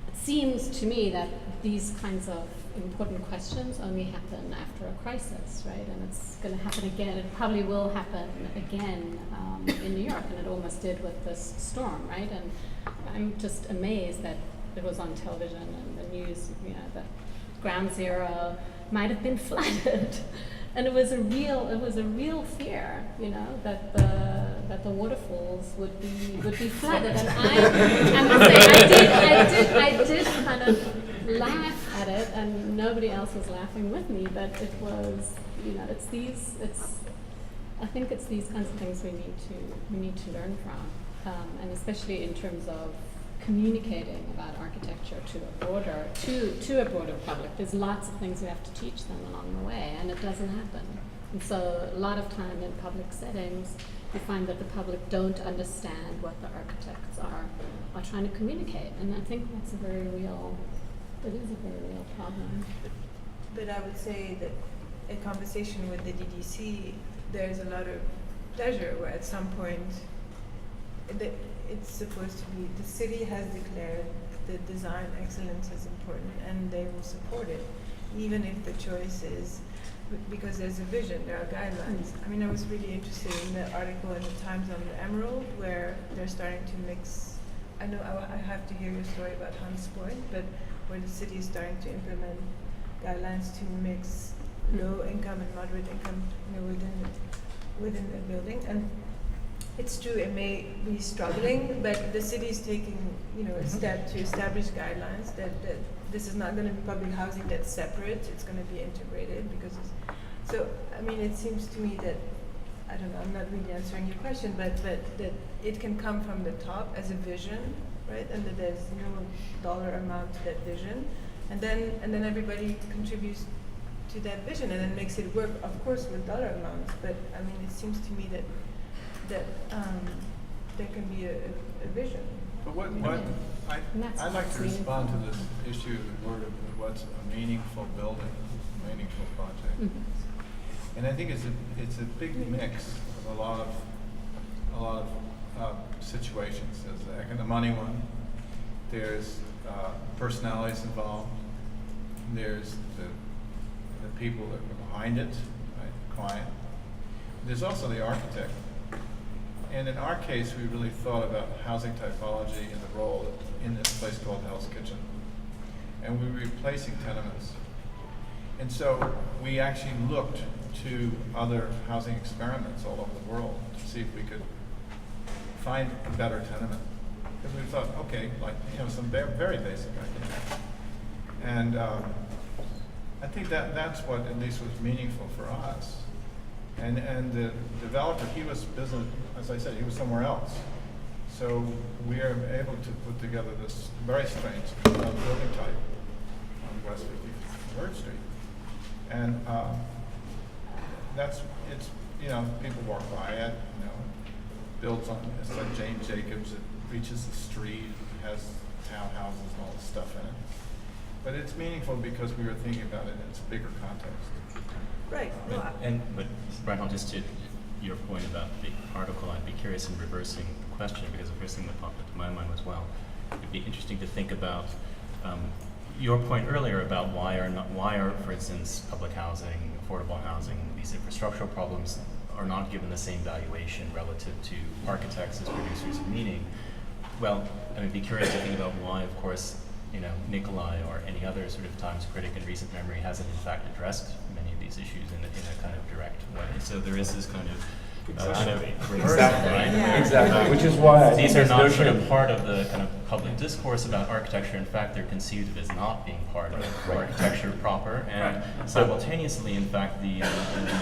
[SPEAKER 20] it seems to me that these kinds of important questions only happen after a crisis, right? And it's going to happen again. It probably will happen again in New York, and it almost did with this storm, right? And I'm just amazed that it was on television and the news, that Ground Zero might have been flooded. And it was a real fear, that the waterfalls would be flooded. And I must say, I did kind of laugh at it, and nobody else was laughing with me. But it was, I think it's these kinds of things we need to learn from, and especially in terms of communicating about architecture to a broader public. There's lots of things we have to teach them along the way, and it doesn't happen. And so a lot of time in public settings, you find that the public don't understand what the architects are trying to communicate, and I think that's a very real problem.
[SPEAKER 4] But I would say that in conversation with the DDC, there's a lot of pleasure where at some point it's supposed to be, the city has declared the design excellence is important, and they will support it, even if the choice is, because there's a vision, there are guidelines. I mean, I was really interested in the article in the Times on the Emerald, where they're starting to mix, I know I have to hear your story about Hunts Point, but where the city is starting to implement guidelines to mix low income and moderate income, within a building. And it's true, it may be struggling, but the city is taking, a step to establish guidelines that this is not going to be public housing that's separate. It's going to be integrated because it seems to me that, I don't know, I'm not really answering your question, but that it can come from the top as a vision, right? And that there's no dollar amount to that vision. And then everybody contributes to that vision and then makes it work, of course, with dollar amounts. But it seems to me that there can be a vision.
[SPEAKER 11] But I'd like to respond to this issue of what's a meaningful building, a meaningful project.
[SPEAKER 20] Mm-hmm.
[SPEAKER 11] And I think it's a big mix of a lot of situations. There's the money one. There's personalities involved. There's the people that are behind it, right? The client. There's also the architect. And in our case, we really thought about housing typology and the role in this place called Hell's Kitchen. And we were replacing tenements. And so we actually looked to other housing experiments all over the world to see if we could find a better tenement. Because we thought, okay, some very basic ideas. And I think that's what at least was meaningful for us. And the developer, he was business, as I said, he was somewhere else. So we are able to put together this very strange building type on West 53rd Street. And people walk by it, builds on, it's like James Jacobs, it reaches the street, has townhouses and all this stuff in it. But it's meaningful because we were thinking about it in its bigger context.
[SPEAKER 4] Right.
[SPEAKER 8] But Reinhold, just to your point about the article, I'd be curious in reversing the question, because the first thing that popped into my mind was, it'd be interesting to think about your point earlier about why are, for instance, public housing, affordable housing, these infrastructural problems are not given the same valuation relative to architects as producers of meaning. Well, I'd be curious to think about why, of course, Nikolai or any other sort of Times critic in recent memory hasn't in fact addressed many of these issues in a kind of direct way. So there is this kind of reversal, right?
[SPEAKER 15] Yeah. Exactly. Which is why
[SPEAKER 8] these are not sort of part of the kind of public discourse about architecture. In fact, they're conceived as not being part of architecture proper, and simultaneously, in fact, the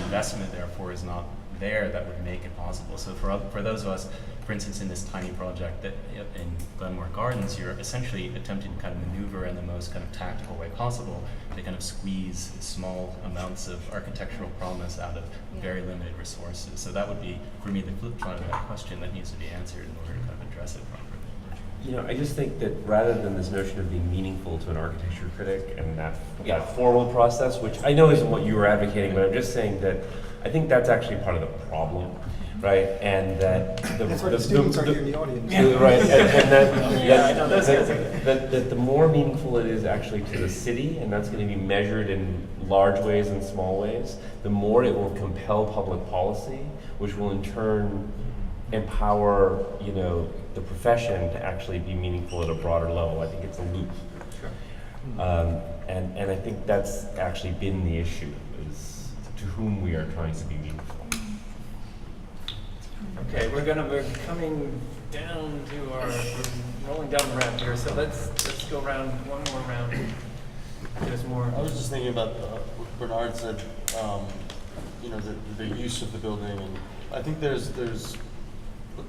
[SPEAKER 8] investment therefore is not there that would make it possible. So for those of us, for instance, in this tiny project that in Glenmore Gardens, you're essentially attempting to kind of maneuver in the most kind of tactical way possible to kind of squeeze small amounts of architectural promise out of very limited resources. So that would be, for me, the flip side of that question that needs to be answered in order to kind of address it properly.
[SPEAKER 15] I just think that rather than this notion of being meaningful to an architecture critic and that formal process, which I know isn't what you were advocating, but I'm just saying that I think that's actually part of the problem, right? And that
[SPEAKER 10] that's what the students are here in the audience.
[SPEAKER 15] Right, that the more meaningful it is actually to the city, and that's going to be measured in large ways and small ways, the more it will compel public policy, which will in turn empower, the profession to actually be meaningful at a broader level. I think it's a loop.
[SPEAKER 8] Sure.
[SPEAKER 15] And I think that's actually been the issue, is to whom we are trying to be meaningful.
[SPEAKER 1] Okay, we're coming down to we're rolling down the ramp here, so let's go around one more round. There's more.
[SPEAKER 13] I was just thinking about what Bernard said, the use of the building, and I think there's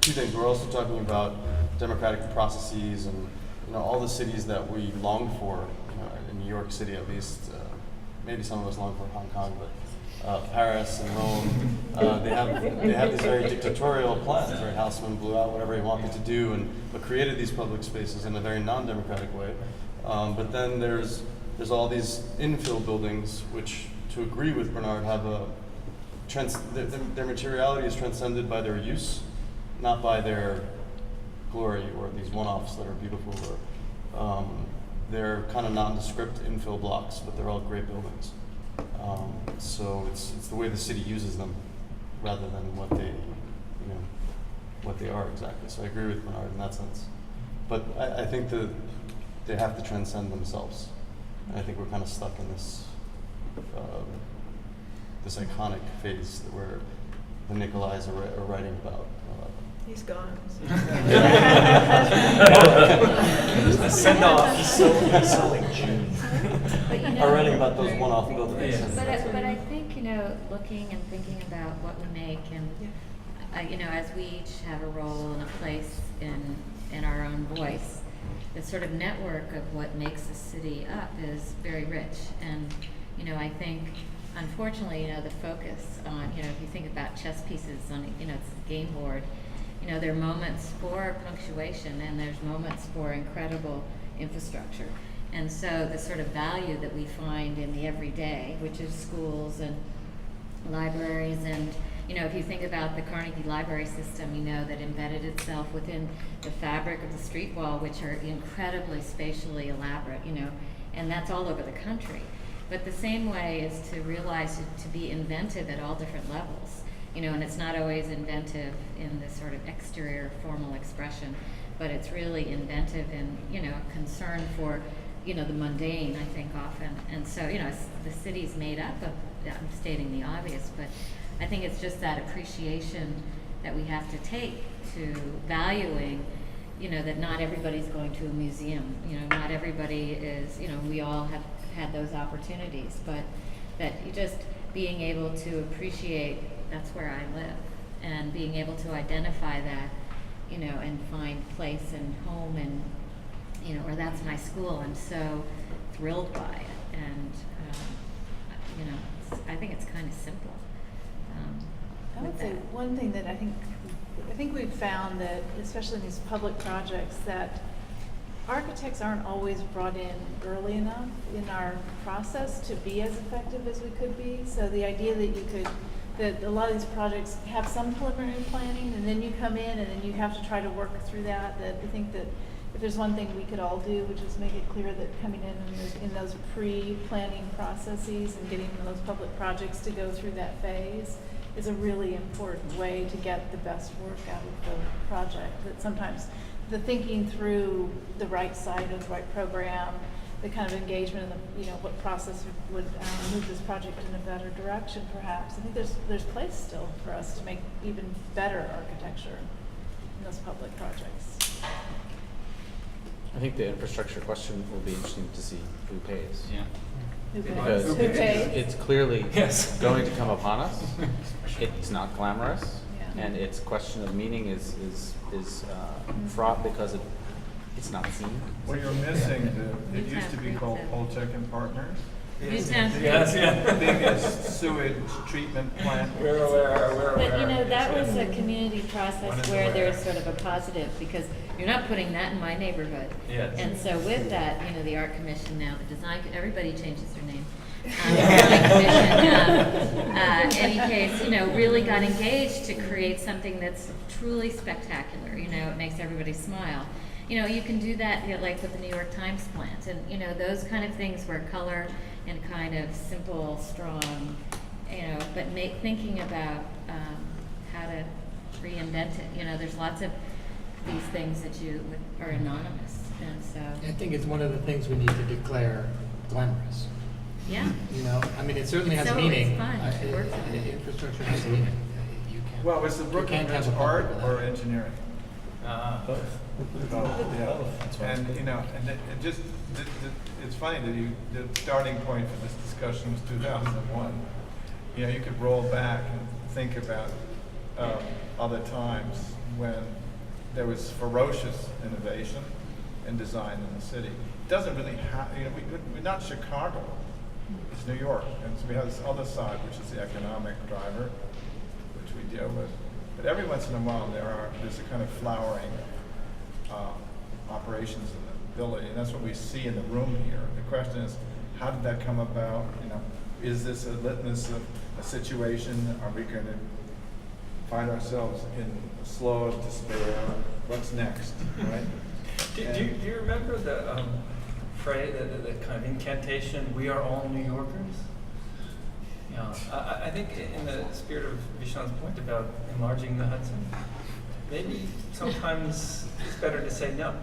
[SPEAKER 13] two things. We're also talking about democratic processes and all the cities that we long for, in New York City at least. Maybe some of us long for Hong Kong, but Paris and Rome, they have these very dictatorial plans, right? Haussmann blew out whatever he wanted to do, but created these public spaces in a very non-democratic way. But then there's all these infill buildings, which, to agree with Bernard, have their materiality is transcended by their use, not by their glory or these one-offs that are beautiful. Or they're kind of nondescript infill blocks, but they're all great buildings. So it's the way the city uses them, rather than what they are exactly. So I agree with Bernard in that sense. But I think the they have to transcend themselves. And I think we're kind of stuck in this this iconic phase where the Nikolais are writing about.
[SPEAKER 4] He's gone.
[SPEAKER 13] Send off. He's selling June.
[SPEAKER 6] But, you
[SPEAKER 13] Are
[SPEAKER 6] know,
[SPEAKER 13] writing about those one-off buildings.
[SPEAKER 6] But I think, you know, looking and thinking about what we make and, you know, as we each have a role and a place in our own voice, the sort of network of what makes the city up is very rich. And, you know, I think, unfortunately, you know, the focus on, you know, if you think about chess pieces on, you know, it's a game board, you know, there are moments for punctuation and there's moments for incredible infrastructure. And so the sort of value that we find in the everyday, which is schools and libraries, and, you know, if you think about the Carnegie Library system, you know, that embedded itself within the fabric of the street wall, which are incredibly spatially elaborate, you know, and that's all over the country. But the same way is to realize to be inventive at all different levels, you know, and it's not always inventive in this sort of exterior formal expression, but it's really inventive in, you know, concern for, you know, the mundane, I think, often. And so, you know, the city's made up of, I'm stating the obvious, but I think it's just that appreciation that we have to take to valuing, you know, that not everybody's going to a museum, you know, not everybody is, you know, we all have had those opportunities, but that you just being able to appreciate that's where I live, and being able to identify that, you know, and find place and home and, you know, or that's my school. I'm so thrilled by it, and you know, I think it's kind of simple.
[SPEAKER 16] I would say one thing that I think we've found that, especially in these public projects, that architects aren't always brought in early enough in our process to be as effective as we could be. So the idea that a lot of these projects have some preliminary planning, and then you come in and then you have to try to work through that. That I think that if there's one thing we could all do, which is make it clear that coming in those pre-planning processes and getting those public projects to go through that phase is a really important way to get the best work out of the project. That sometimes the thinking through the right site of the right program, the kind of engagement and the, you know, what process would move this project in a better direction, perhaps. I think there's place still for us to make even better architecture in those public projects.
[SPEAKER 9] I think the infrastructure question will be interesting to see who pays.
[SPEAKER 8] Yeah.
[SPEAKER 9] Because
[SPEAKER 16] Who pays?
[SPEAKER 9] it's clearly
[SPEAKER 1] Yes.
[SPEAKER 9] going to come upon us. It's not glamorous,
[SPEAKER 16] Yeah.
[SPEAKER 9] and its question of meaning is fraught because it's not seen.
[SPEAKER 11] Well, you're missing it used to be called Poltech and Partners.
[SPEAKER 1] Yes, yeah.
[SPEAKER 11] The biggest sewage treatment plant.
[SPEAKER 1] We're aware.
[SPEAKER 6] But, you know, that was a community
[SPEAKER 11] One
[SPEAKER 6] process
[SPEAKER 11] is
[SPEAKER 6] where
[SPEAKER 11] aware.
[SPEAKER 6] there's sort of a positive, because you're not putting that in my neighborhood.
[SPEAKER 1] Yes.
[SPEAKER 6] And so with that, you know, the art commission now, the design, everybody changes their name. The design commission, any case, you know, really got engaged to create something that's truly spectacular. You know, it makes everybody smile. You know, you can do that, you know, like with the New York Times plant, and, you know, those kind of things where color and kind of simple, strong, you know, but thinking about how to reinvent it. You know, there's lots of these things that are anonymous, and so.
[SPEAKER 3] I think it's one of the things we need to declare glamorous.
[SPEAKER 6] Yeah.
[SPEAKER 3] You know, I mean, it certainly
[SPEAKER 6] It's
[SPEAKER 3] has
[SPEAKER 6] always
[SPEAKER 3] meaning.
[SPEAKER 6] fun. It works out.
[SPEAKER 3] Infrastructure has meaning. You can't.
[SPEAKER 11] Well, was the
[SPEAKER 3] you
[SPEAKER 11] Brooklyn
[SPEAKER 3] can't
[SPEAKER 11] Bridge
[SPEAKER 3] have a
[SPEAKER 11] art
[SPEAKER 3] public
[SPEAKER 11] or
[SPEAKER 3] without it.
[SPEAKER 11] engineering?
[SPEAKER 7] Both.
[SPEAKER 11] Yeah. And, you know, and it just, it's funny that the starting point for this discussion was 2001. You know, you could roll back and think about other times when there was ferocious innovation and design in the city. It doesn't really have, you know, we're not Chicago, it's New York. And so we have this other side, which is the economic driver, which we deal with. But every once in a while, there's a kind of flowering operations in the building, and that's what we see in the room here. The question is, how did that come about? You know, is this a litmus of a situation? Are we going to find ourselves in a slow of despair? What's next, right?
[SPEAKER 1] Do you remember the phrase, the kind of incantation, "We are all New Yorkers"? You know, I think in the spirit of Vishaan's point about enlarging the Hudson, maybe sometimes it's better to say no.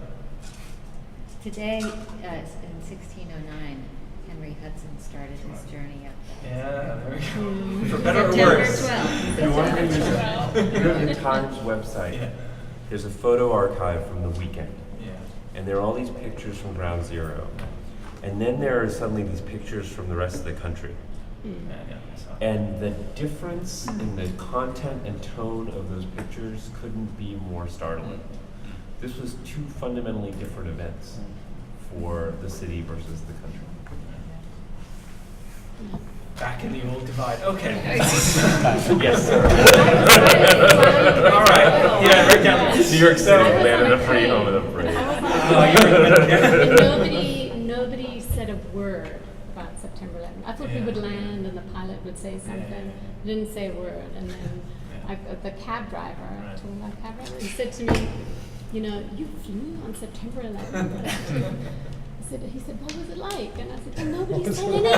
[SPEAKER 6] Today, in 1609, Henry Hudson started his journey up.
[SPEAKER 1] Yeah, there we go. For better or
[SPEAKER 6] September
[SPEAKER 1] worse.
[SPEAKER 6] 12th.
[SPEAKER 15] You want to
[SPEAKER 6] September 12th.
[SPEAKER 15] you go to the Times website.
[SPEAKER 1] Yeah.
[SPEAKER 15] There's a photo archive from the weekend.
[SPEAKER 1] Yeah.
[SPEAKER 15] And there are all these pictures from Ground Zero. And then there are suddenly these pictures from the rest of the country.
[SPEAKER 1] Yeah, I saw.
[SPEAKER 15] And the difference in the content and tone of those pictures couldn't be more startling. This was two fundamentally different events for the city versus the country.
[SPEAKER 1] Back in the old divide. Okay.
[SPEAKER 15] Yes, sir.
[SPEAKER 1] All right. Yeah, right down.
[SPEAKER 15] New York City, land of the free, home of the brave.
[SPEAKER 20] And nobody said a word about September 11th. I thought we would land and the pilot would say something. He didn't say a word. And then the cab driver, talking about cab driver, he said to me, you know, you flew on September 11th. He said, what was it like? And I said, well, nobody said anything.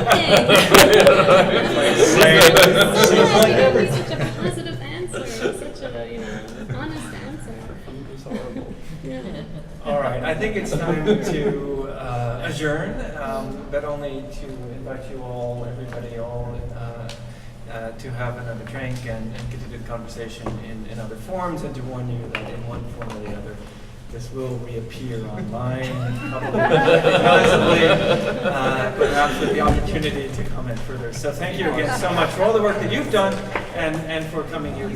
[SPEAKER 20] Such a positive answer, such a, honest answer. Yeah.
[SPEAKER 1] All right, I think it's time to adjourn, but only to invite you all, everybody, to have another drink and continue the conversation in other forms, and to warn you that in one form or the other, this will reappear online, probably possibly, perhaps with the opportunity to comment further. So thank you again so much for all the work that you've done and for coming here to